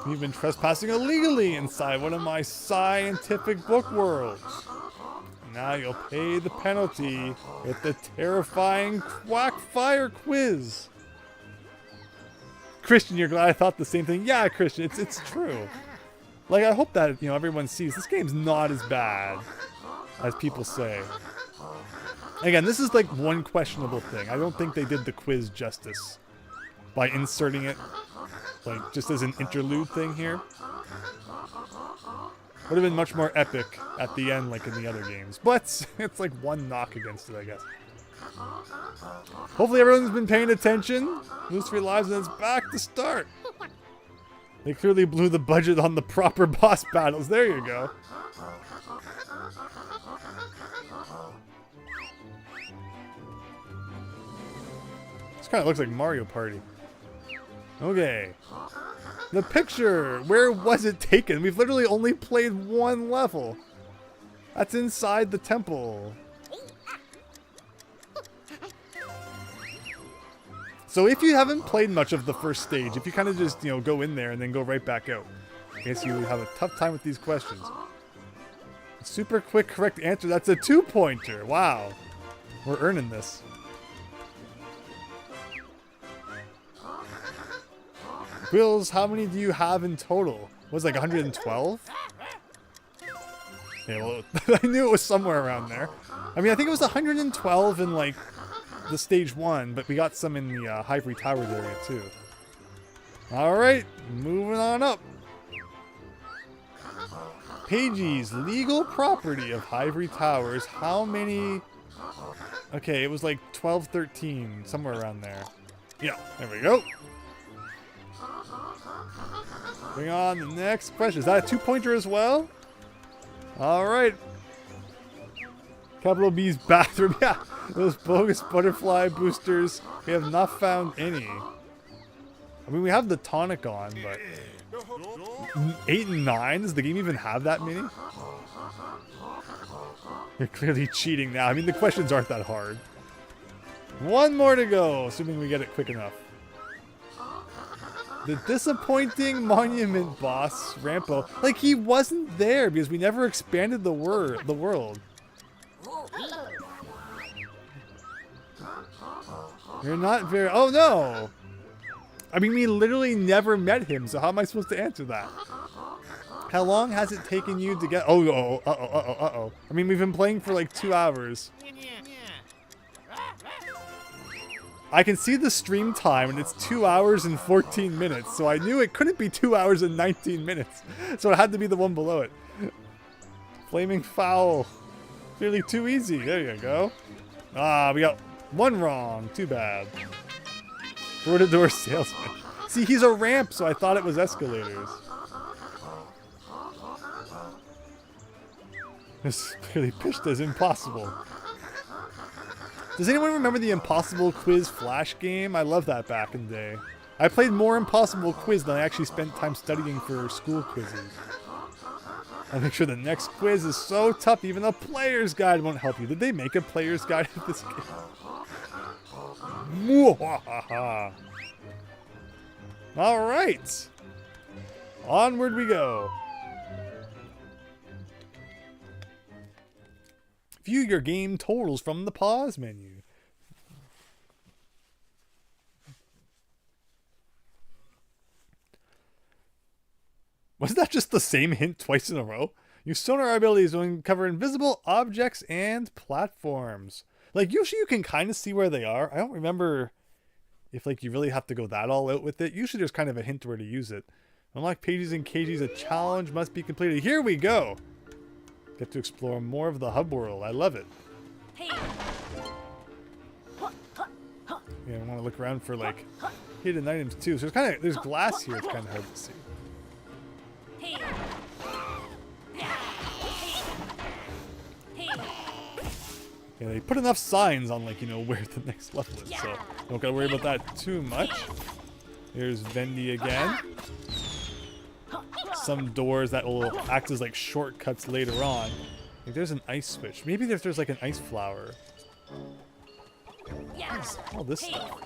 You've been trespassing illegally inside one of my scientific book worlds. Now you'll pay the penalty with the terrifying Quackfire quiz. Christian, you're glad I thought the same thing. Yeah, Christian, it's true. Like, I hope that, you know, everyone sees this game's not as bad as people say. Again, this is like one questionable thing. I don't think they did the quiz justice by inserting it, like, just as an interlude thing here. Would have been much more epic at the end, like in the other games. But it's like one knock against it, I guess. Hopefully everyone's been paying attention. Lose 3 lives and it's back to start. They clearly blew the budget on the proper boss battles. There you go. This kind of looks like Mario Party. Okay. The picture. Where was it taken? We've literally only played one level. That's inside the temple. So if you haven't played much of the first stage, if you kind of just, you know, go in there and then go right back out, I guess you have a tough time with these questions. Super quick correct answer. That's a 2-pointer. Wow. We're earning this. Quills, how many do you have in total? Was it like 112? Yeah, well, I knew it was somewhere around there. I mean, I think it was 112 in like the stage 1, but we got some in the Ivory Towers area too. Alright, moving on up. Pages, legal property of Ivory Towers. How many? Okay, it was like 12, 13, somewhere around there. Yeah, there we go. Bring on the next question. Is that a 2-pointer as well? Alright. Capital B's bathroom. Yeah, those bogus butterfly boosters. We have not found any. I mean, we have the tonic on, but 8 and 9? Does the game even have that many? You're clearly cheating now. I mean, the questions aren't that hard. One more to go, assuming we get it quick enough. The disappointing monument boss, Rampo. Like, he wasn't there because we never expanded the world. You're not very... Oh, no! I mean, we literally never met him, so how am I supposed to answer that? How long has it taken you to get... Oh. I mean, we've been playing for like 2 hours. I can see the stream time, and it's 2 hours and 14 minutes, so I knew it couldn't be 2 hours and 19 minutes. So it had to be the one below it. Flaming foul. Clearly too easy. There you go. Ah, we got one wrong. Too bad. Door-to-door salesman. See, he's a ramp, so I thought it was escalators. This clearly pitched as impossible. Does anyone remember the Impossible Quiz Flash game? I love that back in the day. I played more Impossible Quiz than I actually spent time studying for school quizzes. I'll make sure the next quiz is so tough even the player's guide won't help you. Did they make a player's guide of this game? Alright! Onward we go. View your game totals from the pause menu. Was that just the same hint twice in a row? Use sonar abilities to uncover invisible objects and platforms. Like, usually you can kind of see where they are. I don't remember if, like, you really have to go that all out with it. Usually there's kind of a hint where to use it. Unlock pages and cages. A challenge must be completed. Here we go! Get to explore more of the hub world. I love it. Yeah, I want to look around for, like, hidden items, too. So it's kind of... There's glass here. It's kind of hard to see. Yeah, they put enough signs on, like, you know, where the next level is, so don't gotta worry about that too much. Here's Vendy again. Some doors that will act as, like, shortcuts later on. Like, there's an ice switch. Maybe if there's, like, an ice flower. All this stuff.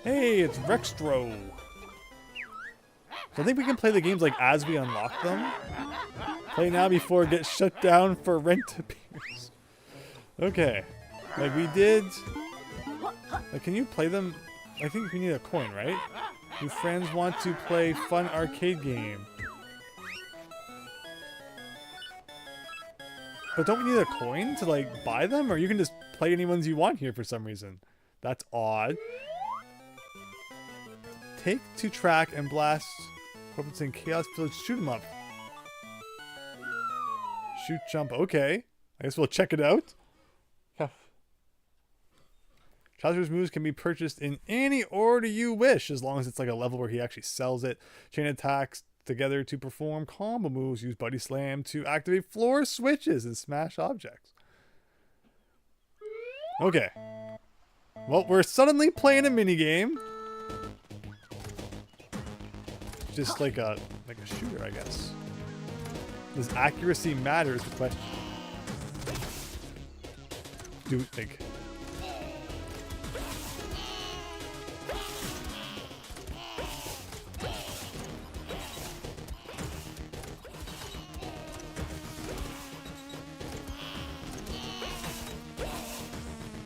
Hey, it's Rextro. So I think we can play the games, like, as we unlock them. Play now before it gets shut down for rent appears. Okay. Like, we did... Like, can you play them? I think we need a coin, right? Your friends want to play fun arcade game. But don't we need a coin to, like, buy them? Or you can just play any ones you want here for some reason. That's odd. Take to track and blast Tropics in Chaos Village. Shoot 'em up. Shoot, jump. Okay. I guess we'll check it out. Children's moves can be purchased in any order you wish, as long as it's like a level where he actually sells it. Chain attacks together to perform combo moves. Use Buddy Slam to activate floor switches and smash objects. Okay. Well, we're suddenly playing a minigame. Just like a shooter, I guess. Does accuracy matter is the question. Do like...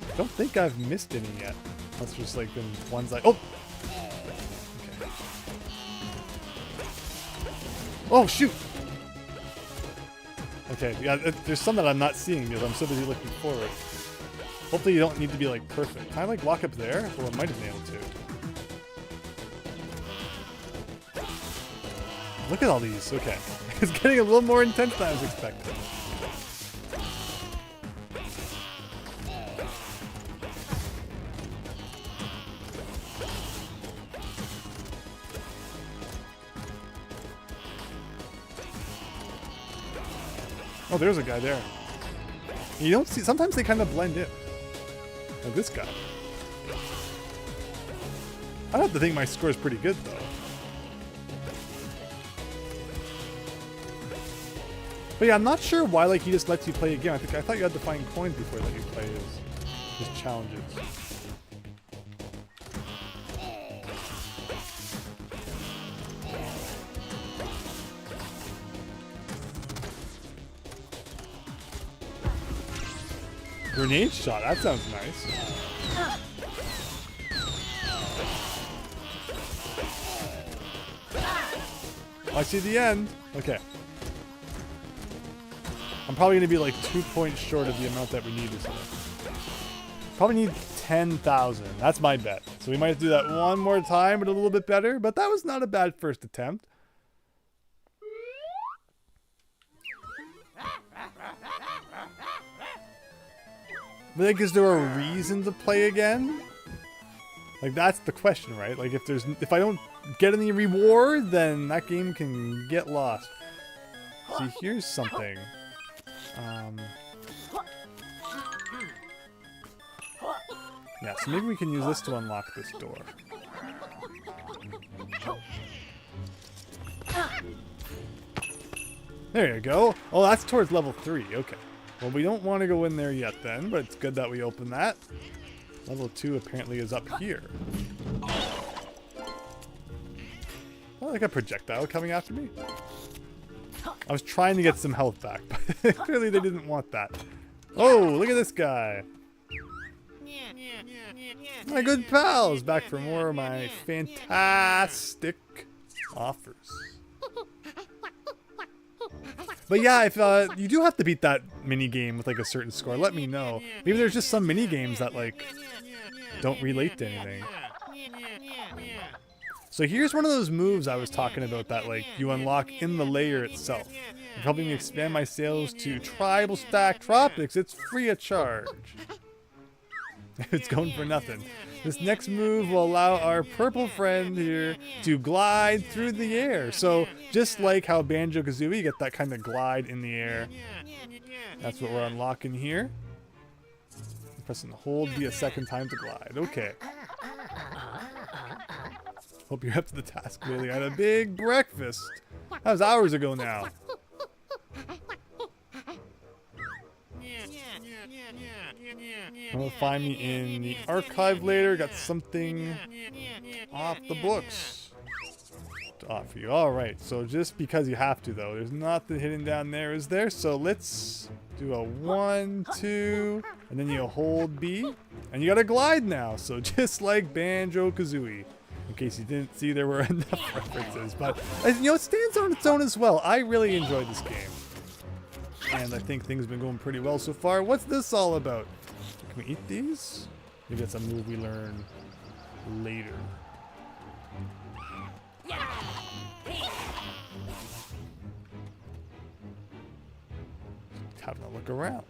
I don't think I've missed any yet. That's just like the ones like... Oh! Okay. Oh, shoot! Okay, yeah, there's some that I'm not seeing because I'm so busy looking forward. Hopefully you don't need to be, like, perfect. Can I, like, walk up there? Well, I might have been able to. Look at all these. Okay. It's getting a little more intense than I was expecting. Oh, there's a guy there. You don't see, sometimes they kind of blend in. Like this guy. I have to think my score is pretty good though. But yeah, I'm not sure why like he just lets you play a game. I thought you had to find coins before he let you play his challenges. Grenade shot, that sounds nice. I see the end. Okay. I'm probably going to be like 2 points short of the amount that we need this year. Probably need 10,000. That's my bet. So we might do that one more time, but a little bit better. But that was not a bad first attempt. But like, is there a reason to play again? Like, that's the question, right? Like, if I don't get any reward, then that game can get lost. See, here's something. Yeah, so maybe we can use this to unlock this door. There you go. Oh, that's towards level 3. Okay. Well, we don't want to go in there yet then, but it's good that we open that. Level 2 apparently is up here. Oh, like a projectile coming after me. I was trying to get some health back, but clearly they didn't want that. Oh, look at this guy. My good pals, back for more of my fantastic offers. But yeah, if you do have to beat that mini game with like a certain score, let me know. Maybe there's just some mini games that like don't relate to anything. So here's one of those moves I was talking about that like you unlock in the layer itself. You're helping me expand my sales to Tribalstack Tropics. It's free of charge. It's going for nothing. This next move will allow our purple friend here to glide through the air. So just like how Banjo-Kazooie, you get that kind of glide in the air. That's what we're unlocking here. Pressing hold B a second time to glide. Okay. Hope you're up to the task, Laylee. I had a big breakfast. That was hours ago now. Will find me in the archive later. Got something off the books to offer you. Alright, so just because you have to though, there's nothing hidden down there, is there? So let's do a 1, 2, and then you hold B, and you got to glide now. So just like Banjo-Kazooie. In case you didn't see, there were enough references. But, you know, it stands on its own as well. I really enjoyed this game. And I think things have been going pretty well so far. What's this all about? Can we eat these? Maybe that's a move we learn later. Having a look around.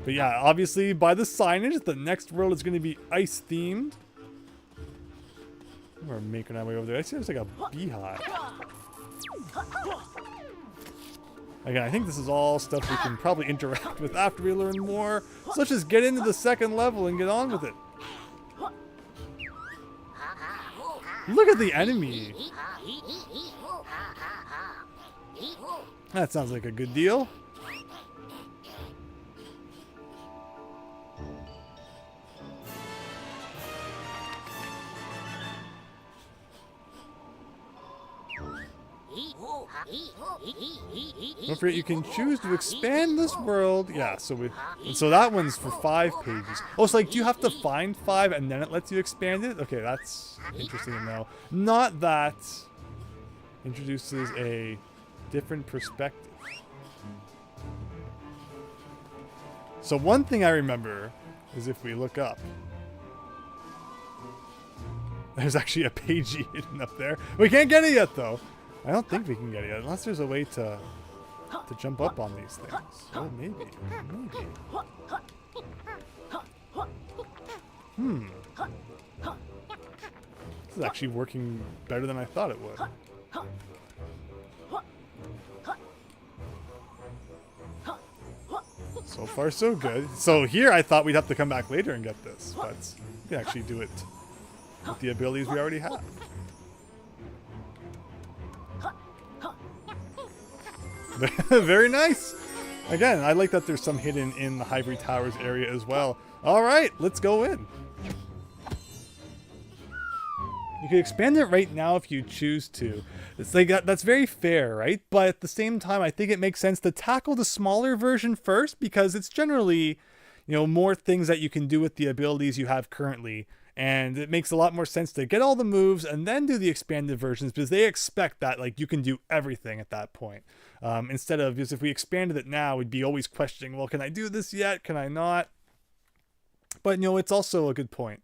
But yeah, obviously by the signage, the next world is going to be ice themed. We're making our way over there. I see there's like a beehive. Again, I think this is all stuff we can probably interact with after we learn more. So let's just get into the second level and get on with it. Look at the enemy. That sounds like a good deal. Don't forget, you can choose to expand this world. Yeah, so so that one's for 5 pages. Oh, so like, do you have to find 5 and then it lets you expand it? Okay, that's interesting to know. Not that introduces a different perspective. So one thing I remember is if we look up, there's actually a page hidden up there. We can't get it yet though. I don't think we can get it yet, unless there's a way to jump up on these things. Oh, maybe. This is actually working better than I thought it would. So far, so good. So here, I thought we'd have to come back later and get this, but we can actually do it with the abilities we already have. Very nice. Again, I like that there's some hidden in the Ivory Towers area as well. All right, let's go in. You can expand it right now if you choose to. It's like that's very fair, right? But at the same time, I think it makes sense to tackle the smaller version first because it's generally, you know, more things that you can do with the abilities you have currently. And it makes a lot more sense to get all the moves and then do the expanded versions because they expect that like you can do everything at that point. Instead of, because if we expanded it now, we'd be always questioning, well, can I do this yet? Can I not? But, you know, it's also a good point.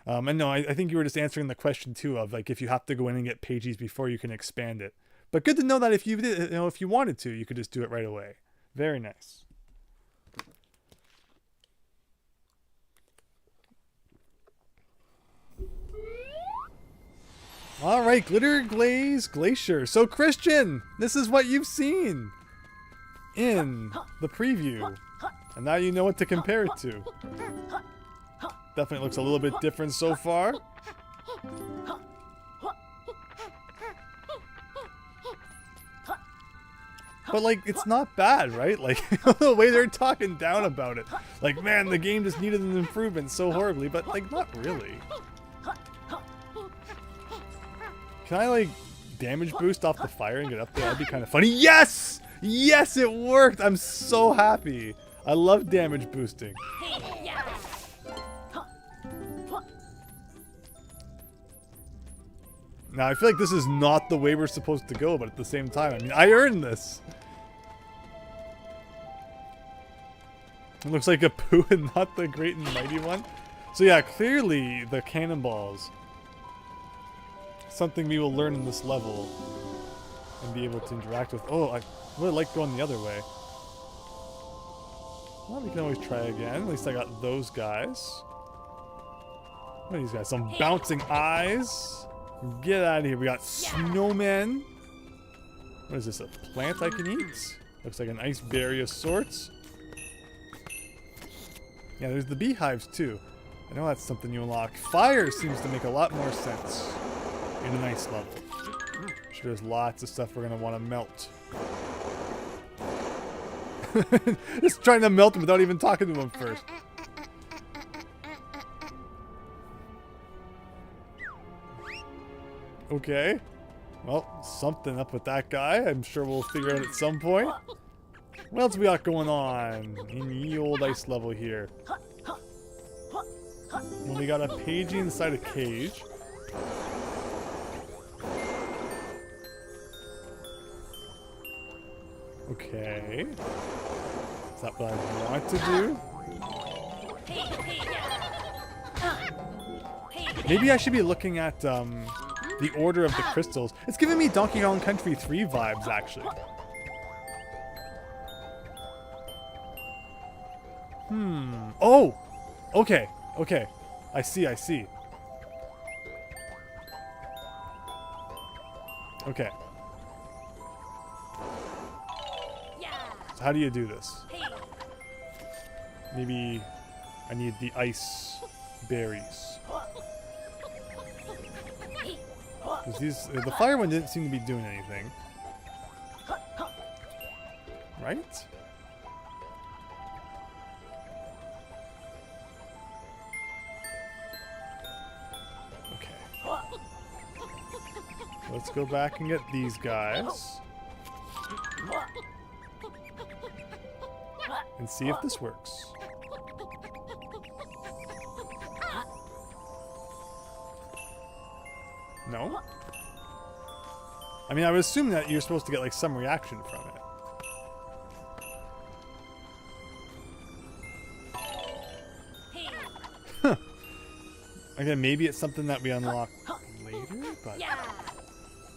And no, I think you were just answering the question too of like if you have to go in and get pages before you can expand it. But good to know that if you did, you know, if you wanted to, you could just do it right away. Very nice. All right, Gliterglaze Glacier. So Christian, this is what you've seen in the preview, and now you know what to compare it to. Definitely looks a little bit different so far. But like, it's not bad, right? Like, the way they're talking down about it. Like, man, the game just needed an improvement so horribly, but like, not really. Can I like damage boost off the fire and get up there? That'd be kind of funny. Yes! Yes, it worked! I'm so happy. I love damage boosting. Now, I feel like this is not the way we're supposed to go, but at the same time, I mean, I earned this. It looks like a poo and not the great and mighty one. So yeah, clearly the cannonballs. Something we will learn in this level and be able to interact with. Oh, I really like going the other way. Well, we can always try again. At least I got those guys. What are these guys? Some bouncing eyes. Get out of here. We got snowmen. What is this? A plant I can eat? Looks like an ice berry of sorts. Yeah, there's the beehives too. I know that's something you unlock. Fire seems to make a lot more sense in a nice level. I'm sure there's lots of stuff we're gonna want to melt. Just trying to melt him without even talking to him first. Okay. Well, something up with that guy. I'm sure we'll figure out at some point. What else we got going on in the old ice level here? Well, we got a pagey inside a cage. Okay. Is that what I want to do? Maybe I should be looking at the order of the crystals. It's giving me Donkey Kong Country 3 vibes, actually. Oh! Okay, okay. I see, I see. Okay. So how do you do this? Maybe I need the ice berries. Because the fire one didn't seem to be doing anything. Right? Okay. Let's go back and get these guys. And see if this works. No? I mean, I would assume that you're supposed to get like some reaction from it. Huh. Again, maybe it's something that we unlock later, but...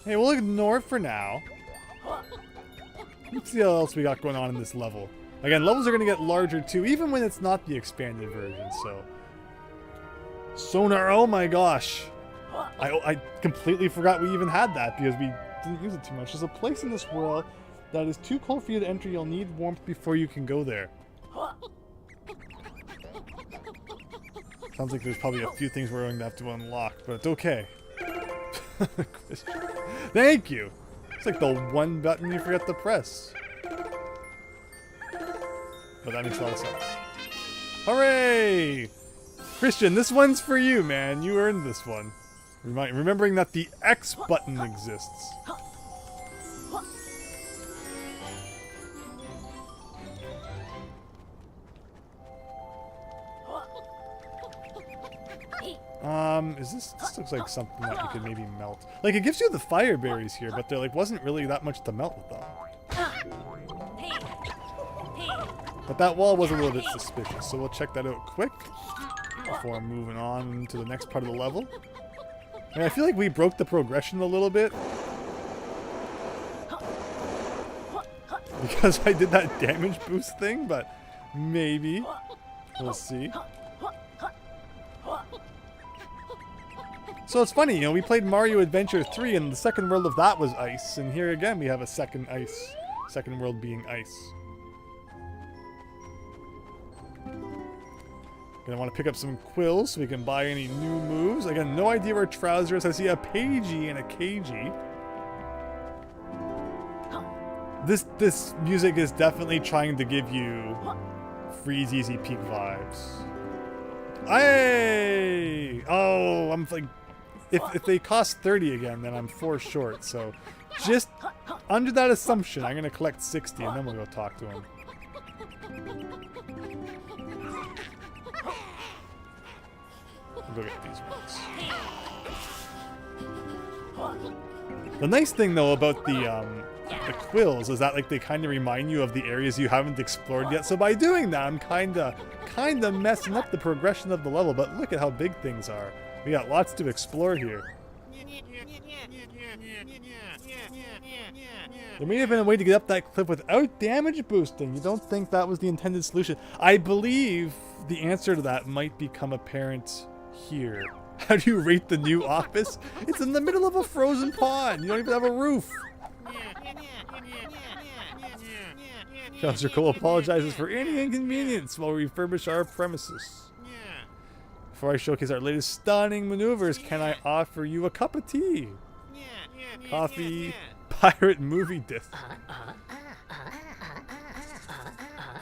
Hey, we'll ignore it for now. Let's see what else we got going on in this level. Again, levels are going to get larger too, even when it's not the expanded version, so... Sonar, oh my gosh! I completely forgot we even had that because we didn't use it too much. There's a place in this world that is too cold for you to enter. You'll need warmth before you can go there. Sounds like there's probably a few things we're going to have to unlock, but it's okay. Thank you! It's like the one button you forget to press. But that makes a lot of sense. Hooray! Christian, this one's for you, man. You earned this one. Remembering that the X button exists. This looks like something that we could maybe melt. Like, it gives you the fire berries here, but there, like, wasn't really that much to melt with them. But that wall was a little bit suspicious, so we'll check that out quick before moving on to the next part of the level. And I feel like we broke the progression a little bit because I did that damage boost thing, but maybe. We'll see. So it's funny, you know, we played Mario Adventure 3 and the second world of that was ice, and here again we have a second world being ice. Gonna want to pick up some quills so we can buy any new moves. I got no idea where Trouser is. I see a Pagey and a KG. This music is definitely trying to give you Freeze Easy Peak vibes. Hey! Oh, I'm like, if they cost 30 again, then I'm 4 short. So just under that assumption, I'm gonna collect 60 and then we'll go talk to him. We'll go get these ones. The nice thing though about the quills is that like they kind of remind you of the areas you haven't explored yet. So by doing that, I'm kind of messing up the progression of the level. But look at how big things are. We got lots to explore here. There may have been a way to get up that cliff without damage boosting. You don't think that was the intended solution? I believe the answer to that might become apparent here. How do you rate the new office? It's in the middle of a frozen pond. You don't even have a roof. Counselor Cole apologizes for any inconvenience while we refurbish our premises. Before I showcase our latest stunning maneuvers, can I offer you a cup of tea? Coffee, pirate movie disc.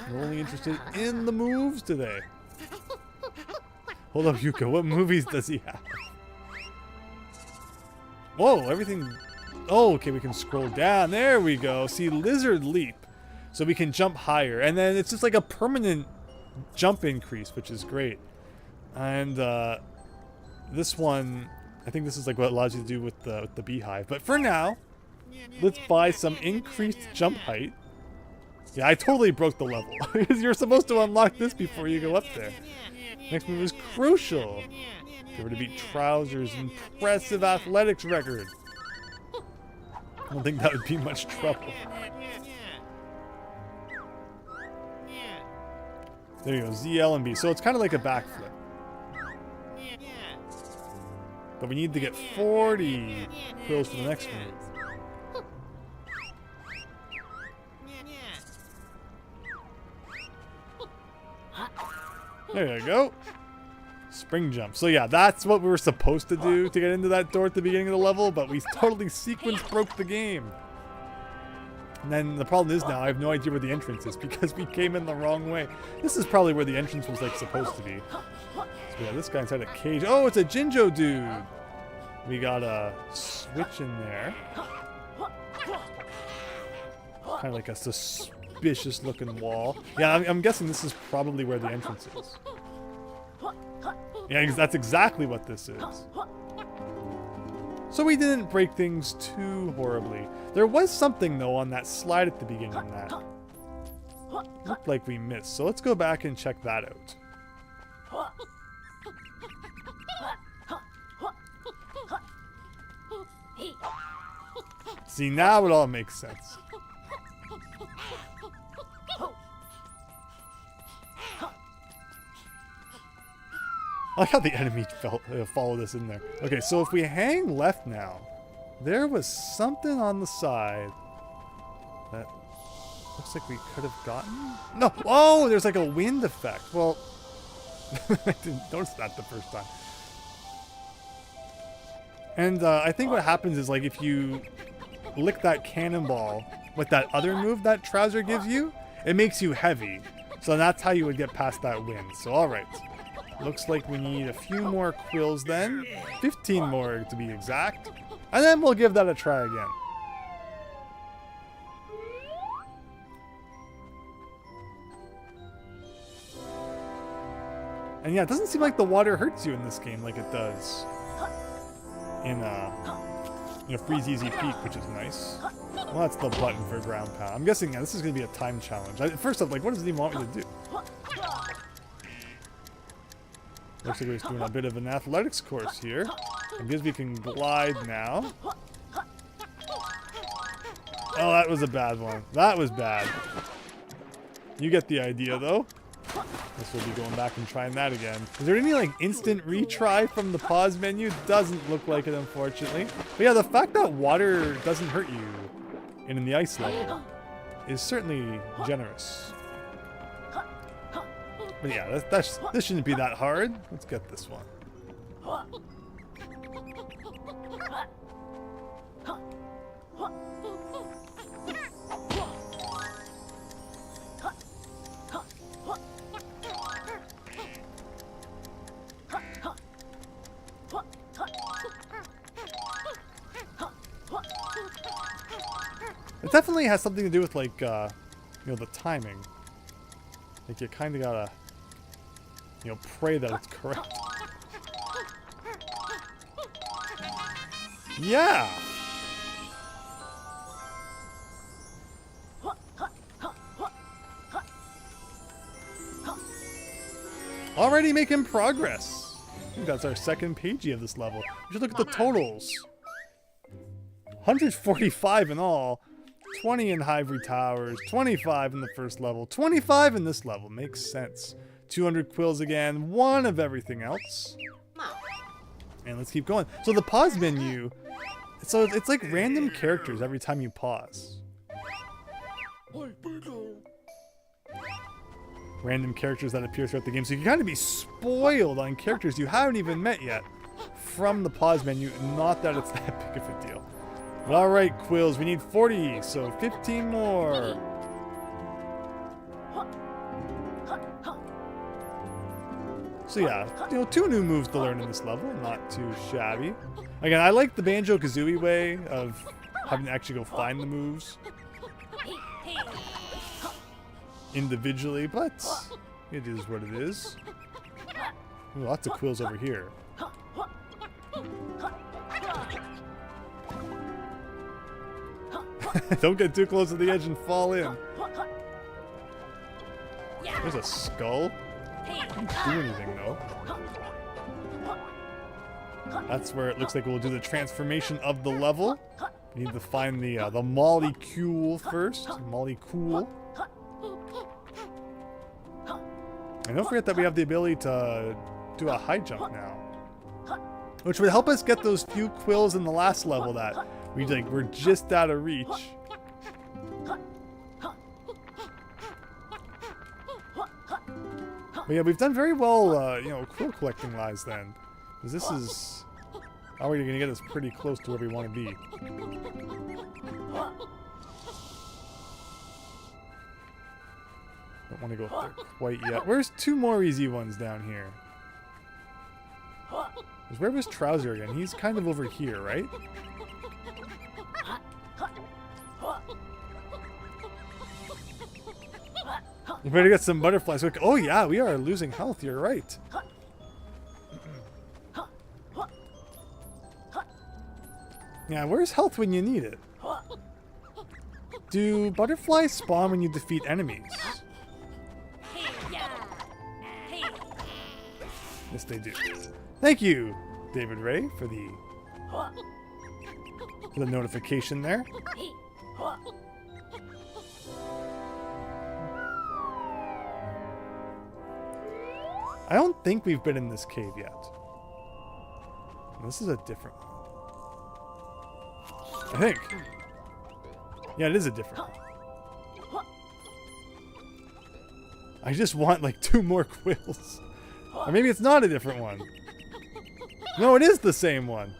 I'm only interested in the moves today. Hold up, Yooka, what movies does he have? Whoa, everything... Oh, okay, we can scroll down. There we go. See, Lizard Leap. So we can jump higher. And then it's just like a permanent jump increase, which is great. And this one, I think this is like what it allows you to do with the beehive. But for now, let's buy some increased jump height. Yeah, I totally broke the level. Because you're supposed to unlock this before you go up there. Next move is crucial. If we were to beat Trouser's impressive athletics record. I don't think that would be much trouble. There you go, Z, L, and B. So it's kind of like a backflip. But we need to get 40 quills for the next move. There you go. Spring jump. So yeah, that's what we were supposed to do to get into that door at the beginning of the level, but we totally sequence broke the game. And then the problem is now I have no idea where the entrance is because we came in the wrong way. This is probably where the entrance was like supposed to be. So we got this guy inside a cage. Oh, it's a Jinjo dude. We got a switch in there. Kind of like a suspicious looking wall. Yeah, I'm guessing this is probably where the entrance is. Yeah, that's exactly what this is. So we didn't break things too horribly. There was something, though, on that slide at the beginning that looked like we missed. So let's go back and check that out. See, now it all makes sense. I like how the enemy followed us in there. Okay, so if we hang left now, there was something on the side that looks like we could have gotten. No! Oh, there's like a wind effect. Well, I didn't notice that the first time. And I think what happens is, like, if you lick that cannonball with that other move that Trouser gives you, it makes you heavy. So that's how you would get past that wind. So alright. Looks like we need a few more quills then. 15 more to be exact. And then we'll give that a try again. And yeah, it doesn't seem like the water hurts you in this game like it does in Freeze Easy Peak, which is nice. Well, that's the button for ground pound. I'm guessing this is going to be a time challenge. First off, like, what does it even want me to do? Looks like we're just doing a bit of an athletics course here. I guess we can glide now. Oh, that was a bad one. That was bad. You get the idea, though. Guess we'll be going back and trying that again. Is there any, like, instant retry from the pause menu? Doesn't look like it, unfortunately. But yeah, the fact that water doesn't hurt you in the ice level is certainly generous. But yeah, this shouldn't be that hard. Let's get this one. It definitely has something to do with, like, the timing. Like, you kind of gotta, pray that it's correct. Yeah! Already making progress. I think that's our second pagey of this level. We should look at the totals. 145 in all. 20 in Ivory Towers, 25 in the first level, 25 in this level. Makes sense. 200 quills again, 1 of everything else. And let's keep going. So the pause menu, so it's like random characters every time you pause. Random characters that appear throughout the game. So you can kind of be spoiled on characters you haven't even met yet from the pause menu. Not that it's that big of a deal. Alright, quills, we need 40, so 15 more. So yeah, 2 new moves to learn in this level, not too shabby. Again, I like the Banjo-Kazooie way of having to actually go find the moves individually, but it is what it is. Ooh, lots of quills over here. Don't get too close to the edge and fall in. There's a skull. Didn't do anything though. That's where it looks like we'll do the transformation of the level. We need to find the Molecule first. Molecule. And don't forget that we have the ability to do a high jump now, which would help us get those few quills in the last level that we're just out of reach. But yeah, we've done very well, quill collecting wise then, because this is already going to get us pretty close to where we want to be. Don't want to go up there quite yet. Where's 2 more easy ones down here? Where was Trouser again? He's kind of over here, right? You better get some butterflies. Oh yeah, we are losing health, you're right. Yeah, where's health when you need it? Do butterflies spawn when you defeat enemies? Yes, they do. Thank you, David Ray, for the notification there. I don't think we've been in this cave yet. This is a different one. I think. Yeah, it is a different one. I just want like 2 more quills. Or maybe it's not a different one. No, it is the same one.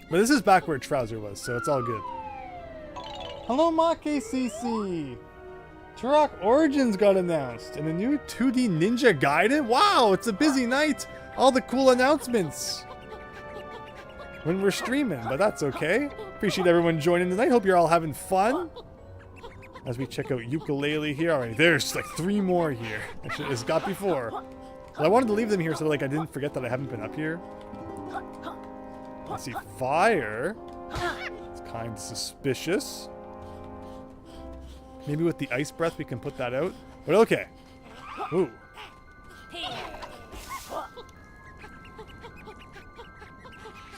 But this is back where Trouser was, so it's all good. Hello, MakeCC! Turok Origins got announced, and a new 2D Ninja Gaiden? Wow, it's a busy night! All the cool announcements! When we're streaming, but that's okay. Appreciate everyone joining tonight. Hope you're all having fun. As we check out Yooka-Laylee here. Alright, there's like 3 more here. As got before. But I wanted to leave them here so like I didn't forget that I haven't been up here. Let's see, fire. It's kind of suspicious. Maybe with the ice breath we can put that out. But okay. Ooh.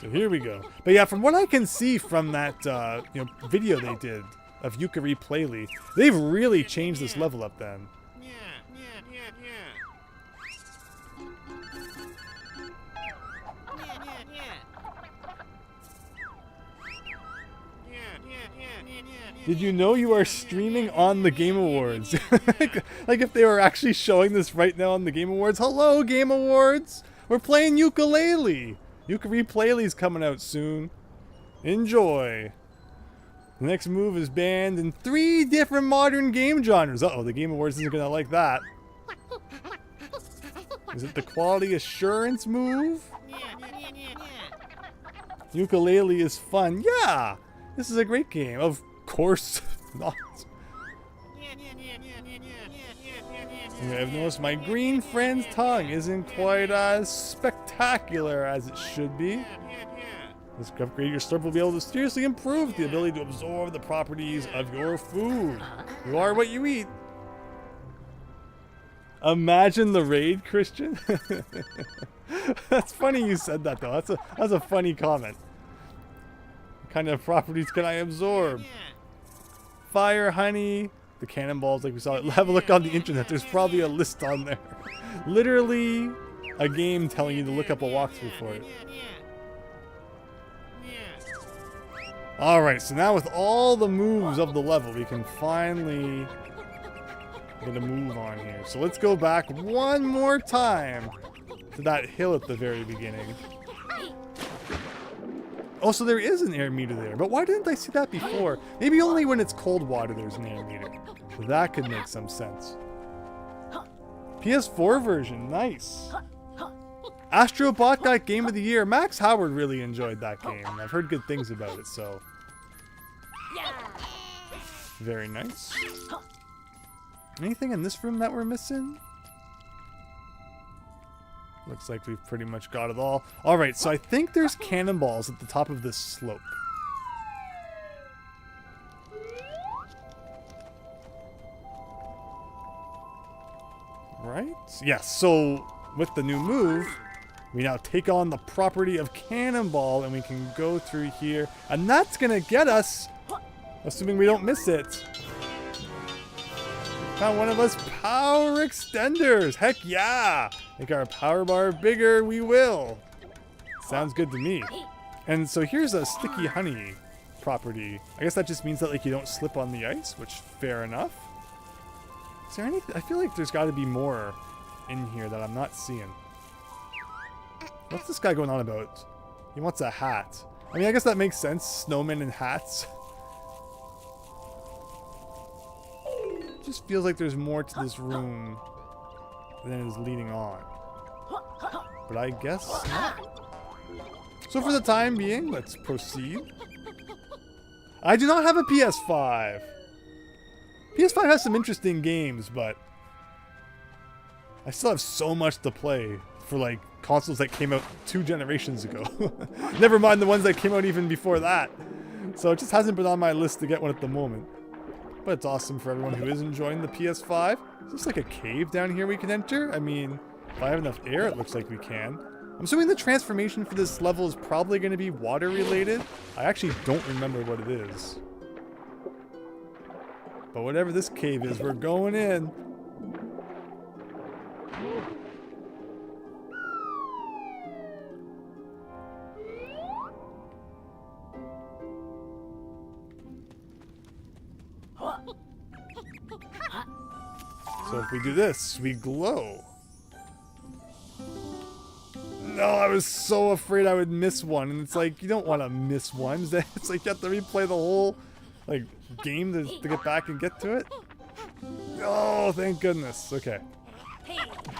So here we go. But yeah, from what I can see from that video they did of Yooka-Replayee, they've really changed this level up then. Did you know you are streaming on the Game Awards? like if they were actually showing this right now on the Game Awards. Hello, Game Awards! We're playing Yooka-Laylee! Yooka-Replaylee's coming out soon. Enjoy! The next move is banned in 3 different modern game genres. Uh-oh, the Game Awards isn't gonna like that. Is it the quality assurance move? Yooka-Laylee is fun. Yeah! This is a great game. Of course not. I've noticed my green friend's tongue isn't quite as spectacular as it should be. This upgrade your slurp will be able to seriously improve the ability to absorb the properties of your food. You are what you eat. Imagine the raid, Christian. That's funny you said that though. That's a funny comment. What kind of properties can I absorb? Fire, honey, the cannonballs like we saw. Have a look on the internet. There's probably a list on there. Literally a game telling you to look up a walkthrough for it. Alright, so now with all the moves of the level, we can finally get a move on here. So let's go back one more time to that hill at the very beginning. Oh, so there is an air meter there, but why didn't I see that before? Maybe only when it's cold water there's an air meter. That could make some sense. PS4 version, nice. Astrobot got Game of the Year. Max Howard really enjoyed that game. I've heard good things about it, so. Very nice. Anything in this room that we're missing? Looks like we've pretty much got it all. Alright, so I think there's cannonballs at the top of this slope. Right? Yes, so with the new move, we now take on the property of Cannonball, and we can go through here. And that's going to get us, assuming we don't miss it, found one of us power extenders. Heck yeah! Make our power bar bigger, we will. Sounds good to me. And so here's a sticky honey property. I guess that just means that like you don't slip on the ice, which fair enough. Is there anything? I feel like there's got to be more in here that I'm not seeing. What's this guy going on about? He wants a hat. I mean, I guess that makes sense. Snowmen and hats. Just feels like there's more to this room than is leading on. But I guess not. So for the time being, let's proceed. I do not have a PS5. PS5 has some interesting games, but I still have so much to play for like consoles that came out 2 generations ago. Never mind the ones that came out even before that. So it just hasn't been on my list to get one at the moment. But it's awesome for everyone who is enjoying the PS5. Is this like a cave down here we can enter? I mean, if I have enough air, it looks like we can. I'm assuming the transformation for this level is probably going to be water related. I actually don't remember what it is. But whatever this cave is, we're going in. So if we do this, we glow. No, I was so afraid I would miss one, and it's like, you don't want to miss one. It's like you have to replay the whole like game to get back and get to it. Oh, thank goodness. Okay.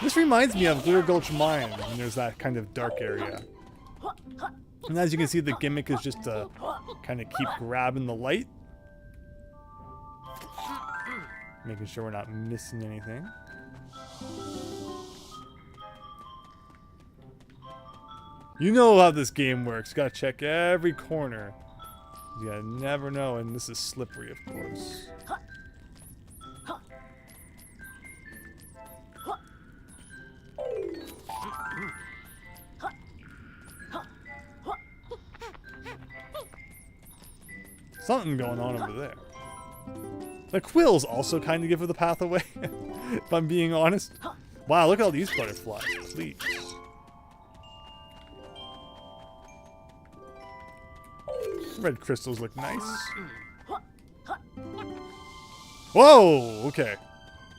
This reminds me of Glitter Gulch Mine, and there's that kind of dark area. And as you can see, the gimmick is just to kind of keep grabbing the light. Making sure we're not missing anything. You know how this game works. You gotta check every corner. You gotta never know, and this is slippery, of course. Something going on over there. The quills also kind of give the path away, if I'm being honest. Wow, look at all these butterflies, please. Red crystals look nice. Whoa, okay.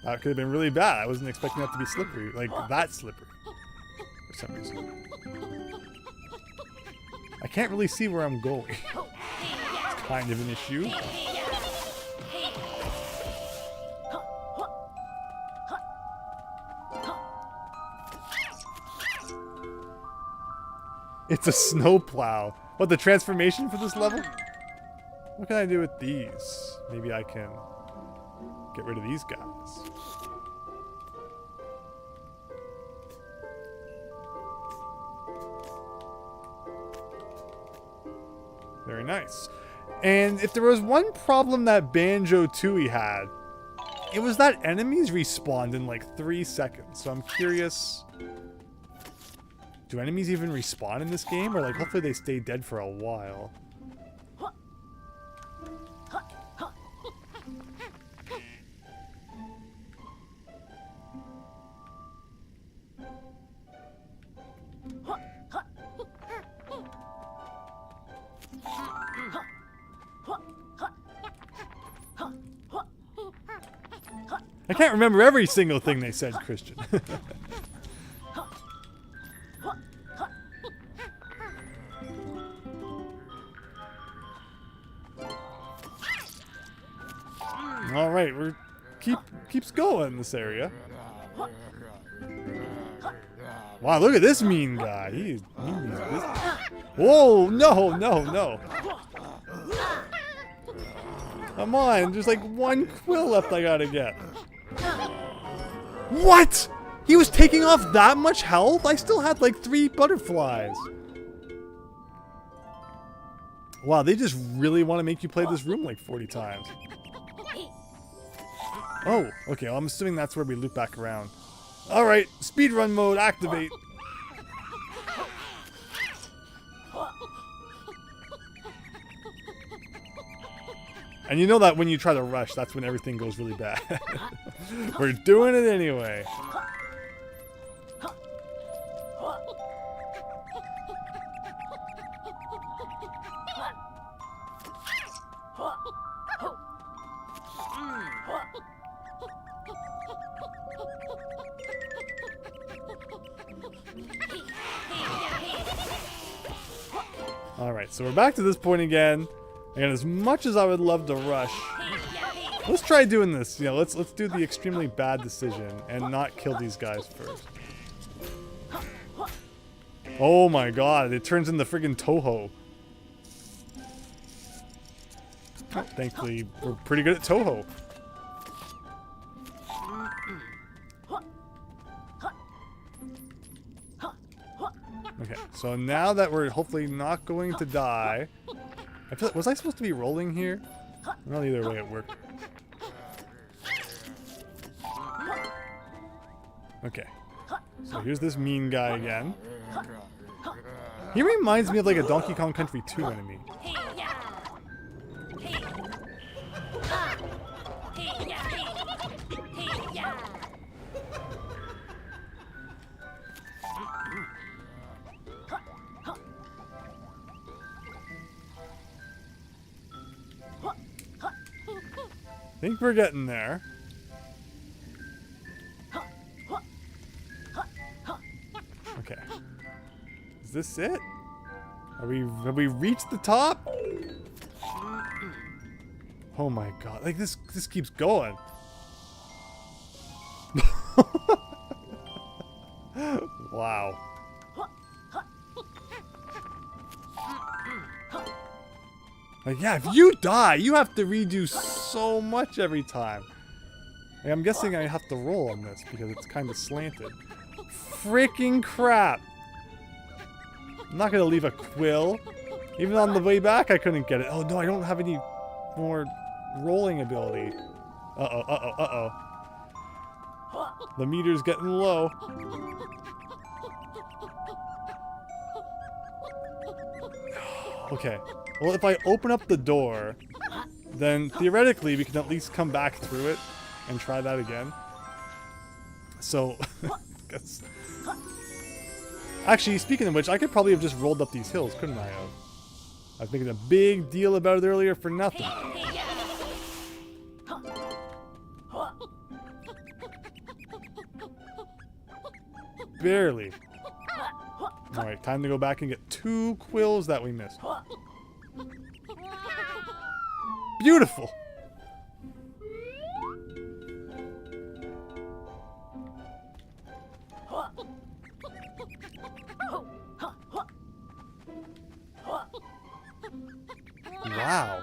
That could have been really bad. I wasn't expecting that to be slippery, like that slippery, for some reason. I can't really see where I'm going. It's kind of an issue. It's a snowplow. What, the transformation for this level? What can I do with these? Maybe I can get rid of these guys. Very nice. And if there was one problem that Banjo-Kazooie had, it was that enemies respawned in like 3 seconds. So I'm curious, do enemies even respawn in this game? Or like, hopefully they stay dead for a while. I can't remember every single thing they said, Christian. All right, keeps going in this area. Wow, look at this mean guy. He's this. Whoa, no. Come on, there's like 1 quill left I gotta get. What? He was taking off that much health? I still had like 3 butterflies. Wow, they just really want to make you play this room like 40 times. Oh, okay, well, I'm assuming that's where we loop back around. Alright, speedrun mode, activate. And you know that when you try to rush, that's when everything goes really bad. We're doing it anyway. Alright, so we're back to this point again. And as much as I would love to rush, let's try doing this. You know, let's do the extremely bad decision and not kill these guys first. Oh my god, it turns into friggin' Toho. Oh, thankfully, we're pretty good at Toho. Okay, so now that we're hopefully not going to die, I feel like, was I supposed to be rolling here? Well, either way it worked. Okay, so here's this mean guy again. He reminds me of like a Donkey Kong Country 2 enemy. I think we're getting there. this it? Have we reached the top? Oh my god. Like this keeps going. Wow. Like, yeah, if you die, you have to redo so much every time. Like, I'm guessing I have to roll on this because it's kind of slanted. Freaking crap. I'm not going to leave a quill. Even on the way back, I couldn't get it. Oh, no, I don't have any more rolling ability. Uh-oh, uh-oh, uh-oh. The meter's getting low. Okay. Well, if I open up the door, then theoretically we can at least come back through it and try that again. So, guess. Actually, speaking of which, I could probably have just rolled up these hills, couldn't I have? I was making a big deal about it earlier for nothing. Barely. Alright, time to go back and get 2 quills that we missed. Beautiful! Wow.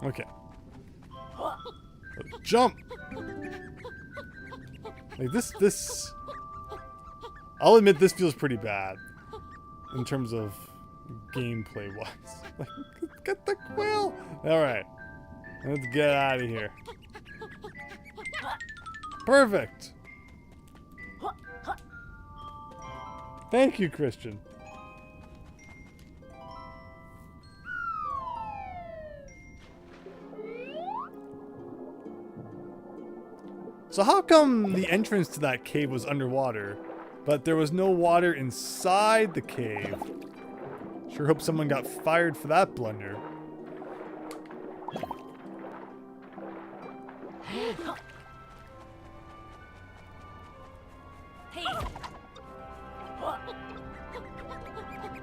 Okay. Let's jump! Like this... I'll admit this feels pretty bad. In terms of gameplay-wise. Like, get the quill! Alright. Let's get out of here. Perfect! Thank you, Christian. So how come the entrance to that cave was underwater, but there was no water inside the cave? Sure hope someone got fired for that blunder.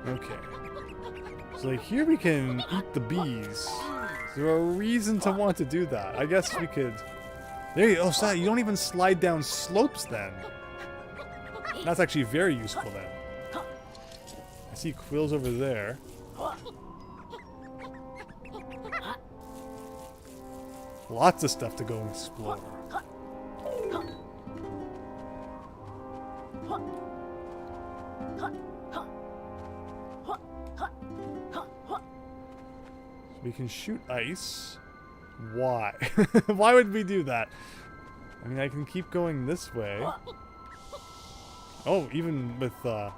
Okay. So like here we can eat the bees. Is there a reason to want to do that? I guess we could... There you go. Oh, so you don't even slide down slopes then. That's actually very useful then. I see quills over there. Lots of stuff to go explore. So we can shoot ice. Why? Why would we do that? I mean, I can keep going this way. Oh, even with the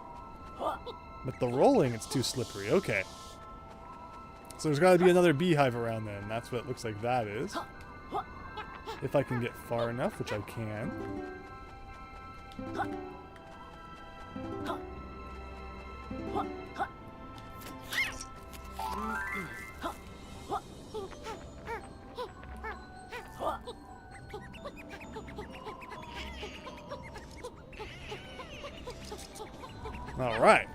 rolling, it's too slippery. Okay. So there's got to be another beehive around then. That's what it looks like that is. If I can get far enough, which I can. All right.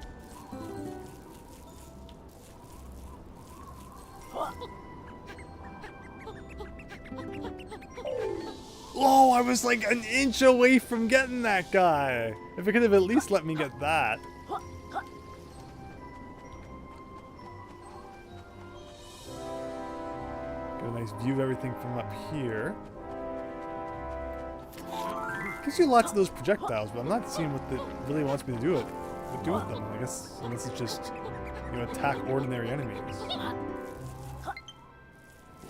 Oh, I was like an inch away from getting that guy. If it could have at least let me get that. Get a nice view of everything from up here. Gives you lots of those projectiles, but I'm not seeing what it really wants me to do with them. I guess unless it's just, you know, attack ordinary enemies.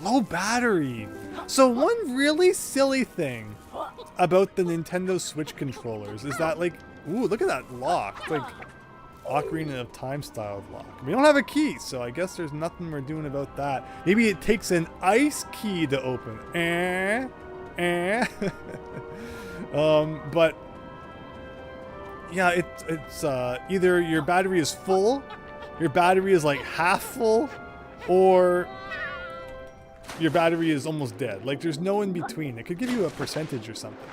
Low battery. So one really silly thing about the Nintendo Switch controllers is that, like, ooh, look at that lock. It's like Ocarina of Time style lock. We don't have a key, so I guess there's nothing we're doing about that. Maybe it takes an ice key to open. But yeah, it's either your battery is full, your battery is like half full, or your battery is almost dead. Like, there's no in between. It could give you a percentage or something.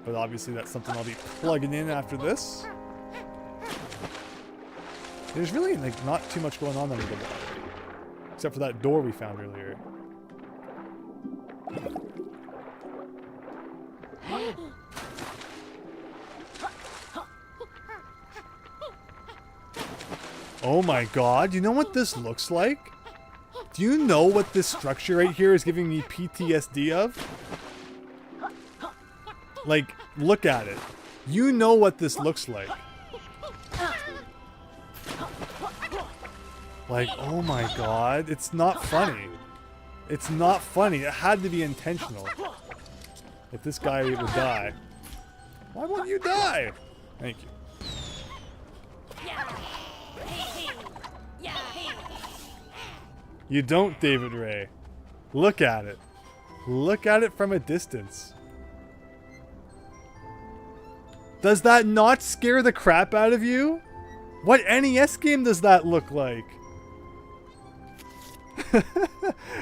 But obviously that's something I'll be plugging in after this. There's really, like, not too much going on under the water. Except for that door we found earlier. Oh my god, you know what this looks like? Do you know what this structure right here is giving me PTSD of? Like, look at it. You know what this looks like. Like, oh my god, it's not funny. It's not funny. It had to be intentional. If this guy would die. Why won't you die? Thank you. You don't, David Ray. Look at it. Look at it from a distance. Does that not scare the crap out of you? What NES game does that look like?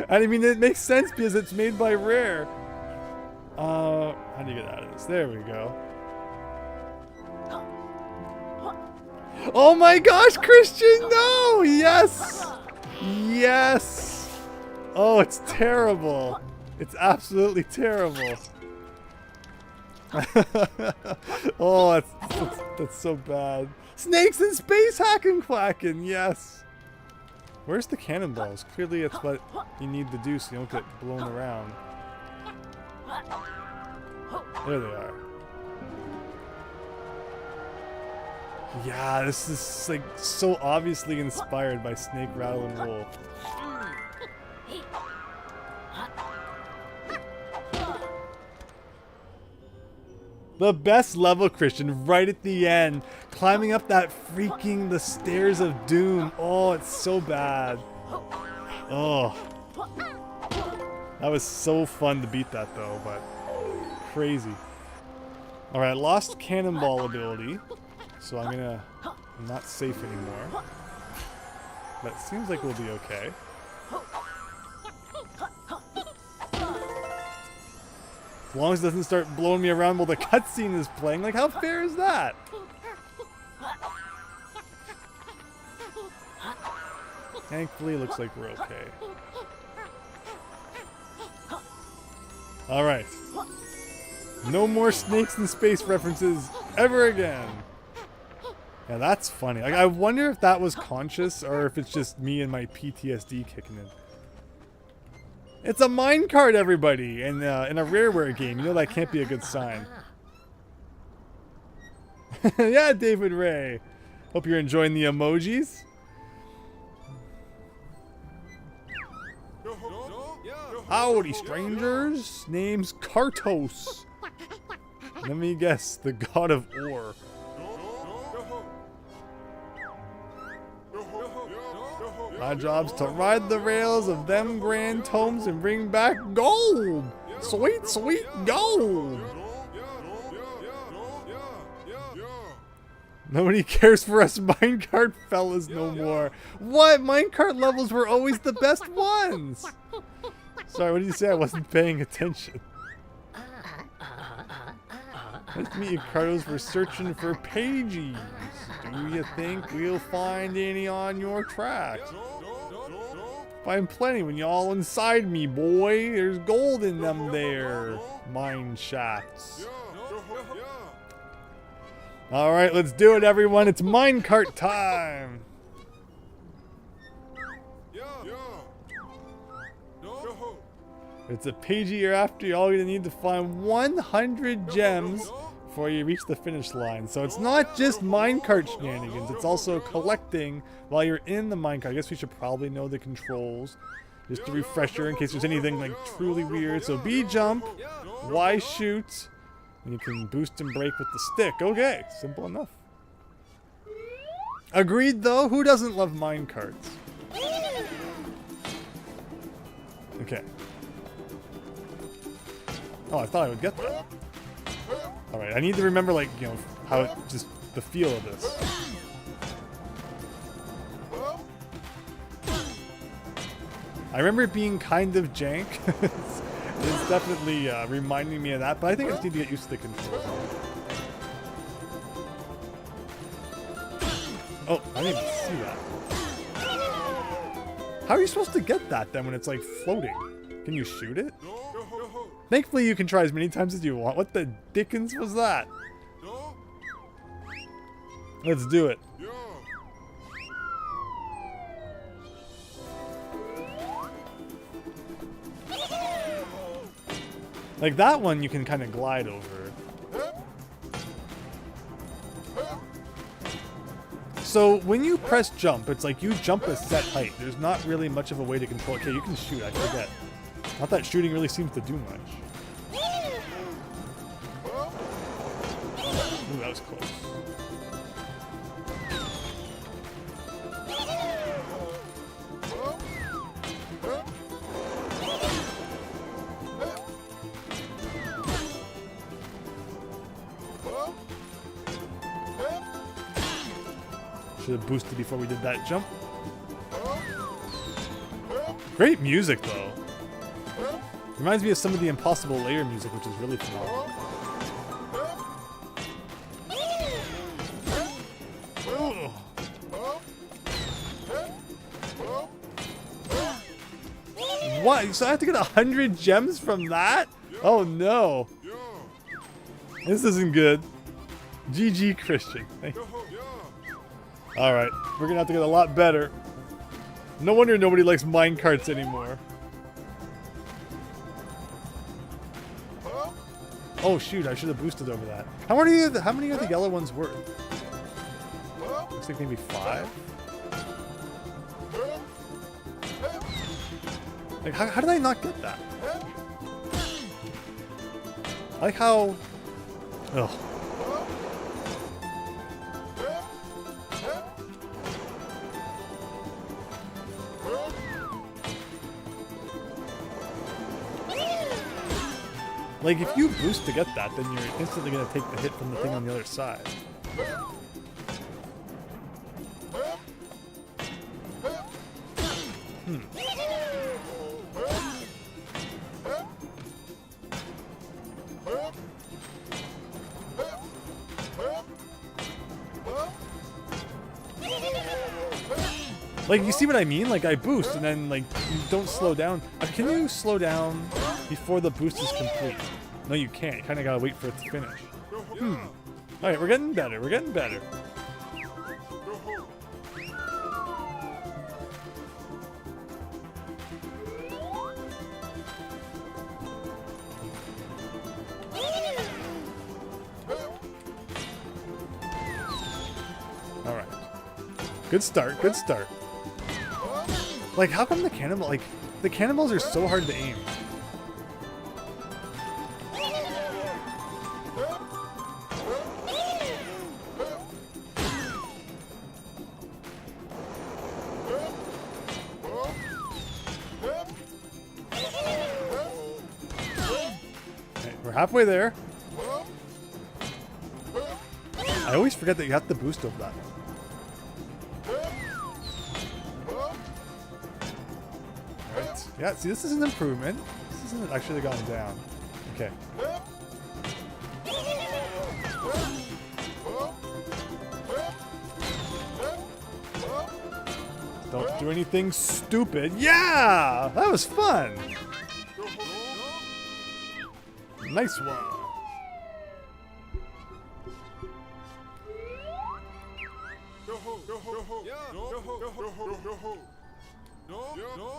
I mean, it makes sense because it's made by Rare. How do you get out of this? There we go. Oh my gosh, Christian, no! Yes! Yes! Oh, it's terrible. It's absolutely terrible. Oh, that's so bad. Snakes in space hacking quacking, yes. Where's the cannonballs? Clearly it's what you need to do so you don't get blown around. There they are. Yeah, this is like so obviously inspired by Snake, Rattle, and Roll. The best level, Christian, right at the end. Climbing up that freaking, the stairs of doom. Oh, it's so bad. Oh. That was so fun to beat that though, but crazy. Alright, lost cannonball ability. So I'm not safe anymore. But it seems like we'll be okay. As long as it doesn't start blowing me around while the cutscene is playing. Like, how fair is that? Thankfully, it looks like we're okay. Alright. No more snakes in space references ever again. Yeah, that's funny. Like, I wonder if that was conscious or if it's just me and my PTSD kicking in. It's a minecart, everybody, in a Rareware game. You know that can't be a good sign. Yeah, David Ray. Hope you're enjoying the emojis. Howdy, strangers. Name's Kartos. Let me guess, the god of ore. My job's to ride the rails of them grand tomes and bring back gold. Sweet, sweet gold. Nobody cares for us minecart fellas no more. What? Minecart levels were always the best ones. Sorry, what did you say? I wasn't paying attention. Nice to meet you, Carlos. We're searching for pages. Do you think we'll find any on your tracks? Find plenty when y'all inside me, boy. There's gold in them there mine shafts. Alright, let's do it, everyone. It's minecart time. It's a page you're after. You're all gonna need to find 100 gems before you reach the finish line. So it's not just minecart shenanigans, it's also collecting while you're in the minecart. I guess we should probably know the controls. Just a refresher in case there's anything like truly weird. So B jump, Y shoot, and you can boost and break with the stick. Okay, simple enough. Agreed though, who doesn't love minecarts? Okay. Oh, I thought I would get that. Alright, I need to remember, like, you know, how it, just the feel of this. I remember it being kind of jank. It's definitely reminding me of that, but I think I just need to get used to the controls. Oh, I didn't even see that. How are you supposed to get that then when it's like floating? Can you shoot it? Thankfully you can try as many times as you want. What the dickens was that? Let's do it. Like that one you can kind of glide over. So when you press jump, it's like you jump a set height. There's not really much of a way to control it. Okay, you can shoot, I forget. Not that shooting really seems to do much. Ooh, that was close. Should have boosted before we did that jump. Great music though. Reminds me of some of the Impossible Layer music, which is really phenomenal. What? So I have to get 100 gems from that? Oh no. This isn't good. GG Christian. Alright, we're gonna have to get a lot better. No wonder nobody likes minecarts anymore. Oh shoot, I should have boosted over that. How many are the yellow ones worth? Looks like maybe 5? Like, how did I not get that? I like how... Ugh. Like, if you boost to get that, then you're instantly going to take the hit from the thing on the other side. Like, you see what I mean? Like, I boost, and then, like, you don't slow down. Can you slow down before the boost is complete? No, you can't. You kind of gotta wait for it to finish. Alright, we're getting better. We're getting better. Alright. Good start. Good start. Like, how come the cannonball... Like, the cannonballs are so hard to aim. Okay, we're halfway there. I always forget that you have to boost over that. Yeah, see, this is an improvement. This isn't actually gone down. Okay. Don't do anything stupid. Yeah! That was fun! Nice one.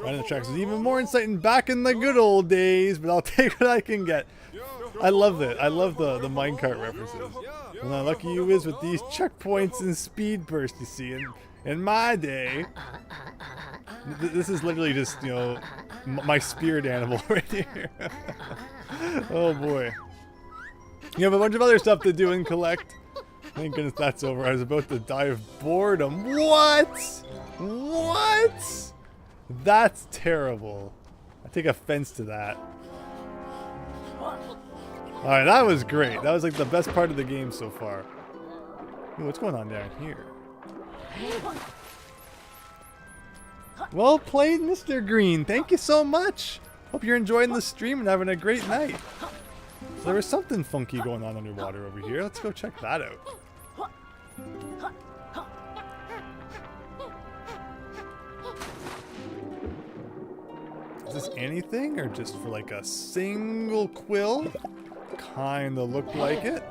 Right in the tracks is even more exciting back in the good old days, but I'll take what I can get. I love it. I love the minecart references. And how lucky you is with these checkpoints and speed bursts, you see. In my day, this is literally just, you know, my spirit animal right here. Oh boy. You have a bunch of other stuff to do and collect. Thank goodness that's over. I was about to die of boredom. What? What? That's terrible. I take offense to that. Alright, that was great. That was like the best part of the game so far. Ooh, what's going on down here? Well played, Mr. Green. Thank you so much. Hope you're enjoying the stream and having a great night. So there was something funky going on underwater over here. Let's go check that out. Is this anything or just for like a single quill? Kinda looked like it.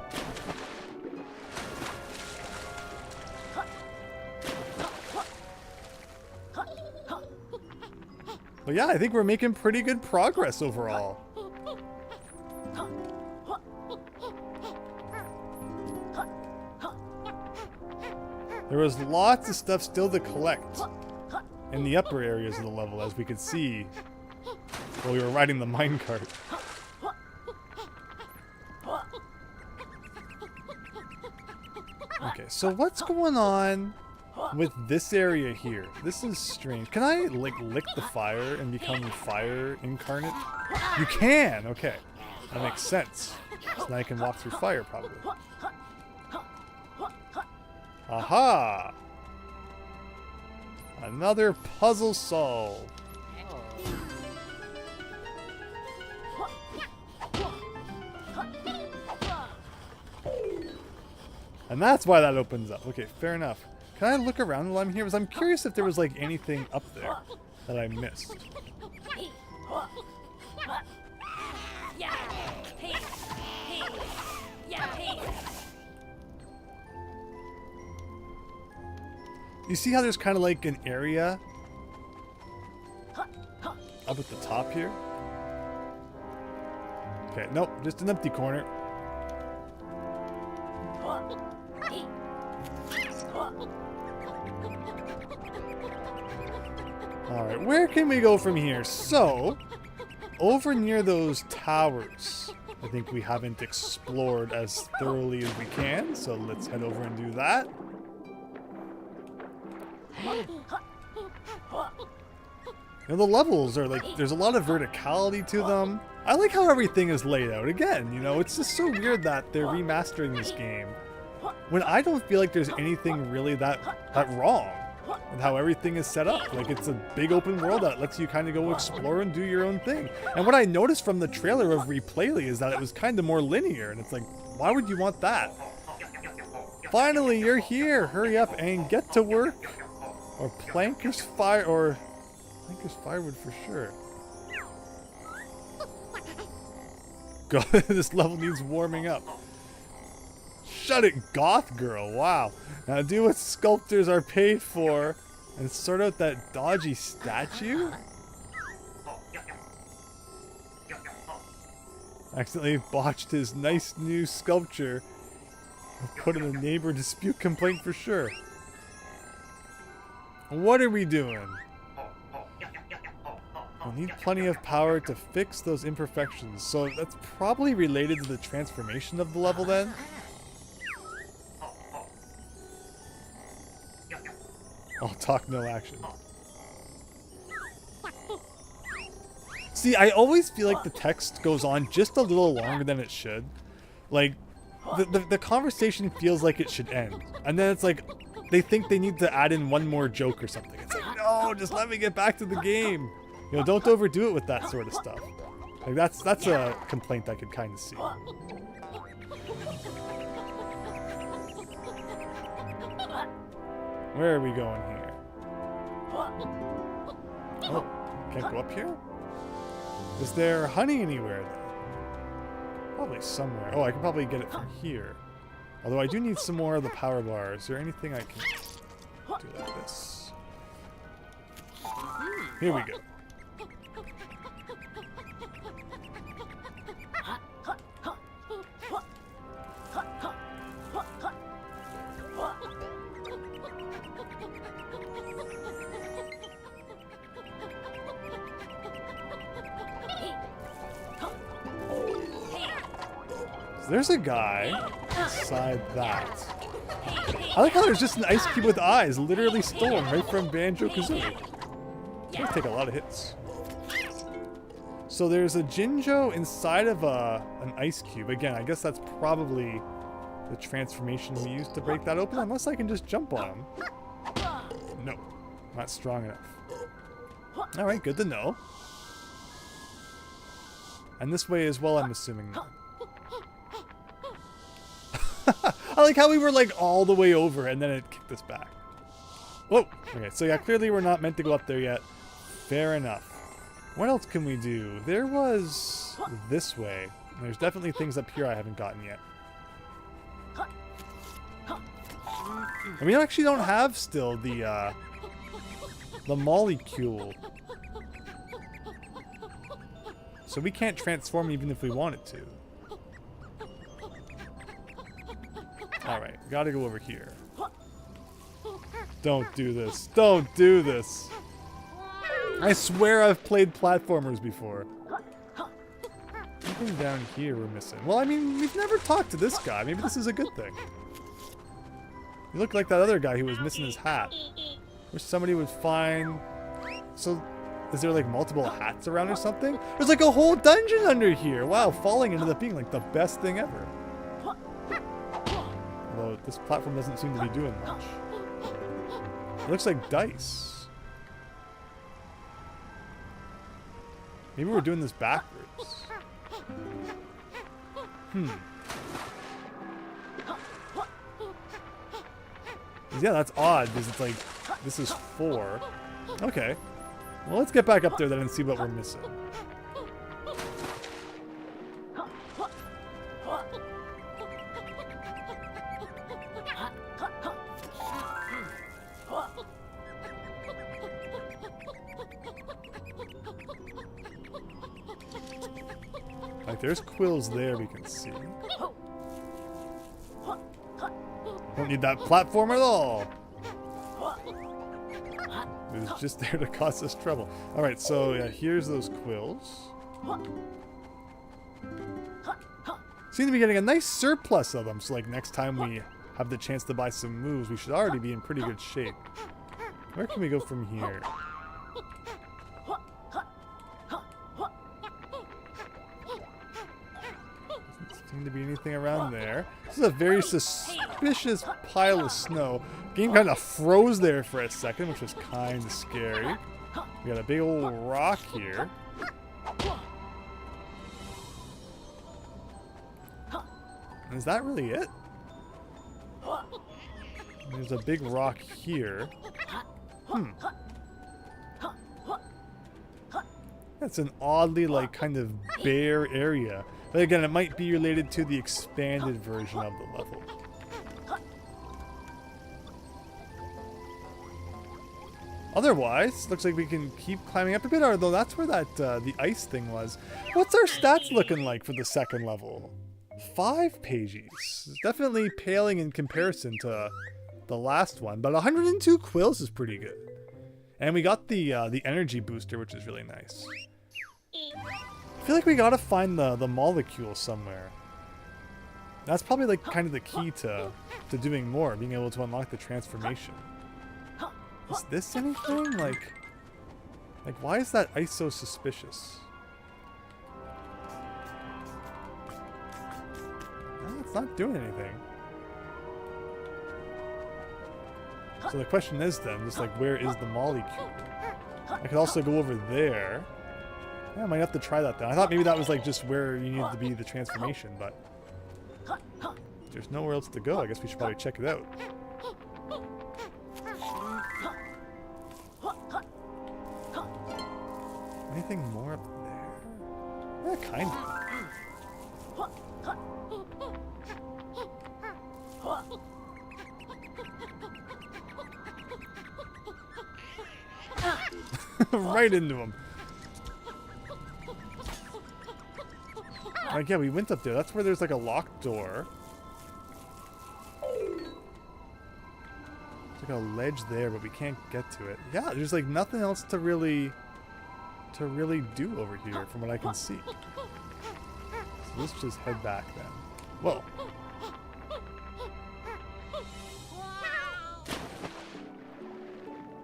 But yeah, I think we're making pretty good progress overall. There was lots of stuff still to collect in the upper areas of the level, as we could see while we were riding the minecart. Okay, so what's going on with this area here? This is strange. Can I, like, lick the fire and become fire incarnate? You can! Okay. That makes sense. So now I can walk through fire, probably. Aha! Another puzzle solved. And that's why that opens up. Okay, fair enough. Can I look around while I'm here? Because I'm curious if there was like anything up there that I missed. You see how there's kind of like an area up at the top here? Okay, nope, just an empty corner. Alright, where can we go from here? So, over near those towers, I think we haven't explored as thoroughly as we can, so let's head over and do that. You know, the levels are like, there's a lot of verticality to them. I like how everything is laid out. Again, you know, it's just so weird that they're remastering this game when I don't feel like there's anything really that wrong with how everything is set up. Like, it's a big open world that lets you kind of go explore and do your own thing. And what I noticed from the trailer of Replaylee is that it was kind of more linear, and it's like, why would you want that? Finally, you're here. Hurry up and get to work. Or Planker's fire, or Planker's firewood for sure. God, this level needs warming up. Shut it, goth girl. Wow. Now do what sculptors are paid for and sort out that dodgy statue. Accidentally botched his nice new sculpture. Put in a neighbor dispute complaint for sure. What are we doing? We'll need plenty of power to fix those imperfections. So that's probably related to the transformation of the level then? All talk, no action. See, I always feel like the text goes on just a little longer than it should. Like, the conversation feels like it should end. And then it's like, they think they need to add in one more joke or something. It's like, no, just let me get back to the game. You know, don't overdo it with that sort of stuff. Like, that's a complaint I could kind of see. Where are we going here? Oh, can't go up here? Is there honey anywhere then? Probably somewhere. Oh, I can probably get it from here. Although I do need some more of the power bar. Is there anything I can do like this? Here we go. There's a guy inside that. I like how there's just an ice cube with eyes, literally stolen right from Banjo-Kazooie. It's gonna take a lot of hits. So there's a Jinjo inside of an ice cube. Again, I guess that's probably the transformation we used to break that open, unless I can just jump on him. No, not strong enough. Alright, good to know. And this way as well, I'm assuming. I like how we were like all the way over and then it kicked us back. Whoa! Okay, so yeah, clearly we're not meant to go up there yet. Fair enough. What else can we do? There was this way. There's definitely things up here I haven't gotten yet. And we actually don't have still the molecule. So we can't transform even if we wanted to. Alright, gotta go over here. Don't do this. Don't do this. I swear I've played platformers before. Something down here we're missing. Well, I mean, we've never talked to this guy. Maybe this is a good thing. You look like that other guy who was missing his hat. Wish somebody would find... So, is there like multiple hats around or something? There's like a whole dungeon under here. Wow, falling ended up being like the best thing ever. Although this platform doesn't seem to be doing much. It looks like dice. Maybe we're doing this backwards. Yeah, that's odd because it's like, this is 4. Okay. Well, let's get back up there then and see what we're missing. Like, there's quills there we can see. Don't need that platform at all. It was just there to cause us trouble. Alright, so yeah, here's those quills. Seem to be getting a nice surplus of them, so like next time we have the chance to buy some moves, we should already be in pretty good shape. Where can we go from here? Doesn't seem to be anything around there. This is a very suspicious pile of snow. Game kind of froze there for a second, which was kind of scary. We got a big old rock here. Is that really it? There's a big rock here. That's an oddly, like, kind of bare area. But again, it might be related to the expanded version of the level. Otherwise, looks like we can keep climbing up a bit, although that's where that the ice thing was. What's our stats looking like for the second level? 5 pages. It's definitely paling in comparison to the last one, but 102 quills is pretty good. And we got the energy booster, which is really nice. I feel like we gotta find the molecule somewhere. That's probably like kind of the key to doing more, being able to unlock the transformation. Is this anything? Like why is that ice so suspicious? No, it's not doing anything. So the question is then, just like, where is the molecule? I could also go over there. Yeah, I might have to try that then. I thought maybe that was like just where you needed to be the transformation, but if there's nowhere else to go, I guess we should probably check it out. Anything more up there? Yeah, kind of. Right into him. Like, yeah, we went up there. That's where there's like a locked door. There's like a ledge there, but we can't get to it. Yeah, there's like nothing else to really do over here from what I can see. So let's just head back then. Whoa.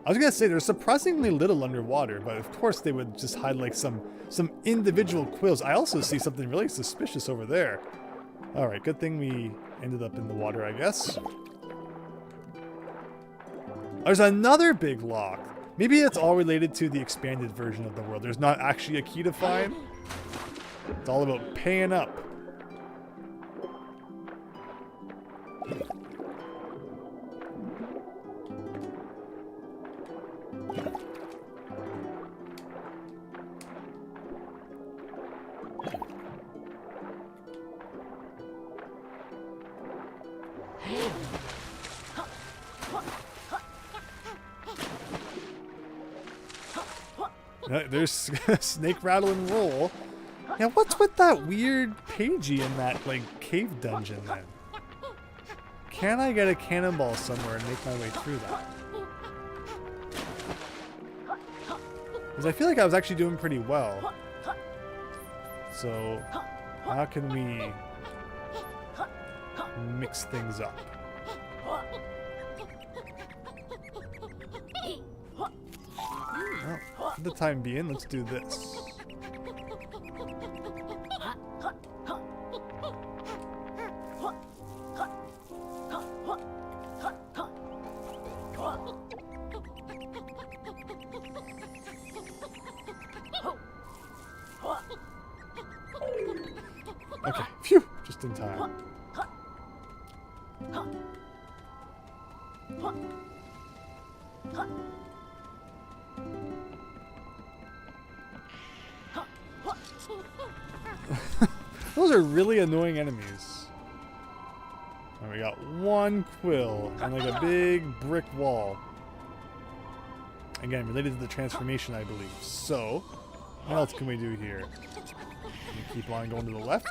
I was gonna say there's surprisingly little underwater, but of course they would just hide like some individual quills. I also see something really suspicious over there. Alright, good thing we ended up in the water, I guess. There's another big lock. Maybe it's all related to the expanded version of the world. There's not actually a key to find. It's all about paying up. There's snake rattle and roll. Yeah, what's with that weird pagey in that like cave dungeon then? Can I get a cannonball somewhere and make my way through that? Because I feel like I was actually doing pretty well. So how can we mix things up? Well, for the time being, let's do this. Okay, phew, just in time. Those are really annoying enemies. And we got one quill and like a big brick wall. Again, related to the transformation, I believe. So, what else can we do here? Can we keep on going to the left?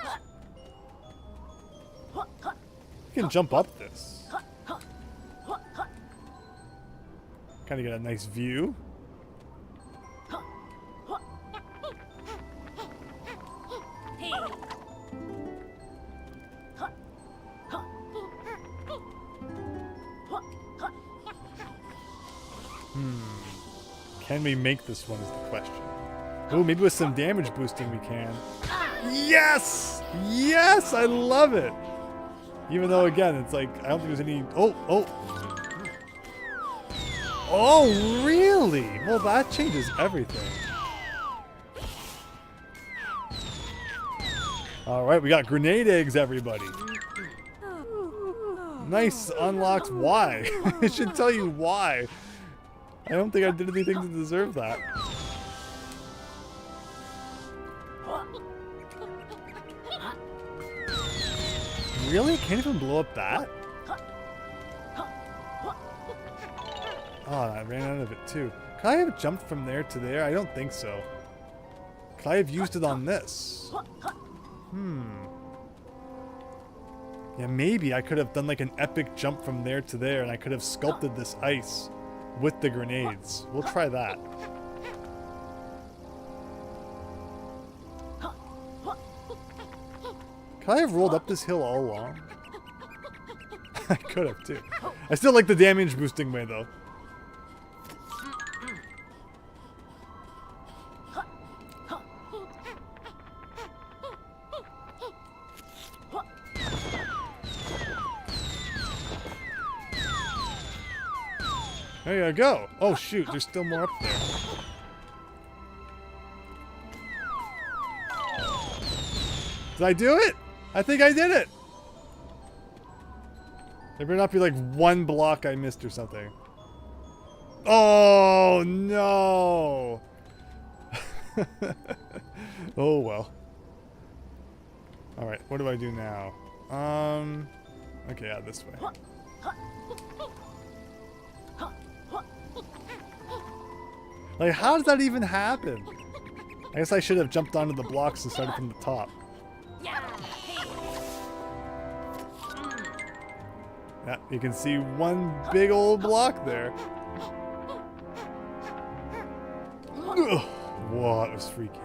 We can jump up this. Kind of get a nice view. Can we make this one is the question. Oh, maybe with some damage boosting we can. Yes! Yes! I love it! Even though, again, it's like, I don't think there's any... Oh! Oh, really? Well, that changes everything. Alright, we got grenade eggs, everybody. Nice, unlocked why. It should tell you why. I don't think I did anything to deserve that. Really? Can't even blow up that? Oh, I ran out of it too. Could I have jumped from there to there? I don't think so. Could I have used it on this? Yeah, maybe I could have done like an epic jump from there to there and I could have sculpted this ice with the grenades. We'll try that. Could I have rolled up this hill all along? I could have too. I still like the damage boosting way though. There you go. Oh shoot, there's still more up there. Did I do it? I think I did it. There better not be like one block I missed or something. Oh no. Oh well. Alright, what do I do now? Okay, yeah, this way. Like, how does that even happen? I guess I should have jumped onto the blocks and started from the top. Yeah, you can see one big old block there. Ugh. Whoa, that was freaky.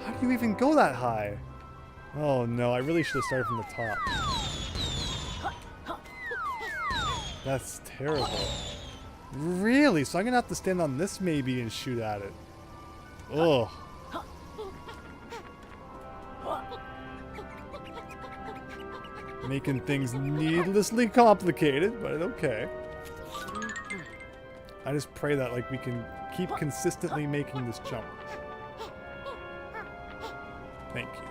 How do you even go that high? Oh no, I really should have started from the top. That's terrible. Really? So I'm gonna have to stand on this maybe and shoot at it. Ugh. Making things needlessly complicated, but okay. I just pray that like we can keep consistently making this jump. Thank you.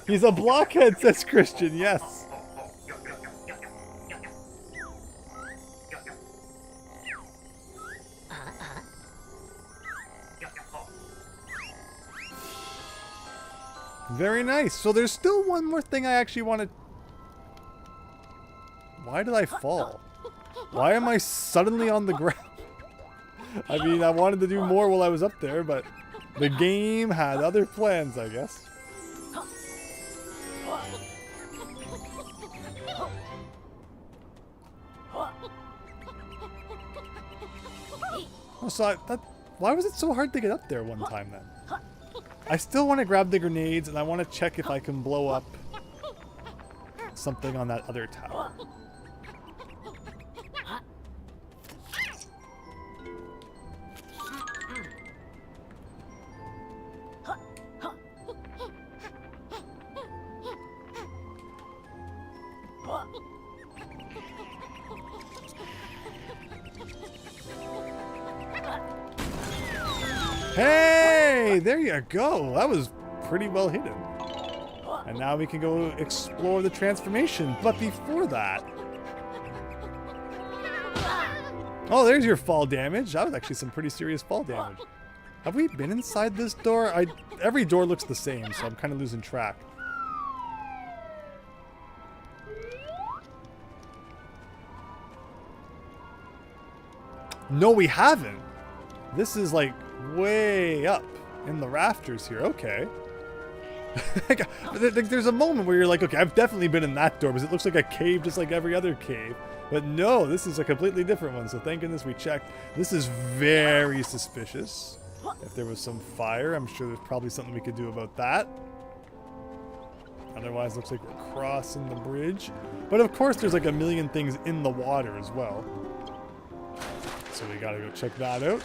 He's a blockhead, says Christian, yes. Very nice. So there's still one more thing I actually want to... Why did I fall? Why am I suddenly on the ground? I mean, I wanted to do more while I was up there, but the game had other plans, I guess. Oh, so why was it so hard to get up there one time then? I still want to grab the grenades, and I want to check if I can blow up something on that other tower. Hey, there you go. That was pretty well hidden. And now we can go explore the transformation. But before that... Oh, there's your fall damage. That was actually some pretty serious fall damage. Have we been inside this door? Every door looks the same, so I'm kind of losing track. No, we haven't. This is like way up in the rafters here. Okay. There's a moment where you're like, okay, I've definitely been in that door because it looks like a cave just like every other cave. But no, this is a completely different one. So thank goodness we checked. This is very suspicious. If there was some fire, I'm sure there's probably something we could do about that. Otherwise, looks like we're crossing the bridge. But of course, there's like a million things in the water as well. So we gotta go check that out.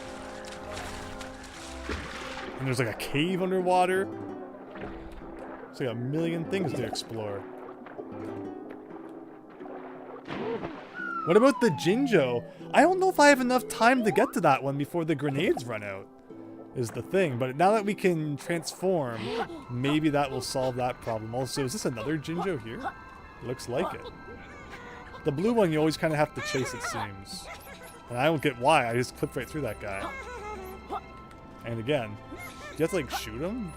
And there's like a cave underwater. It's like a million things to explore. What about the Jinjo? I don't know if I have enough time to get to that one before the grenades run out, is the thing. But now that we can transform, maybe that will solve that problem. Also, is this another Jinjo here? Looks like it. The blue one, you always kind of have to chase, it seems. And I don't get why. I just clipped right through that guy. And again, do you have to like shoot him?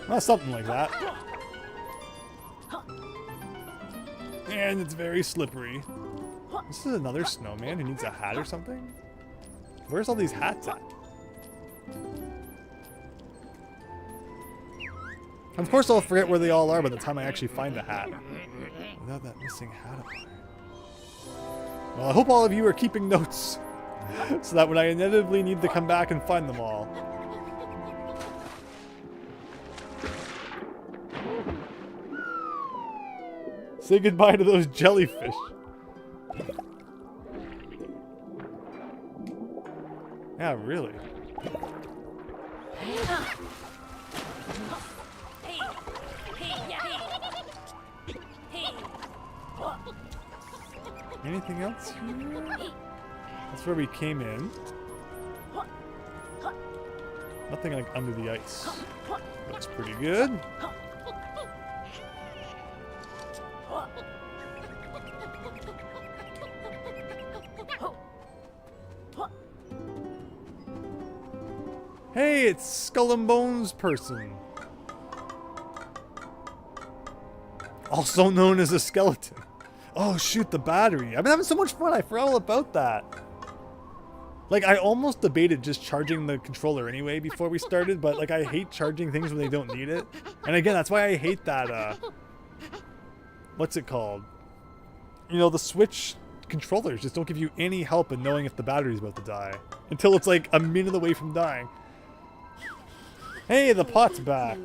Well, something like that. And it's very slippery. This is another snowman who needs a hat or something? Where's all these hats at? Of course I'll forget where they all are by the time I actually find the hat. Without that missing hat up there. Well, I hope all of you are keeping notes, so that when I inevitably need to come back and find them all. Say goodbye to those jellyfish. Yeah, really. Anything else here? That's where we came in. Nothing like under the ice. Looks pretty good. Hey, it's Skull and Bones person. Also known as a skeleton. Oh shoot, the battery. I've been having so much fun, I forgot all about that. Like, I almost debated just charging the controller anyway before we started, but like, I hate charging things when they don't need it. And again, that's why I hate that, what's it called? You know, the Switch controllers just don't give you any help in knowing if the battery's about to die. Until it's like a minute away from dying. Hey, the pot's back.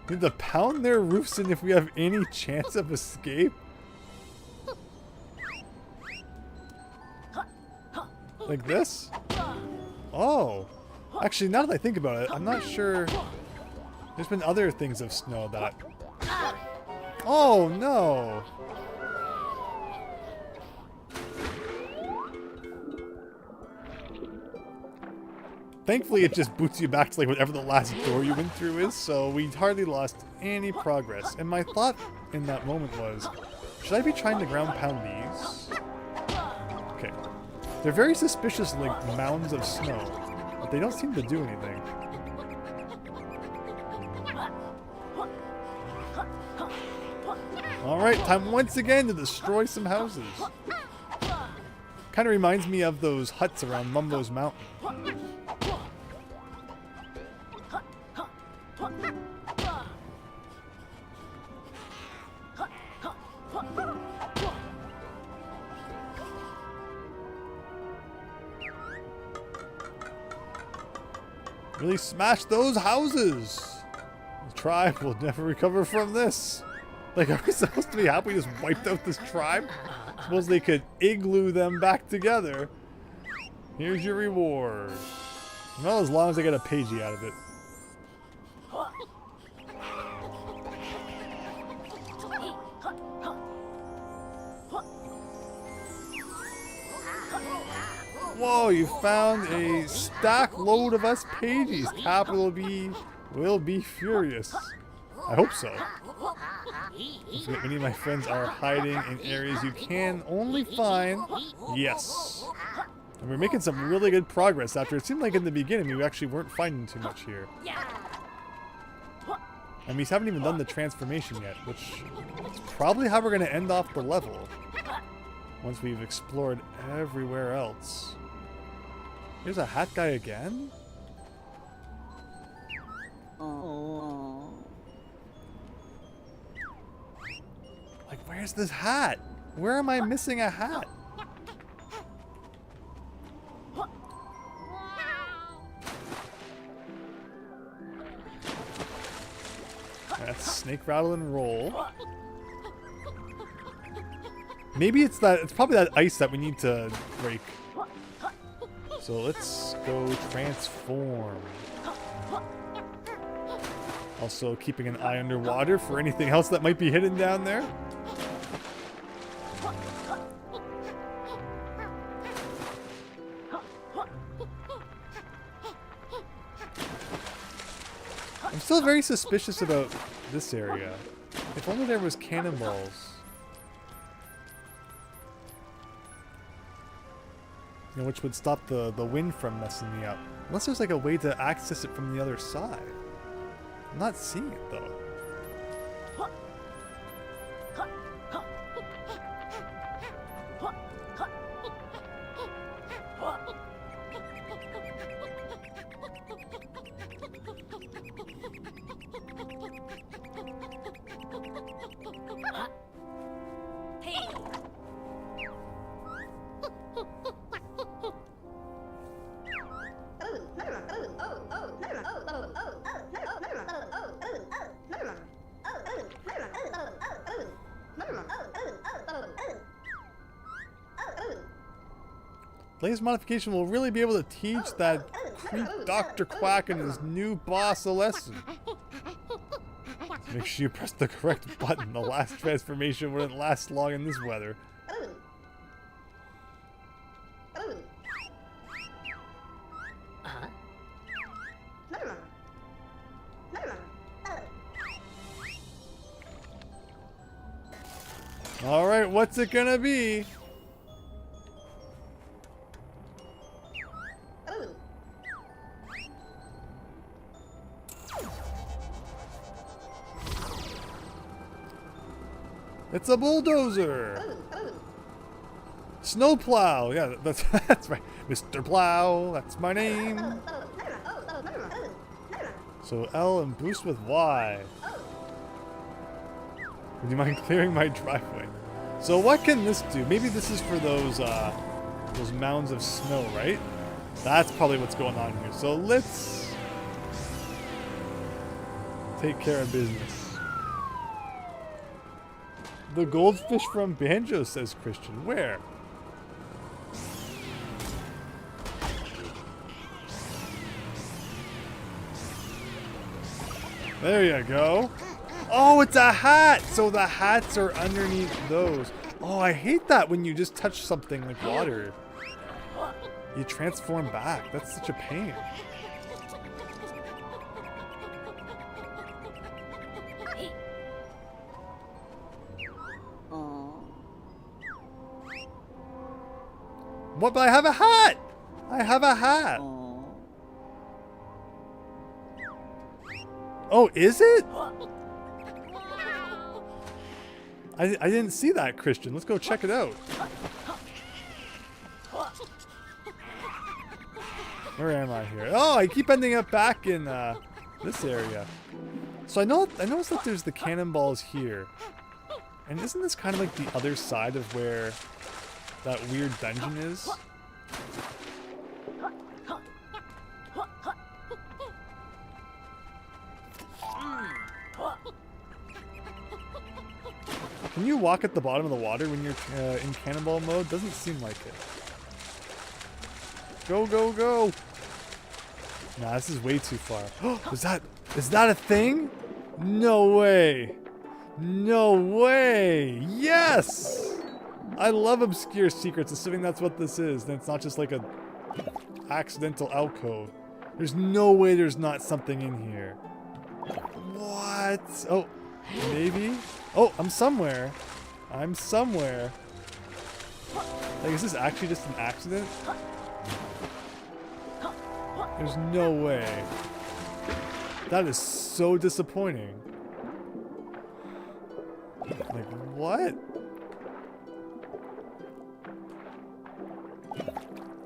Need to pound their roofs in if we have any chance of escape. Like this? Oh. Actually, now that I think about it, I'm not sure. There's been other things of snow that... Oh, no. Thankfully, it just boots you back to like whatever the last door you went through is, so we hardly lost any progress. And my thought in that moment was, should I be trying to ground pound these? Okay. They're very suspicious, like, mounds of snow, but they don't seem to do anything. Alright, time once again to destroy some houses. Kind of reminds me of those huts around Mumbo's Mountain. Really smash those houses! The tribe will never recover from this. Like, are we supposed to be happy we just wiped out this tribe? Suppose they could igloo them back together. Here's your reward. Well, as long as I get a pagey out of it. Whoa, you found a stack load of us pages. Capital B will be furious. I hope so. Many of my friends are hiding in areas you can only find. Yes. And we're making some really good progress after it seemed like in the beginning we actually weren't finding too much here. And we haven't even done the transformation yet, which is probably how we're going to end off the level. Once we've explored everywhere else. There's a hat guy again? Oh. Like, where's this hat? Where am I missing a hat? That's snake rattle and roll. Maybe it's that, it's probably that ice that we need to break. So let's go transform. Also keeping an eye underwater for anything else that might be hidden down there. I'm still very suspicious about this area. If only there was cannonballs. You know, which would stop the wind from messing me up. Unless there's like a way to access it from the other side. I'm not seeing it though. Latest modification will really be able to teach that creep Dr. Quack and his new boss a lesson. Make sure you press the correct button. The last transformation wouldn't last long in this weather. Alright, what's it gonna be? It's a bulldozer. Snowplow. Yeah, that's right. Mr. Plow. That's my name. So L and boost with Y. Would you mind clearing my driveway? So what can this do? Maybe this is for those mounds of snow, right? That's probably what's going on here. So let's Take care of business. The goldfish from Banjo, says Christian. Where? There you go. Oh, it's a hat! So the hats are underneath those. Oh, I hate that when you just touch something like water. You transform back. That's such a pain. What? But I have a hat! I have a hat! Oh, is it? I didn't see that, Christian. Let's go check it out. Where am I here? Oh, I keep ending up back in this area. So I noticed that there's the cannonballs here. And isn't this kind of like the other side of where that weird dungeon is? Can you walk at the bottom of the water when you're in cannonball mode? Doesn't seem like it. Go, go, go! Nah, this is way too far. Is that a thing? No way! No way! Yes! I love obscure secrets, assuming that's what this is. Then it's not just like a accidental alcove. There's no way there's not something in here. What? Oh, maybe? Oh, I'm somewhere. I'm somewhere. Like, is this actually just an accident? There's no way. That is so disappointing. Like, what?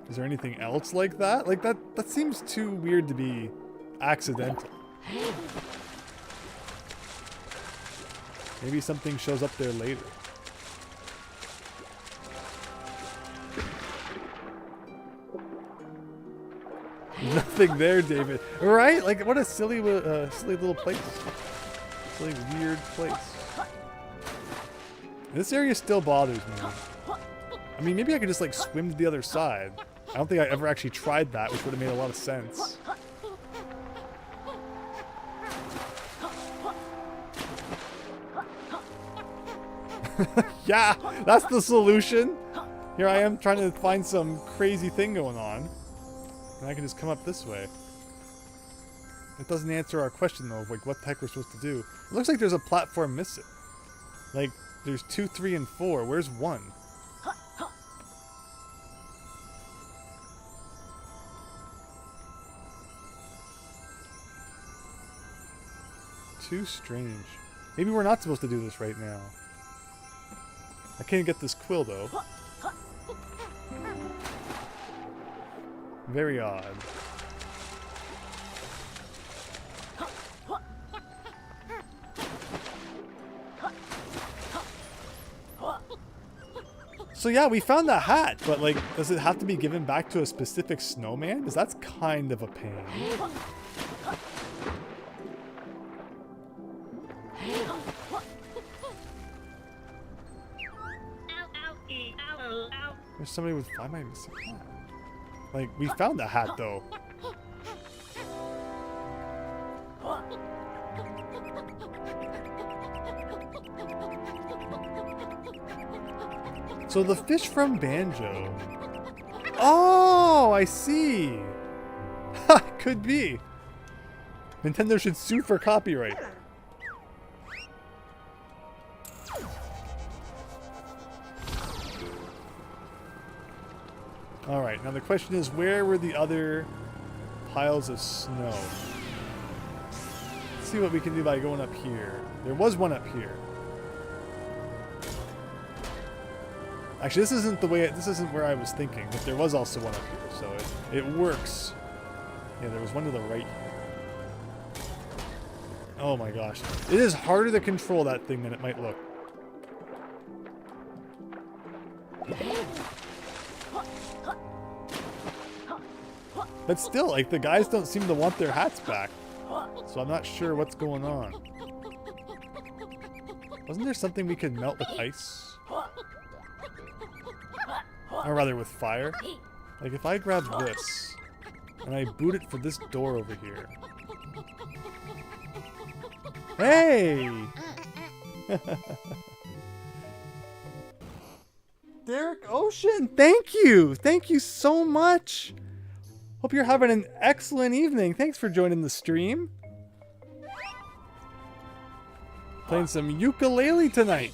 Is there anything else like that? Like, that seems too weird to be accidental. Maybe something shows up there later. Nothing there, David. Right? Like, what a silly little place. Silly, weird place. This area still bothers me. I mean, maybe I could just, like, swim to the other side. I don't think I ever actually tried that, which would have made a lot of sense. Yeah, that's the solution. Here I am trying to find some crazy thing going on. And I can just come up this way. It doesn't answer our question though of like what the heck we're supposed to do. It looks like there's a platform missing. Like there's 2, 3, and 4. Where's 1? Too strange. Maybe we're not supposed to do this right now. I can't get this quill though. Very odd. So yeah, we found the hat, but like, does it have to be given back to a specific snowman? Because that's kind of a pain. There's somebody with... Why am I missing that? Like, we found the hat, though. So the fish from Banjo. Oh, I see. Could be. Nintendo should sue for copyright. Alright, now the question is, where were the other piles of snow? Let's see what we can do by going up here. There was one up here. Actually, this isn't the way, this isn't where I was thinking, but there was also one up here, so it works. Yeah, there was one to the right here. Oh my gosh. It is harder to control that thing than it might look. But still, like, the guys don't seem to want their hats back. So I'm not sure what's going on. Wasn't there something we could melt with ice? Or rather with fire? Like if I grab this and I boot it for this door over here. Hey! Derek Ocean, thank you! Thank you so much! Hope you're having an excellent evening. Thanks for joining the stream. Playing some Yooka-Laylee tonight.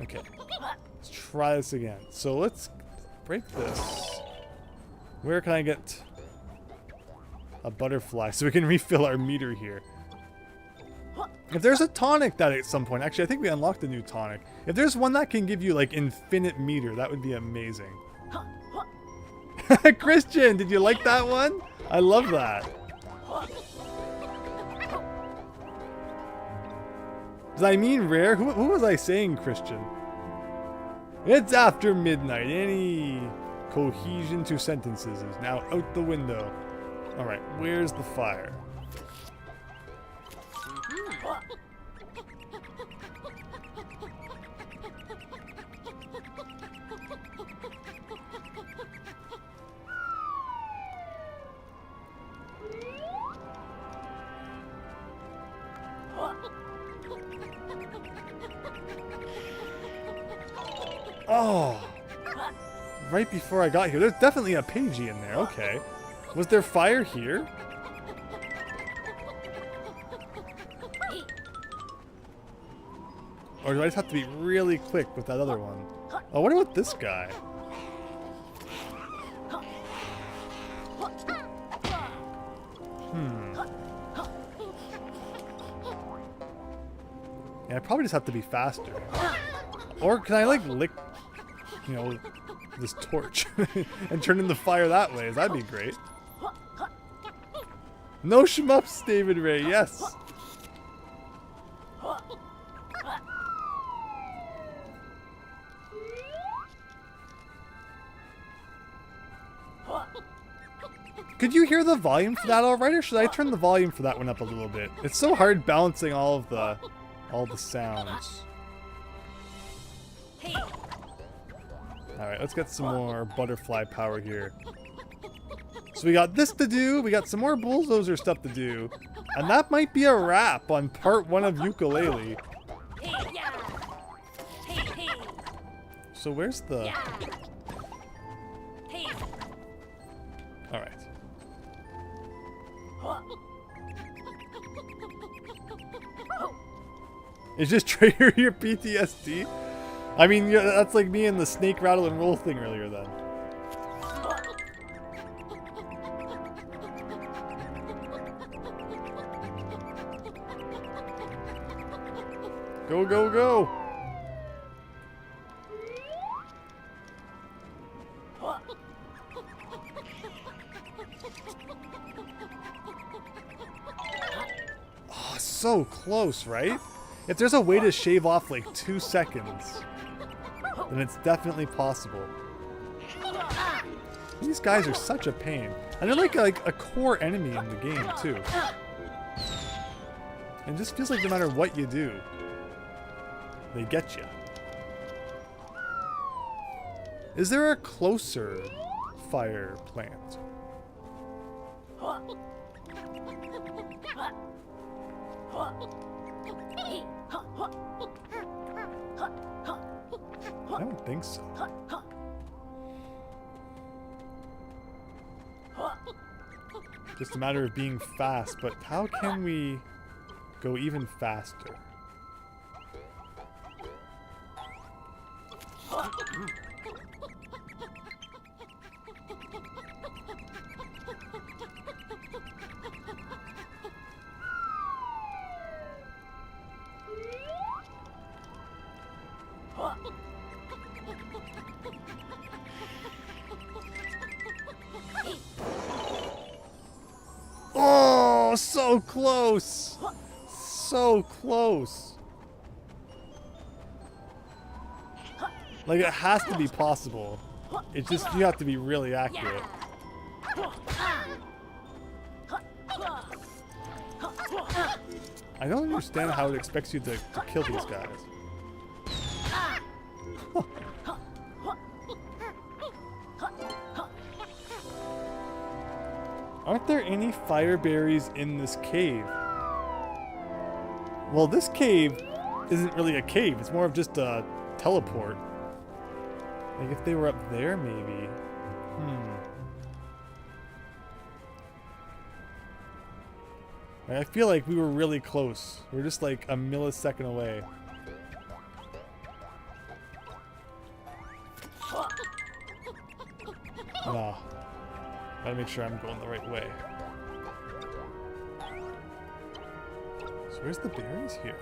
Okay, let's try this again. So let's break this. Where can I get a butterfly so we can refill our meter here? If there's a tonic that at some point, actually I think we unlocked a new tonic. If there's one that can give you like infinite meter, that would be amazing. Christian, did you like that one? I love that. Did I mean rare? Who was I saying, Christian? It's after midnight. Any cohesion to sentences is now out the window. Alright, where's the fire? Oh! Right before I got here. There's definitely a pagey in there. Okay. Was there fire here? Or do I just have to be really quick with that other one? Oh, what about this guy? Yeah, I probably just have to be faster. Or can I like lick, you know, this torch and turn in the fire that way? That'd be great. No shmups, David Ray, yes. Could you hear the volume for that alright, or should I turn the volume for that one up a little bit? It's so hard balancing all the sounds. Alright, let's get some more butterfly power here. So we got this to do, we got some more bulldozer stuff to do, and that might be a wrap on part 1 of Yooka-Laylee. So where's the... Alright. Is just trigger your PTSD? I mean, yeah, that's like me and the snake rattle and roll thing earlier then. Go, go, go! Oh, so close, right? If there's a way to shave off like 2 seconds, then it's definitely possible. These guys are such a pain. And they're like a core enemy in the game, too. And it just feels like no matter what you do, they get you. Is there a closer fire plant? I don't think so. Just a matter of being fast, but how can we go even faster? Oh, so close! So close! Like, it has to be possible. It's just, you have to be really accurate. I don't understand how it expects you to kill these guys. Aren't there any fire berries in this cave? Well, this cave isn't really a cave. It's more of just a teleport. Like if they were up there, maybe. I feel like we were really close. We're just like a millisecond away. Ah. Gotta make sure I'm going the right way. So where's the berries here?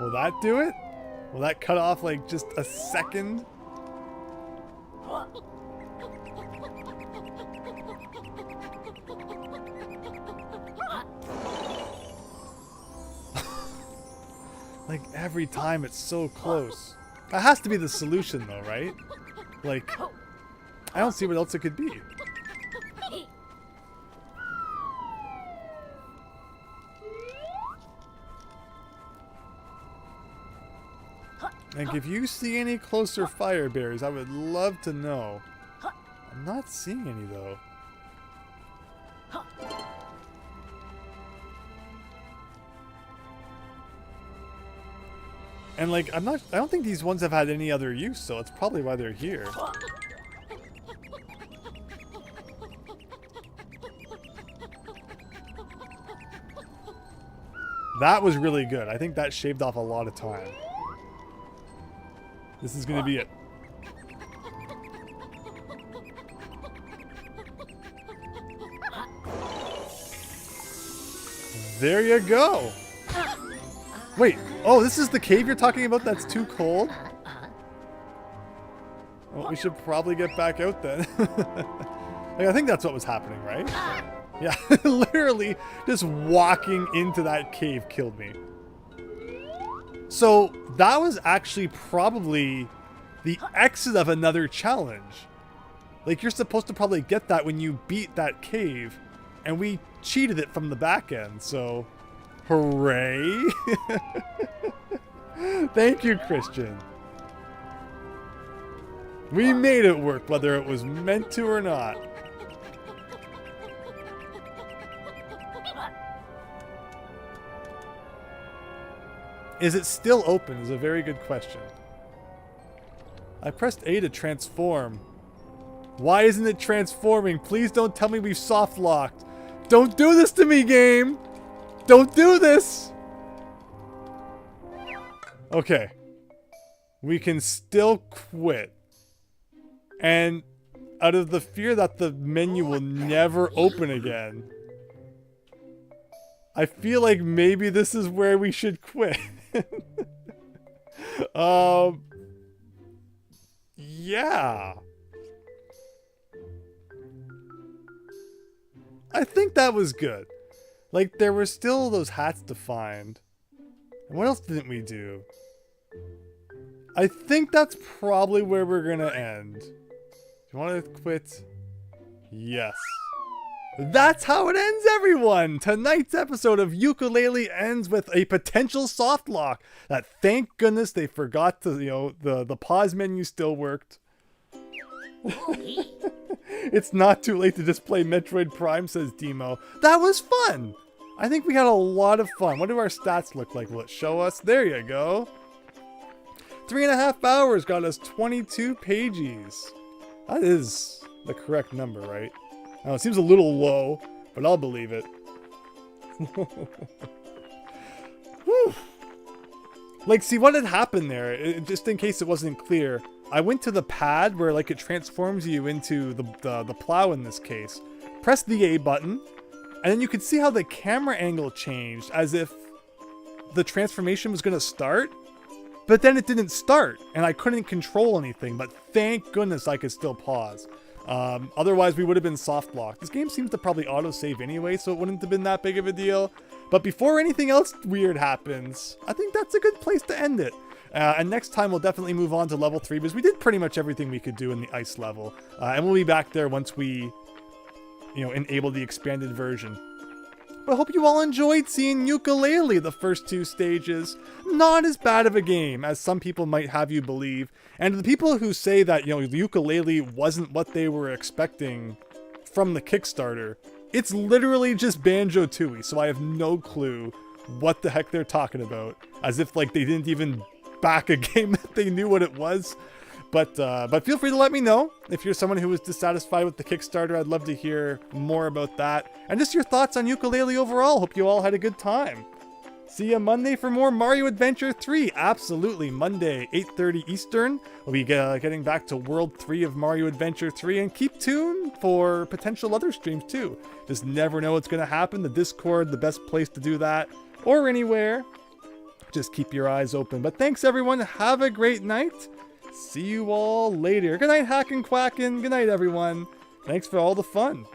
Will that do it? Will that cut off like just a second? Like every time it's so close. That has to be the solution though, right? Like, I don't see what else it could be. Like, if you see any closer fire berries, I would love to know. I'm not seeing any though. And like, I don't think these ones have had any other use, so it's probably why they're here. That was really good. I think that shaved off a lot of time. This is gonna be it. There you go. Wait, oh, this is the cave you're talking about that's too cold? Well, we should probably get back out then. Like, I think that's what was happening, right? Yeah, literally just walking into that cave killed me. So that was actually probably the exit of another challenge. Like, you're supposed to probably get that when you beat that cave, and we cheated it from the back end, so hooray. Thank you, Christian. We made it work, whether it was meant to or not. Is it still open is a very good question. I pressed A to transform. Why isn't it transforming? Please don't tell me we've soft locked. Don't do this to me, game! Don't do this! Okay. We can still quit. And out of the fear that the menu will never open again, I feel like maybe this is where we should quit. Yeah. I think that was good. Like, there were still those hats to find. And what else didn't we do? I think that's probably where we're gonna end. Do you want to quit? Yes. That's how it ends, everyone! Tonight's episode of Yooka-Laylee ends with a potential soft lock that, thank goodness, they forgot to, you know, the pause menu still worked. It's not too late to just play Metroid Prime, says Demo. That was fun! I think we had a lot of fun. What do our stats look like? Will it show us? There you go. 3.5 hours got us 22 pages. That is the correct number, right? I know, it seems a little low, but I'll believe it. Like, see what had happened there, just in case it wasn't clear. I went to the pad where, like, it transforms you into the plow in this case. Press the A button, and then you could see how the camera angle changed, as if the transformation was going to start. But then it didn't start, and I couldn't control anything, but thank goodness I could still pause. Otherwise, we would have been soft locked. This game seems to probably autosave anyway, so it wouldn't have been that big of a deal. But before anything else weird happens, I think that's a good place to end it. And next time we'll definitely move on to level 3 because we did pretty much everything we could do in the ice level. And we'll be back there once we, enable the expanded version. But I hope you all enjoyed seeing Yooka-Laylee the first 2 stages. Not as bad of a game as some people might have you believe. And to the people who say that, Yooka-Laylee wasn't what they were expecting from the Kickstarter, it's literally just Banjo-Tooie, so I have no clue what the heck they're talking about. As if, they didn't even back a game that they knew what it was. But feel free to let me know if you're someone who was dissatisfied with the Kickstarter. I'd love to hear more about that. And just your thoughts on Yooka-Laylee overall. Hope you all had a good time. See you Monday for more Mario Adventure 3. Absolutely, Monday, 8:30 Eastern. We'll be getting back to World 3 of Mario Adventure 3. And keep tuned for potential other streams too. Just never know what's going to happen. The Discord, the best place to do that. Or anywhere. Just keep your eyes open. But thanks everyone. Have a great night. See you all later. Good night, Hackin' Quackin'. Good night, everyone. Thanks for all the fun.